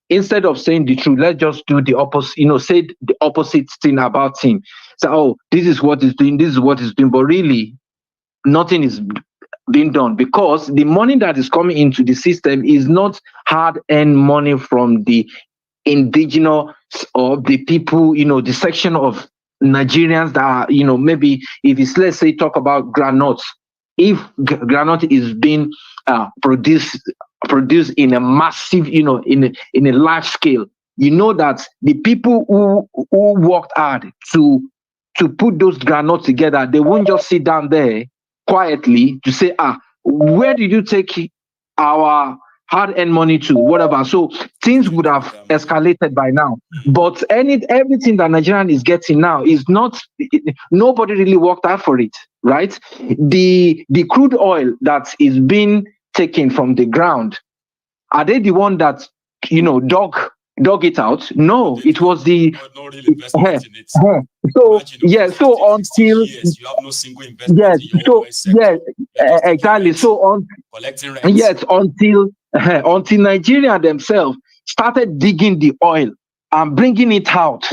instead of saying the truth, let's just do the opposite, say the opposite thing about him. So, this is what he's doing, this is what he's doing, but really nothing is being done, because the money that is coming into the system is not hard-earned money from the indigenous or the people, the section of Nigerians that are, maybe if it's, let's say, talk about groundnuts. If granite is being produced in a massive, in a large scale, that the people who worked hard to put those granules together, they won't just sit down there quietly to say, where did you take our hard-earned money to, whatever. So things would have escalated by now. But everything that Nigerian is getting now is not, nobody really worked hard for it, right? The crude oil that is being taken from the ground, are they the one that, dug it out? No, it was the so until years, you have no single investment exactly. So on collecting rent. Yes, until Nigeria themselves started digging the oil and bringing it out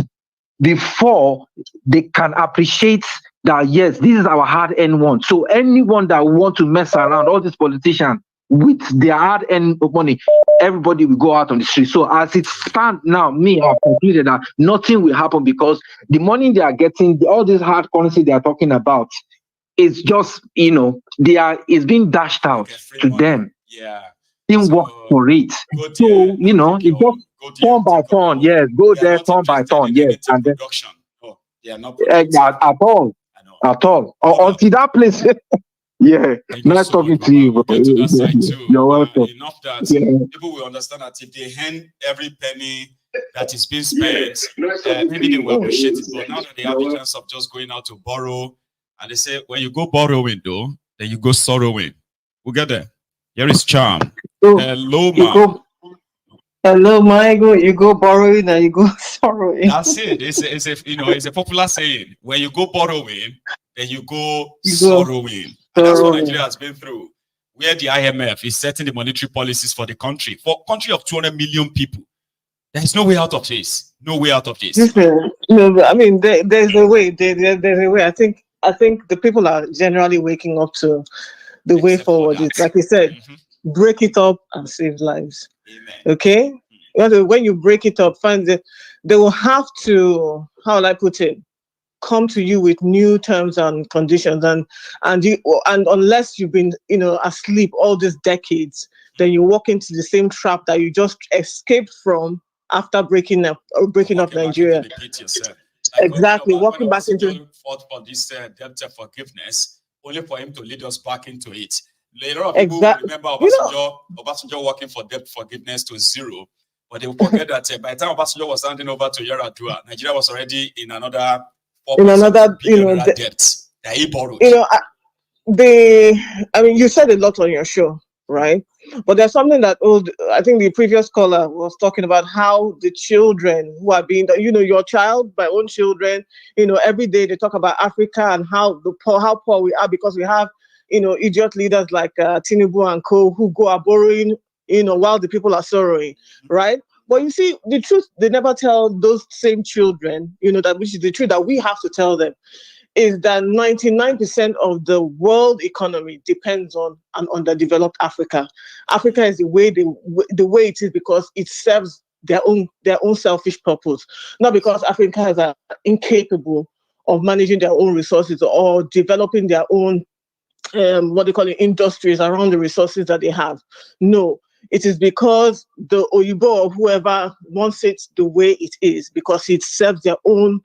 before they can appreciate that, yes, this is our hard-earned one. So anyone that want to mess around, all these politicians with their hard-earned money, everybody will go out on the street. So as it stands now, I've concluded that nothing will happen, because the money they are getting, all this hard currency they are talking about, is just, it's being dashed out to them. Yeah. Didn't work for it. So, it's just turn by turn. Yes, go there, turn by turn. Yes. And then, they are not at all. Until that place. Yeah. Nice talking to you. You're welcome. Enough that people will understand that if they hand every penny that is being spent, maybe they will appreciate it. But now that they have the chance of just going out to borrow, and they say, when you go borrowing, though, then you go sorrowing. We'll get there. Here is Charm. Hello, ma. Hello, Michael. You go borrowing and you go sorrowing. That's it. It's a popular saying. When you go borrowing, then you go sorrowing. And that's what Nigeria has been through, where the IMF is setting the monetary policies for the country. For a country of 200 million people, there is no way out of this. no way out of this. Listen, no, I mean, there's a way. There's a way. I think the people are generally waking up to the way forward. Is like you said, break it up and save lives. Okay, when you break it up, they will have to, how will I put it, come to you with new terms and conditions, and unless you've been asleep all these decades, then you walk into the same trap that you just escaped from after breaking up Nigeria. Exactly, walking back into fought for this debt forgiveness, only for him to lead us back into it. Later on, people will remember Obasanjo working for debt forgiveness to zero, but they will forget that by the time Obasanjo was handing over to Yar'Adua, Nigeria was already in another debt that he borrowed. You said a lot on your show, right? But there's something that I think the previous caller was talking about, how the children who are being, your child, my own children, every day they talk about Africa and how poor we are because we have, idiot leaders like TINUBU and co who go are borrowing, while the people are sorrowing, right? But you see, the truth they never tell those same children, which is the truth that we have to tell them, is that 99% of the world economy depends on an underdeveloped Africa. Africa is the way it is because it serves their own selfish purpose, not because Africans are incapable of managing their own resources or developing their own industries around the resources that they have. No, it is because the Oyibo or whoever wants it the way it is, because it serves their own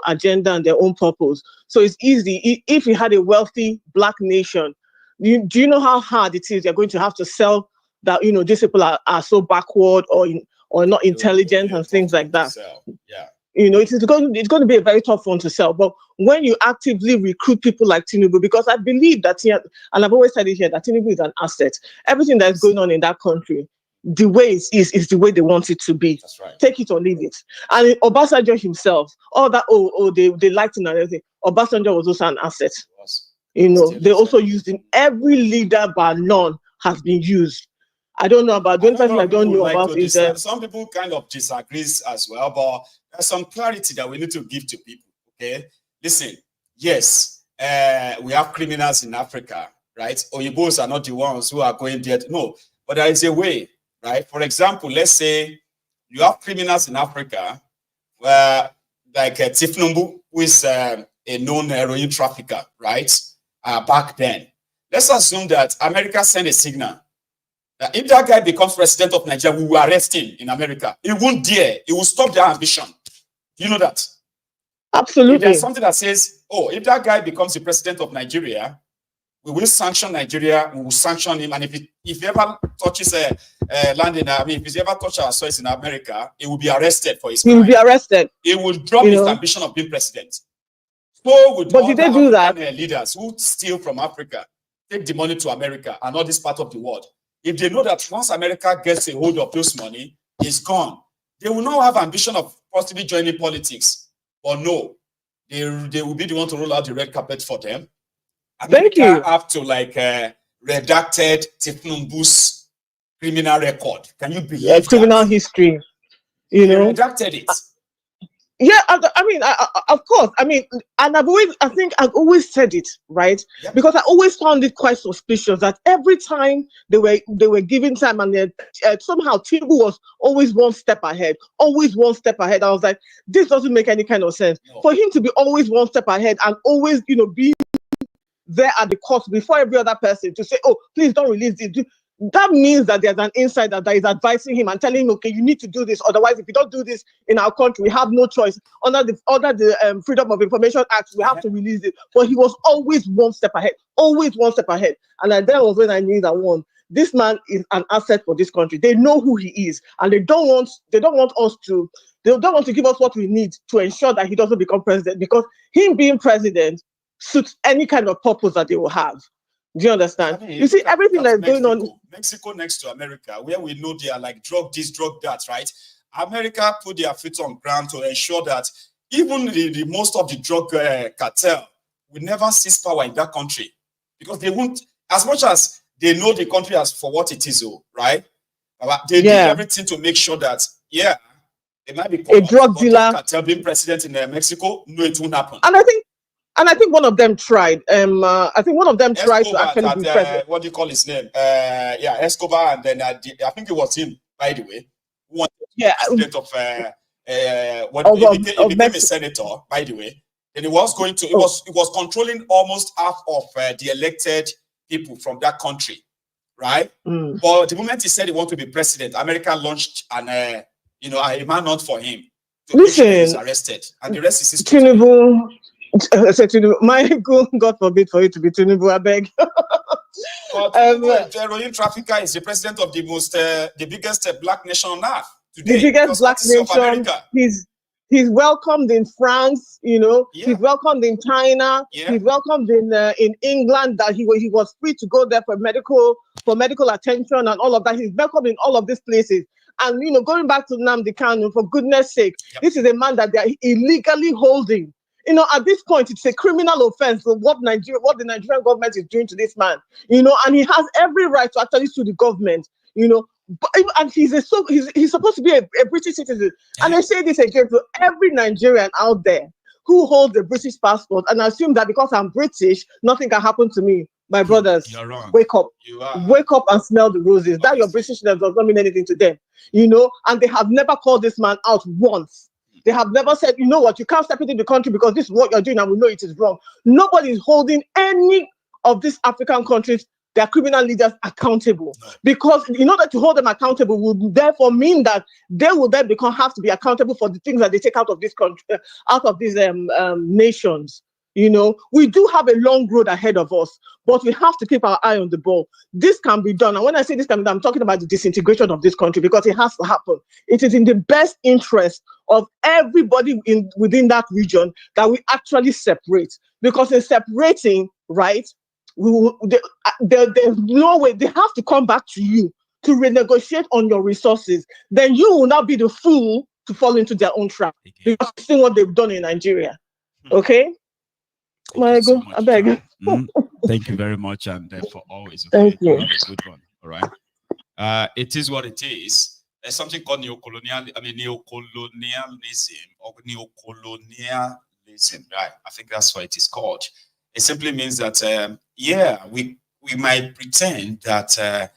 agenda and their own purpose. So it's easy. If you had a wealthy black nation, do you know how hard it is? You're going to have to sell that, these people are so backward or not intelligent and things like that. Yeah. It's going to be a very tough one to sell. But when you actively recruit people like TINUBU, because I believe that here, and I've always said it here, that TINUBU is an asset. Everything that's going on in that country, the way it is the way they want it to be. That's right. Take it or leave it. And Obasanjo himself, all that, they liked him and everything. Obasanjo was also an asset. They also used him. Every leader but none has been used. I don't know about the only person I don't know about is some people kind of disagree as well, but there's some clarity that we need to give to people. Okay, listen. Yes, we have criminals in Africa, right? Oyibos are not the ones who are going there. No, but there is a way, right? For example, let's say you have criminals in Africa, where like thiefnubu, who is a known heroin trafficker, right? Back then, let's assume that America sent a signal. If that guy becomes president of Nigeria, we will arrest him in America. He won't dare. He will stop their ambition. You know that? Absolutely. If there's something that says, if that guy becomes the president of Nigeria, we will sanction Nigeria. We will sanction him. And if he ever touches land in, if he ever touches our soils in America, he will be arrested for his crime. He will be arrested. He will drop his ambition of being president. So with but did they do that? Leaders who steal from Africa, take the money to America and all this part of the world. If they know that once America gets a hold of those money, it's gone. They will not have ambition of possibly joining politics. But no, they will be the one to roll out the red carpet for them. America have to redacted thiefnubu's criminal record. Can you believe that? Criminal history. They redacted it. Yeah, of course. And I've always said it, right? Yeah. Because I always found it quite suspicious that every time they were given time and somehow TINUBU was always one step ahead. I was like, this doesn't make any kind of sense. No. For him to be always one step ahead and always, be there at the cost before every other person to say, oh, please don't release this. That means that there's an insider that is advising him and telling him, okay, you need to do this. Otherwise, if you don't do this in our country, we have no choice. Under the Freedom of Information Act, we have to release it. But he was always one step ahead. And that was when I knew that this man is an asset for this country. They know who he is, and they don't want to give us what we need to ensure that he doesn't become president, because him being president suits any kind of purpose that they will have. Do you understand? You see, everything that's going on. Mexico next to America, where we know they are like drug this, drug that, right? America put their feet on ground to ensure that even the most of the drug cartel will never seize power in that country, because they won't, as much as they know the country as for what it is, right? They do everything to make sure that, It might be a drug dealer. Cartel being president in Mexico. No, it won't happen. And I think one of them tried. I think one of them tried to actually be president. What do you call his name? Yeah, Escobar, and then I think it was him, by the way, who wanted to be president of when he became a senator, by the way. And it was going to it was controlling almost half of the elected people from that country, right? But the moment he said he wanted to be president, America launched an a man not for him. Listen, he was arrested, and the rest is history. TINUBU, my God forbid for you to be TINUBU, I beg. But the heroin trafficker is the president of the biggest black nation on earth today. The biggest black nation. He's welcomed in France, he's welcomed in China, he's welcomed in England, that he was free to go there for medical attention and all of that. He's welcomed in all of these places. And going back to Nnamdi Kanu, for goodness sake, this is a man that they are illegally holding. At this point, it's a criminal offense of what the Nigerian government is doing to this man. And he has every right to actually sue the government. And he's supposed to be a British citizen. And I say this again to every Nigerian out there who holds a British passport and assume that because I'm British, nothing can happen to me. My brothers, you're wrong. Wake up. Wake up and smell the roses. That your Britishness does not mean anything to them. And they have never called this man out once. They have never said, you know what, you can't step into the country because this is what you're doing and we know it is wrong. Nobody is holding any of these African countries, their criminal leaders, accountable. Because in order to hold them accountable would therefore mean that they will then have to be accountable for the things that they take out of this country, out of these nations. We do have a long road ahead of us, but we have to keep our eye on the ball. This can be done. And when I say this can be done, I'm talking about the disintegration of this country, because it has to happen. It is in the best interest of everybody within that region that we actually separate. Because in separating, right, there's no way. They have to come back to you to renegotiate on your resources. Then you will not be the fool to fall into their own trap. Because you've seen what they've done in Nigeria. Okay? Thank you very much, and for always. Okay? Thank you. That's a good one. All right. It is what it is. There's something called neocolonialism or neocolonialism, right? I think that's what it is called. It simply means that we might pretend that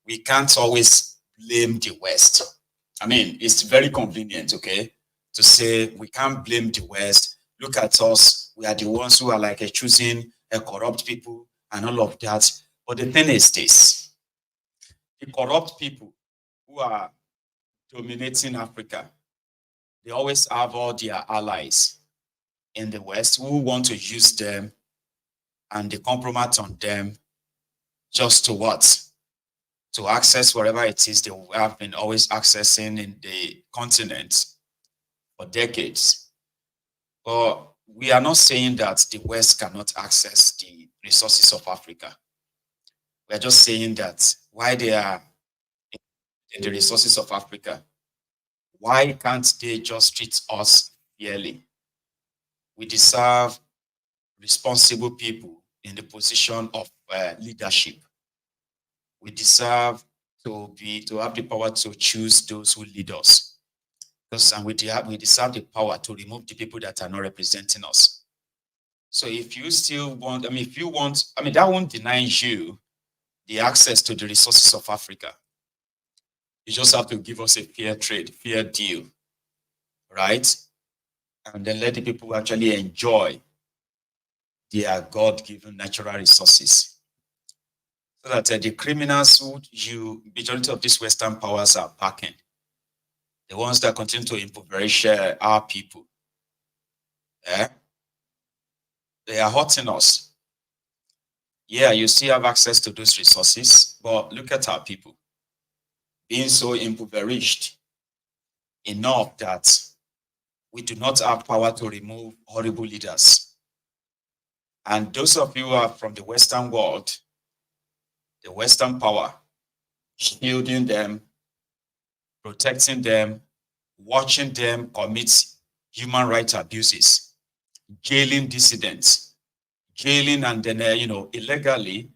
we can't always blame the West. I mean, it's very convenient, okay, to say we can't blame the West. Look at us. We are the ones who are like choosing corrupt people and all of that. But the thing is this: the corrupt people who are dominating Africa, they always have all their allies in the West who want to use them, and they compromise on them just to what? To access whatever it is they have been always accessing in the continent for decades. But we are not saying that the West cannot access the resources of Africa. We are just saying that why they are in the resources of Africa, why can't they just treat us fairly? We deserve responsible people in the position of leadership. We deserve to have the power to choose those who lead us. And we deserve the power to remove the people that are not representing us. So if you still want, that won't deny you the access to the resources of Africa. You just have to give us a fair trade, fair deal, right? And then let the people actually enjoy their God-given natural resources. So that the criminals who majority of these Western powers are backing, the ones that continue to impoverish our people, they are hurting us. Yeah, you still have access to those resources, but look at our people being so impoverished enough that we do not have power to remove horrible leaders. And those of you who are from the Western world, the Western power, shielding them, protecting them, watching them commit human rights abuses, jailing dissidents, jailing and then, illegally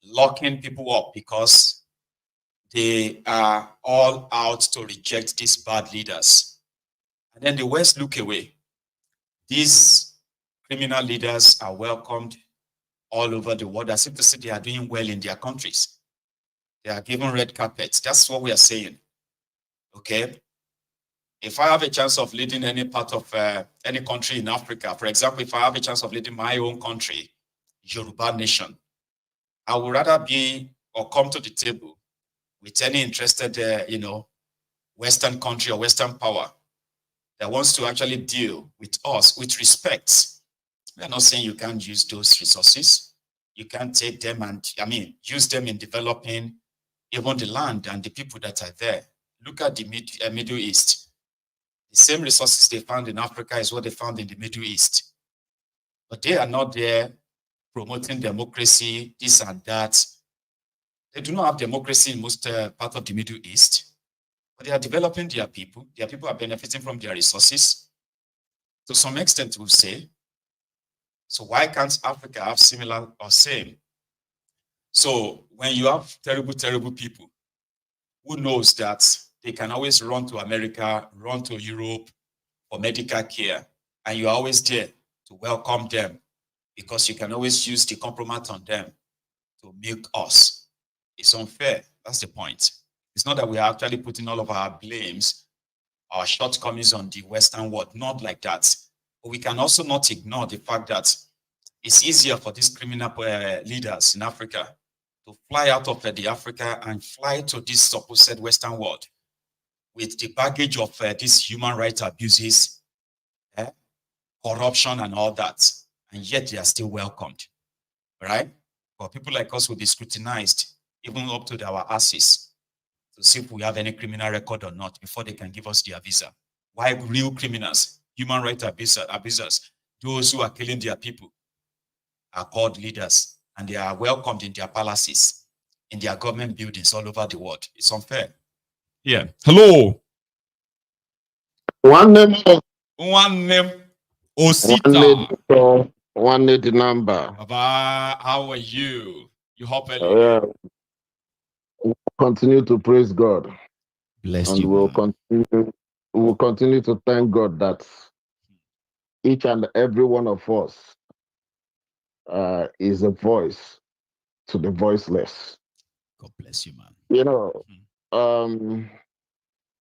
locking people up because they are all out to reject these bad leaders. And then the West look away. These criminal leaders are welcomed all over the world, as if to say they are doing well in their countries. They are given red carpets. That's what we are saying. Okay? If I have a chance of leading any part of any country in Africa, for example, if I have a chance of leading my own country, Yoruba nation, I would rather be or come to the table with any interested, Western country or Western power that wants to actually deal with us with respect. We are not saying you can't use those resources. You can't take them and, use them in developing even the land and the people that are there. Look at the Middle East. The same resources they found in Africa is what they found in the Middle East. But they are not there promoting democracy, this and that. They do not have democracy in most part of the Middle East. But they are developing their people. Their people are benefiting from their resources. To some extent, we'll say. So why can't Africa have similar or same? So when you have terrible, terrible people, who knows that they can always run to America, run to Europe for medical care, and you're always there to welcome them because you can always use the compromise on them to milk us. It's unfair. That's the point. It's not that we are actually putting all of our blames, our shortcomings on the Western world, not like that. But we can also not ignore the fact that it's easier for these criminal leaders in Africa to fly out of the Africa and fly to this supposed Western world with the baggage of these human rights abuses, corruption and all that. And yet they are still welcomed, right? But people like us will be scrutinized even up to our asses to see if we have any criminal record or not before they can give us their visa. Why real criminals, human rights abusers, those who are killing their people are called leaders and they are welcomed in their palaces, in their government buildings all over the world. It's unfair. Yeah. Hello. One name. Osita. One need the number. Baba, how are you? You hope early. Continue to praise God. Bless and you. We'll continue to thank God that each and every one of us is a voice to the voiceless. God bless you, man.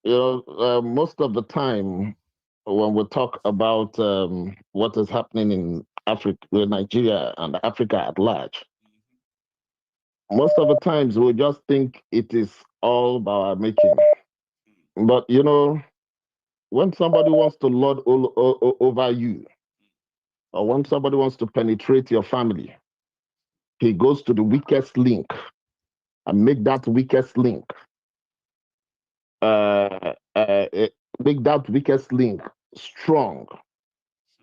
Most of the time when we talk about what is happening in Africa, Nigeria, and Africa at large, most of the times we just think it is all by our making. But when somebody wants to lord over you, or when somebody wants to penetrate your family, he goes to the weakest link and make that weakest link strong.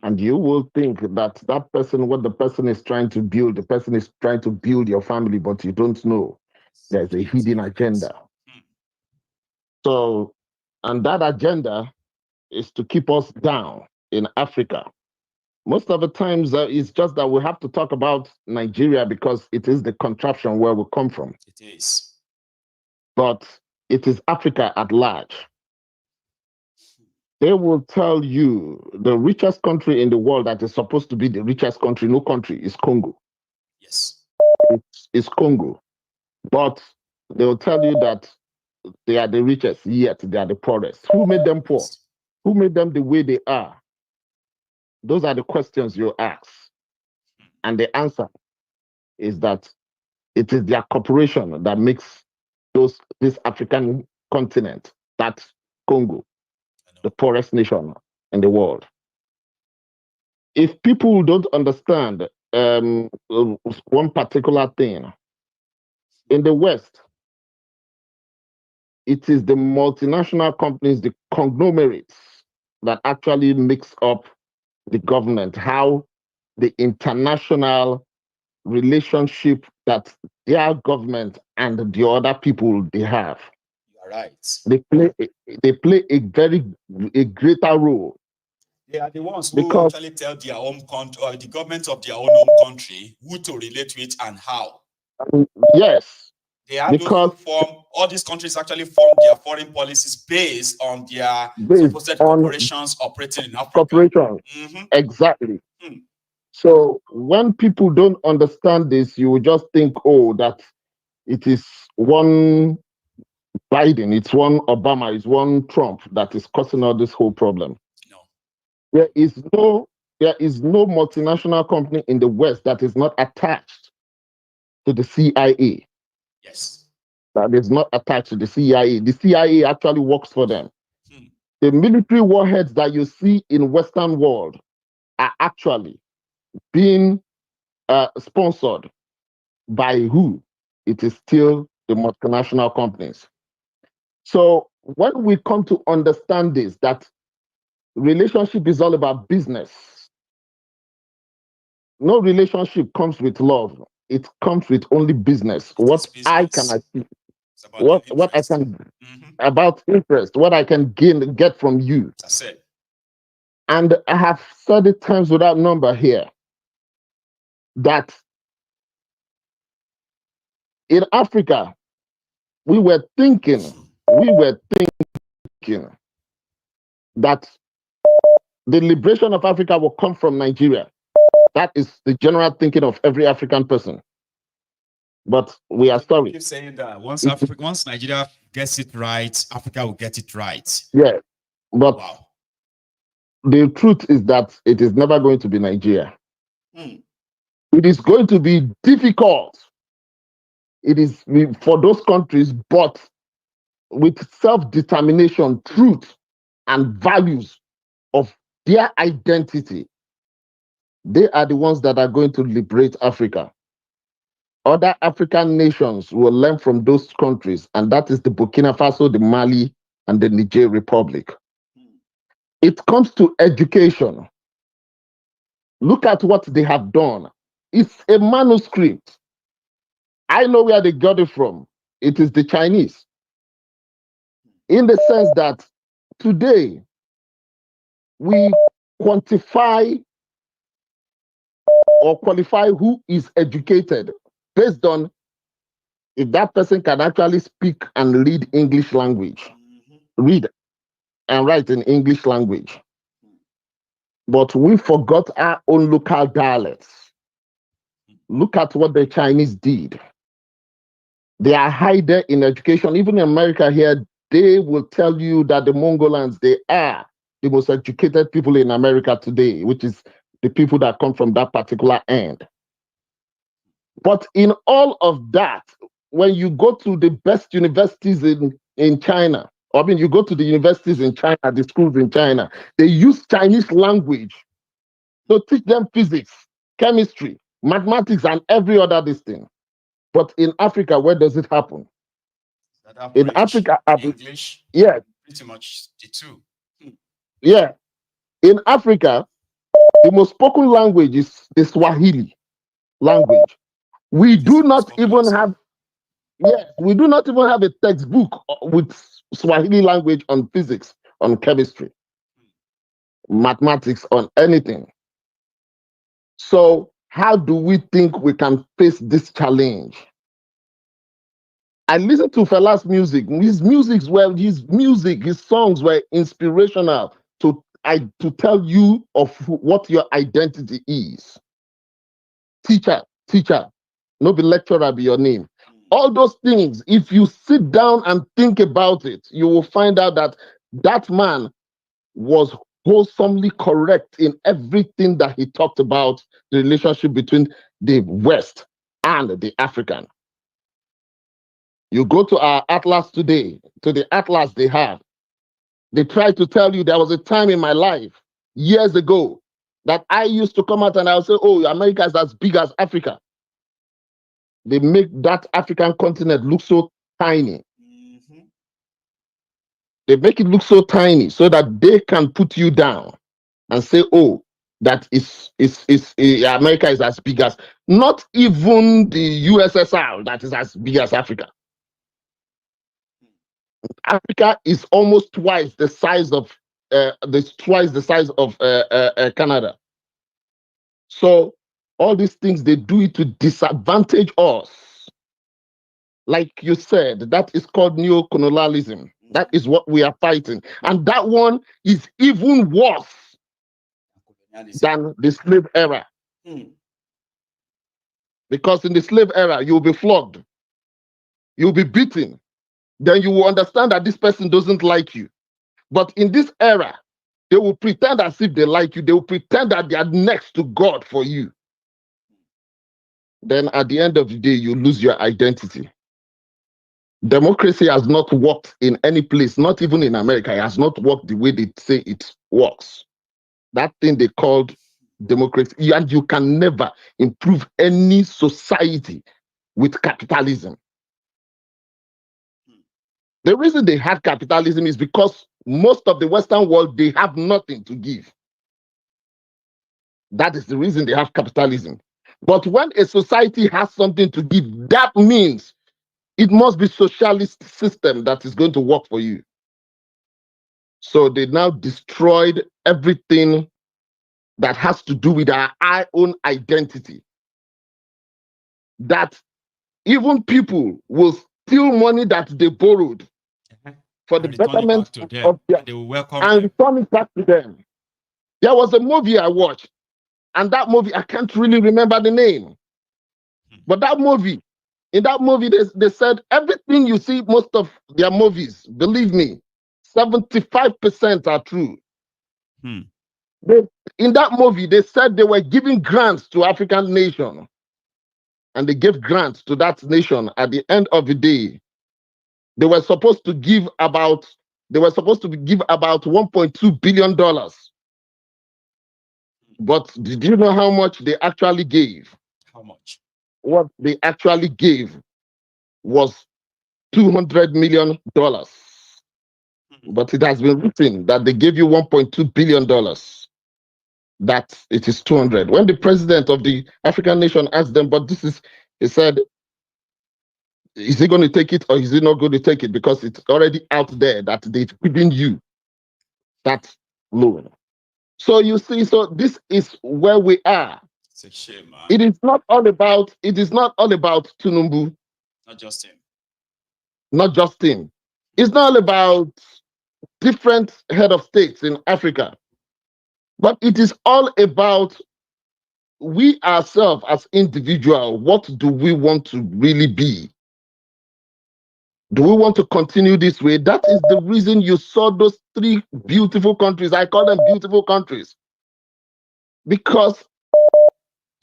And you will think that that person, what the person is trying to build, the person is trying to build your family, but you don't know there's a hidden agenda. So, and that agenda is to keep us down in Africa. Most of the times, it's just that we have to talk about Nigeria because it is the contraption where we come from. It is. But it is Africa at large. They will tell you the richest country in the world that is supposed to be the richest country, no country, is Congo. Yes. It's Congo. But they will tell you that they are the richest, yet they are the poorest. Who made them poor? Who made them the way they are? Those are the questions you ask. And the answer is that it is their corporation that makes this African continent, that's Congo, the poorest nation in the world. If people don't understand one particular thing, in the West, it is the multinational companies, the conglomerates, that actually mix up the government, how the international relationship that their government and the other people they have. You're right. They play a greater role. They are the ones who actually tell their own country or the government of their own home country who to relate with and how. Yes. They had because to form, all these countries actually formed their foreign policies based on their supposed on corporations operating in Africa. corporations. Exactly. So when people don't understand this, you will just think, oh, that it is one Biden, it's one Obama, it's one Trump that is causing all this whole problem. No. There is no multinational company in the West that is not attached to the CIA. Yes. That is not attached to the CIA. The CIA actually works for them. The military warheads that you see in Western world are actually being sponsored by who? It is still the multinational companies. So when we come to understand this, that relationship is all about business. No relationship comes with love. It comes with only business. What I can achieve, what I can about interest, what I can get from you. That's it. And I have said it times without number here that in Africa, we were thinking that the liberation of Africa will come from Nigeria. That is the general thinking of every African person. But we are sorry. Keep saying that once Nigeria gets it right, Africa will get it right. Yeah, but the truth is that it is never going to be Nigeria. It is going to be difficult. It is for those countries, but with self-determination, truth, and values of their identity, they are the ones that are going to liberate Africa. Other African nations will learn from those countries, and that is the Burkina Faso, the Mali, and the Niger Republic. It comes to education. Look at what they have done. It's a manuscript. I know where they got it from. It is the Chinese. In the sense that today, we quantify or qualify who is educated based on if that person can actually speak and read English language, read and write in English language. But we forgot our own local dialects. Look at what the Chinese did. They are higher in education. Even in America here, they will tell you that the Mongolians, they are the most educated people in America today, which is the people that come from that particular end. But in all of that, when you go to the best universities in China, I mean, you go to the universities in China, the schools in China, they use Chinese language to teach them physics, chemistry, mathematics, and every other thing. But in Africa, where does it happen? In Africa, English, yeah, pretty much the two. Yeah. In Africa, the most spoken language is the Swahili language. We do not even have a textbook with Swahili language on physics, on chemistry, mathematics, on anything. So how do we think we can face this challenge? I listened to Fela's music. His songs were inspirational to tell you of what your identity is. Teacher, no be lecturer be your name. All those things, if you sit down and think about it, you will find out that that man was wholesomely correct in everything that he talked about the relationship between the West and the African. You go to our atlas today, to the atlas they have. They try to tell you there was a time in my life, years ago, that I used to come out and I'll say, oh, America is as big as Africa. They make that African continent look so tiny. They make it look so tiny so that they can put you down and say, oh, that America is as big as, not even the USSR that is as big as Africa. Africa is almost twice the size of Canada. So all these things, they do it to disadvantage us. like you said, that is called neocolonialism. That is what we are fighting. And that one is even worse than the slave era. Because in the slave era, you'll be flogged, you'll be beaten, then you will understand that this person doesn't like you. But in this era, they will pretend as if they like you. They will pretend that they are next to God for you. Then at the end of the day, you lose your identity. Democracy has not worked in any place, not even in America. It has not worked the way they say it works. That thing they called democracy, and you can never improve any society with capitalism. The reason they had capitalism is because most of the Western world, they have nothing to give. That is the reason they have capitalism. But when a society has something to give, that means it must be socialist system that is going to work for you. So they now destroyed everything that has to do with our own identity. That even people will steal money that they borrowed for the betterment of their, they will welcome and return it back to them. There was a movie I watched, and that movie, I can't really remember the name. But that movie, in that movie, they said everything you see, most of their movies, believe me, 75% are true. In that movie, they said they were giving grants to African nations. And they gave grants to that nation. At the end of the day, they were supposed to give about $1.2 billion. But did you know how much they actually gave? How much? What they actually gave was $200 million. But it has been written that they gave you $1.2 billion. That it is 200. When the president of the African nation asked them, but this is, he said, is he going to take it or is he not going to take it? Because it's already out there that they've given you that loan. So you see, so this is where we are. It's a shame, man. It is not all about TINUBU. Not just him. Not just him. It's not all about different head of states in Africa. But it is all about we ourselves as individuals. What do we want to really be? Do we want to continue this way? That is the reason you saw those three beautiful countries. I call them beautiful countries. Because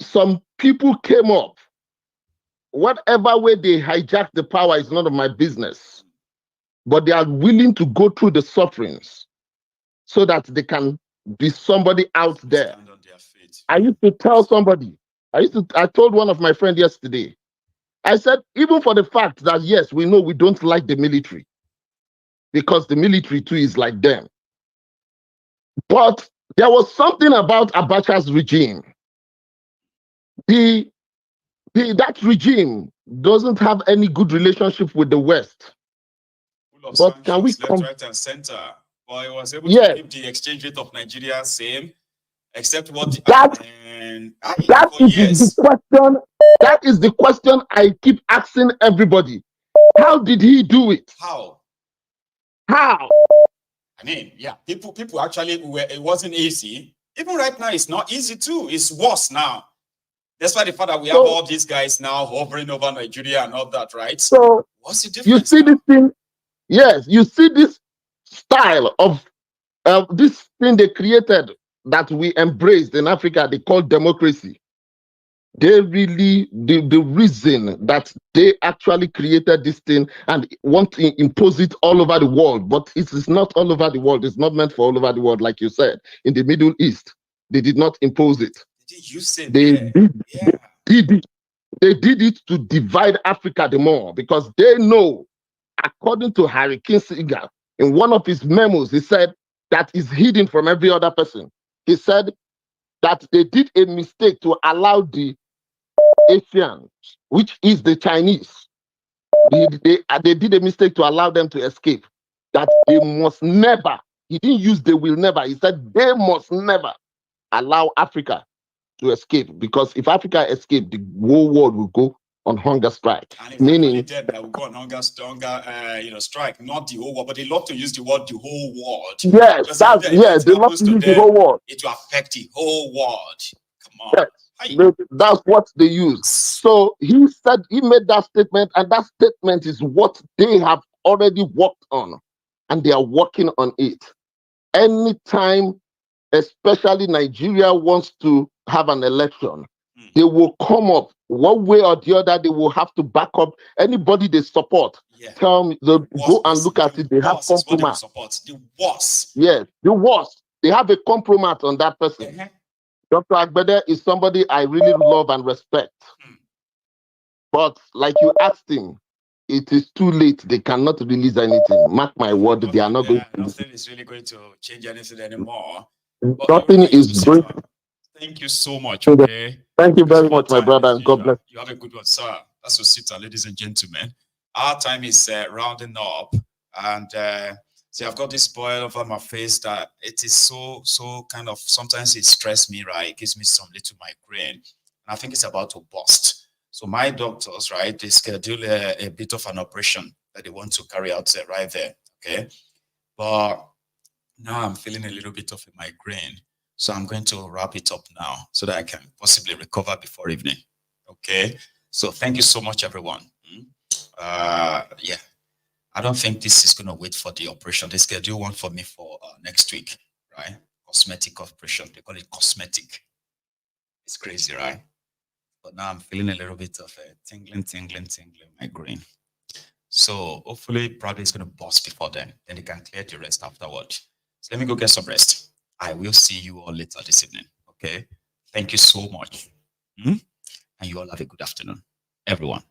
some people came up. Whatever way they hijack the power is none of my business. But they are willing to go through the sufferings so that they can be somebody out there. I used to tell somebody, I told one of my friends yesterday, I said, even for the fact that, yes, we know we don't like the military, because the military too is like them. But there was something about Abacha's regime. That regime doesn't have any good relationship with the West. But can we left, right, and center? But he was able to keep the exchange rate of Nigeria same, except what that is the question I keep asking everybody. How did he do it? How? I mean, yeah, people actually it wasn't easy. Even right now, it's not easy too. It's worse now. That's why the fact that we have all these guys now hovering over Nigeria and all that, right? So what's the difference? You see this thing? Yes, you see this style of this thing they created that we embraced in Africa, they call democracy. They really, the reason that they actually created this thing and want to impose it all over the world, but it is not all over the world. It's not meant for all over the world, like you said. In the Middle East, they did not impose it. They did it to divide Africa the more, because they know, according to Harry Kissinger, in one of his memos, he said that is hidden from every other person. He said that they did a mistake to allow the Asians, which is the Chinese, they did a mistake to allow them to escape. That they must never, he didn't use they will never, he said they must never allow Africa to escape, because if Africa escaped, the whole world will go on hunger strike. And Meaning them that will go on hunger strike, not the whole world, but they love to use the word the whole world. Yes, they love to use the whole world. It will affect the whole world. Come on. Yes, that's what they use. So he made that statement, and that statement is what they have already worked on, and they are working on it. Anytime, especially Nigeria wants to have an election, they will come up one way or the other. They will have to back up anybody they support. Tell me, go and look at it. They have compromise. The worst. Yes, the worst. They have a compromise on that person. Dr. Agbede is somebody I really love and respect. But like you asked him, it is too late. They cannot release anything. Mark my word, they are not going to. Nothing is really going to change anything anymore. Nothing is going. Thank you so much. Okay. Thank you very much, my brother, and God bless. You have a good one, sir. That's what Sultan, ladies and gentlemen. Our time is rounding up, and see, I've got this boil over my face that it is so kind of, sometimes it stresses me, right? It gives me some little migraine, and I think it's about to burst. So my doctors, right, they schedule a bit of an operation that they want to carry out right there, okay? But now I'm feeling a little bit of a migraine. So I'm going to wrap it up now so that I can possibly recover before evening. Okay. So thank you so much, everyone. Yeah. I don't think this is going to wait for the operation. They schedule one for me for next week, right? Cosmetic operation. They call it cosmetic. It's crazy, right? But now I'm feeling a little bit of a tingling migraine. So hopefully, probably it's going to burst before then. Then they can clear the rest afterward. So let me go get some rest. I will see you all later this evening. Okay. Thank you so much. And you all have a good afternoon, everyone.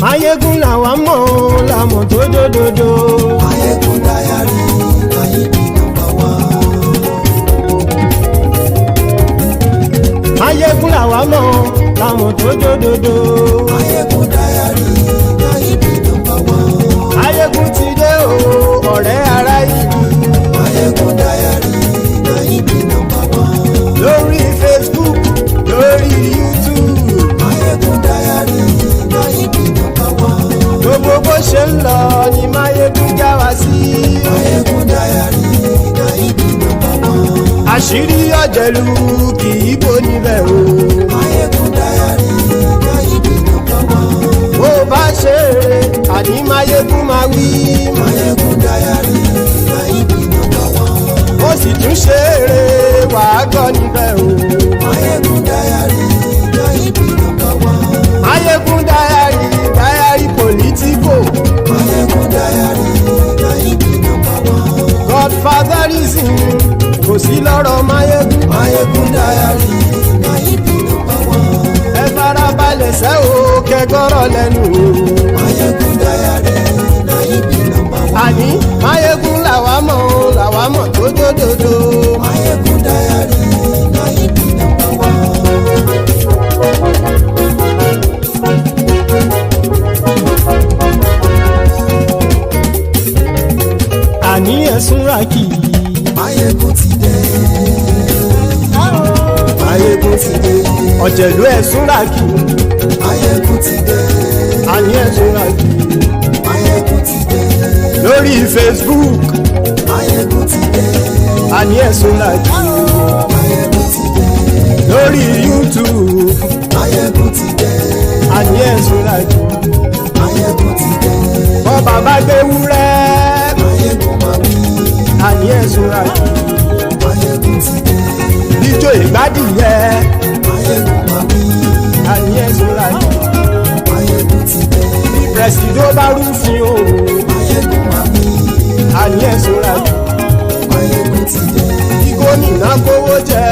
Mayegun làwa mọ̀ làmọ̀ tó dòdòdò. Mayegun dayari Nayibi #1. Mayegun làwa mọ̀ làmọ̀ tó dòdòdò. Mayegun dayari Nayibi #1. Mayegun ti dé o ọ̀rẹ́ ara yìí. Mayegun dayari Nayibi #1. Lórí Facebook, lórí YouTube. Mayegun dayari Nayibi #1. Gbogbo bó ṣe ń lọ ni Mayegun já wa sí. Mayegun dayari Nayibi #1. Àṣírí ọ̀jẹ̀lú kì í bò níbẹ̀ o. Mayegun dayari Nayibi #1. Bó bá ṣe eré àní Mayegun máa wí. Mayegun dayari Nayibi #1. Ó sì tún ṣe eré wàá gbọ́ níbẹ̀ o. Mayegun dayari Nayibi #1. Mayegun dayari political. Mayegun dayari Nayibi #1. Godfatherism kò sí lọ́rọ̀ Mayegun. Mayegun dayari Nayibi #1. Ẹ farabalẹ̀ sẹ́ o kẹgọ́rọ̀ lẹ́nu o. Mayegun dayari Nayibi #1. Àní Mayegun làwa mọ̀ tó dòdòdò. Mayegun dayari Nayibi #1. Àní ẹ̀sùn ràkì. Mayegun ti dé. Mayegun ti dé. Ọ̀jẹ̀lú ẹ̀sùn ràkì. Mayegun ti dé. Àní ẹ̀sùn ràkì. Mayegun ti dé. Lórí Facebook. Mayegun ti dé. Àní ẹ̀sùn ràkì. Mayegun ti dé. Lórí YouTube. Mayegun ti dé. Àní ẹ̀sùn ràkì. Mayegun ti dé. Bọ́ bàbá gbé wúrẹ́. Mayegun máa wí. Àní ẹ̀sùn ràkì. Mayegun ti dé. Ijó ìgbádìyẹ. Mayegun máa wí. Àní ẹ̀sùn ràkì. Mayegun ti dé. Bí pẹ̀sìdó bá rúfin o. Mayegun máa wí. Àní ẹ̀sùn ràkì. Mayegun ti dé. Bí gómìnà kówó jẹ.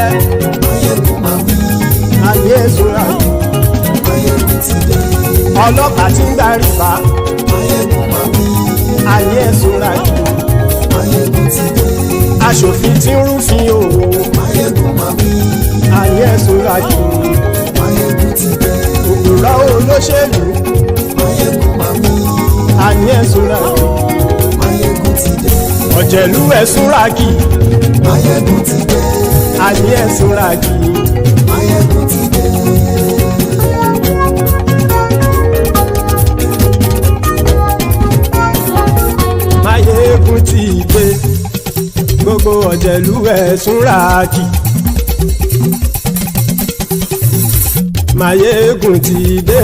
Mayegun máa wí. Àní ẹ̀sùn ràkì. Mayegun ti dé. Ọlọ́pàá ti ń darí bá. Mayegun máa wí. Àní ẹ̀sùn ràkì. aṣòfin tí ń rúfin o. Máyégún máa wí. Àní ẹ̀sùn láti. Máyégún ti dé. Òpùrọ́ olóṣèlú. Máyégún máa wí. Àní ẹ̀sùn láti. Máyégún ti dé. Ọ̀jẹ̀lú ẹ̀sùn ràkì. Máyégún ti dé. Àní ẹ̀sùn ràkì. Máyégún ti dé. Máyégún ti dé. Gbogbo ọ̀jẹ̀lú ẹ̀sùn ràkì. Máyégún ti dé.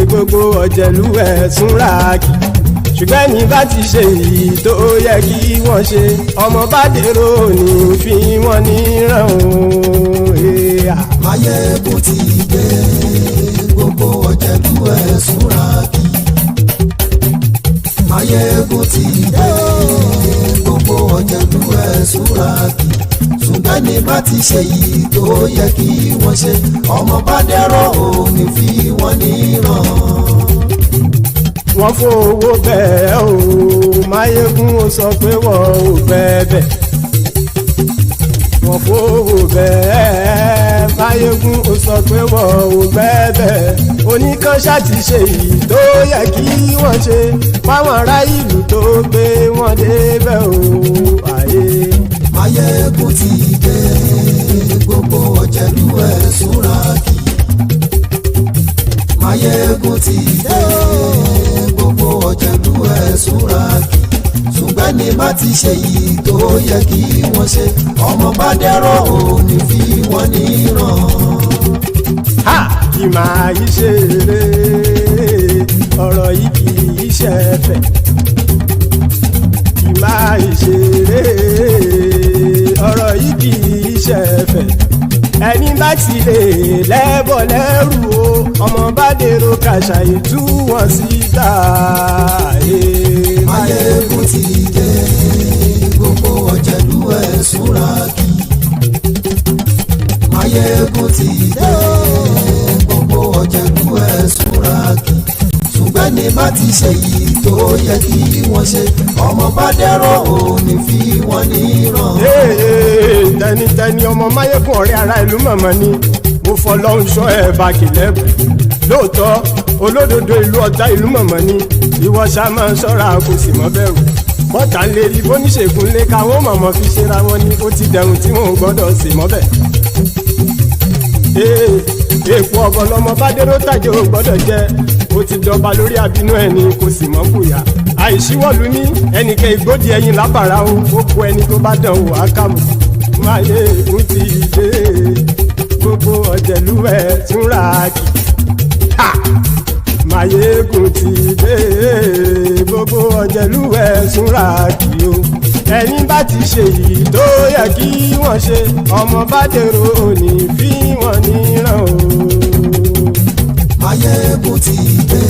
Gbogbo ọ̀jẹ̀lú ẹ̀sùn ràkì. Ṣùgbọ́n ní bá ti ṣe èyí tó yẹ kí wọ́n ṣe, ọmọ bá dèrò ní fi wọ́n níran o. Máyégún ti dé. Gbogbo ọ̀jẹ̀lú ẹ̀sùn ràkì. Máyégún ti dé. Gbogbo ọ̀jẹ̀lú ẹ̀sùn ràkì. Ṣùgbọ́n ní bá ti ṣe èyí tó yẹ kí wọ́n ṣe, ọmọ bá dèrò ní fi wọ́n níran. Wọ́n fowó bẹ́ẹ̀ o, Máyégún ó sọ pé wọ́n ò bẹ́ẹ̀. Wọ́n fowó bẹ́ẹ̀, Máyégún ó sọ pé wọ́n ò bẹ́ẹ̀. Oníkanṣá ti ṣe èyí tó yẹ kí wọ́n ṣe, fáwọn ará ìlú tó gbé wọn débẹ̀ o. Máyégún ti dé. Gbogbo ọ̀jẹ̀lú ẹ̀sùn ràkì. Máyégún ti dé. Gbogbo ọ̀jẹ̀lú ẹ̀sùn ràkì. Ṣùgbọ́n ní bá ti ṣe yìí tó yẹ kí wọ́n ṣe, ọmọ bá dẹ́rọ̀ òní fi wọ́n níran. Ha! Kì máa yí ṣe eré, ọ̀rọ̀ yìí kì í ṣe ẹ̀fẹ̀. Kì máa yí ṣe eré, ọ̀rọ̀ yìí kì í ṣe ẹ̀fẹ̀. Ẹni bá ti lè lẹ́bọ̀ lẹ́rù o, ọmọ bá dèrò kàṣàyè tú wọn síta. Máyégún ti dé. Gbogbo ọ̀jẹ̀lú ẹ̀sùn ràkì. Máyégún ti dé. Gbogbo ọ̀jẹ̀lú ẹ̀sùn ràkì. Ṣùgbọ́n ní bá ti ṣe yìí tó yẹ kí wọ́n ṣe, ọmọ bá dẹ́rọ̀ òní fi wọ́n níran. Tẹnitẹni ọmọ Máyégún ọ̀rẹ́ ara ìlú mọ̀mọ́ ni mo fọlọ́run ṣọ́ ẹ̀ bá kìlẹ́bù. Lóòótọ́ olódodo ìlú ọ̀tá ìlú mọ̀mọ́ ni ìwọ ṣá máa ń ṣọ́ra kò sì mọ́ bẹ̀rù. Bọ́tà ń lérí bóníṣègùn lé káwọn mọ̀mọ́ fi ṣera wọn ni ó ti dẹrùn tí wọn ò gbọ́dọ̀ sì mọ́ bẹ̀. Èèpo ọ̀bọ lọmọ bá dérò tàjẹ́ ò gbọ́dọ̀ jẹ́, ó ti dọba lórí àbínú ẹni kò sì mọ́ bùyà. Àìsíwọ́lu ní ẹnìkẹ́ ìgbódì ẹyin lábàrá o, ó kó ẹni tó bá dán o àkàmù. Máyégún ti dé. Gbogbo ọ̀jẹ̀lú ẹ̀sùn ràkì. Máyégún ti dé. Gbogbo ọ̀jẹ̀lú ẹ̀sùn ràkì o. Ẹni bá ti ṣe yìí tó yẹ kí wọ́n ṣe, ọmọ bá dèrò òní fi wọ́n níran o. Máyégún ti dé.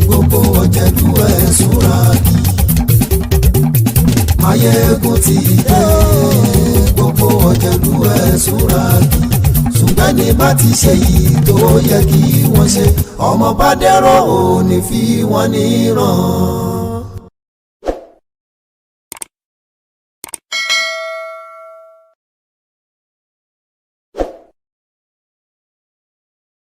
Gbogbo ọ̀jẹ̀lú ẹ̀sùn ràkì. Máyégún ti dé. Gbogbo ọ̀jẹ̀lú ẹ̀sùn ràkì. Ṣùgbọ́n ní bá ti ṣe yìí tó yẹ kí wọ́n ṣe, ọmọ bá dẹ́rọ̀ òní fi wọ́n níran.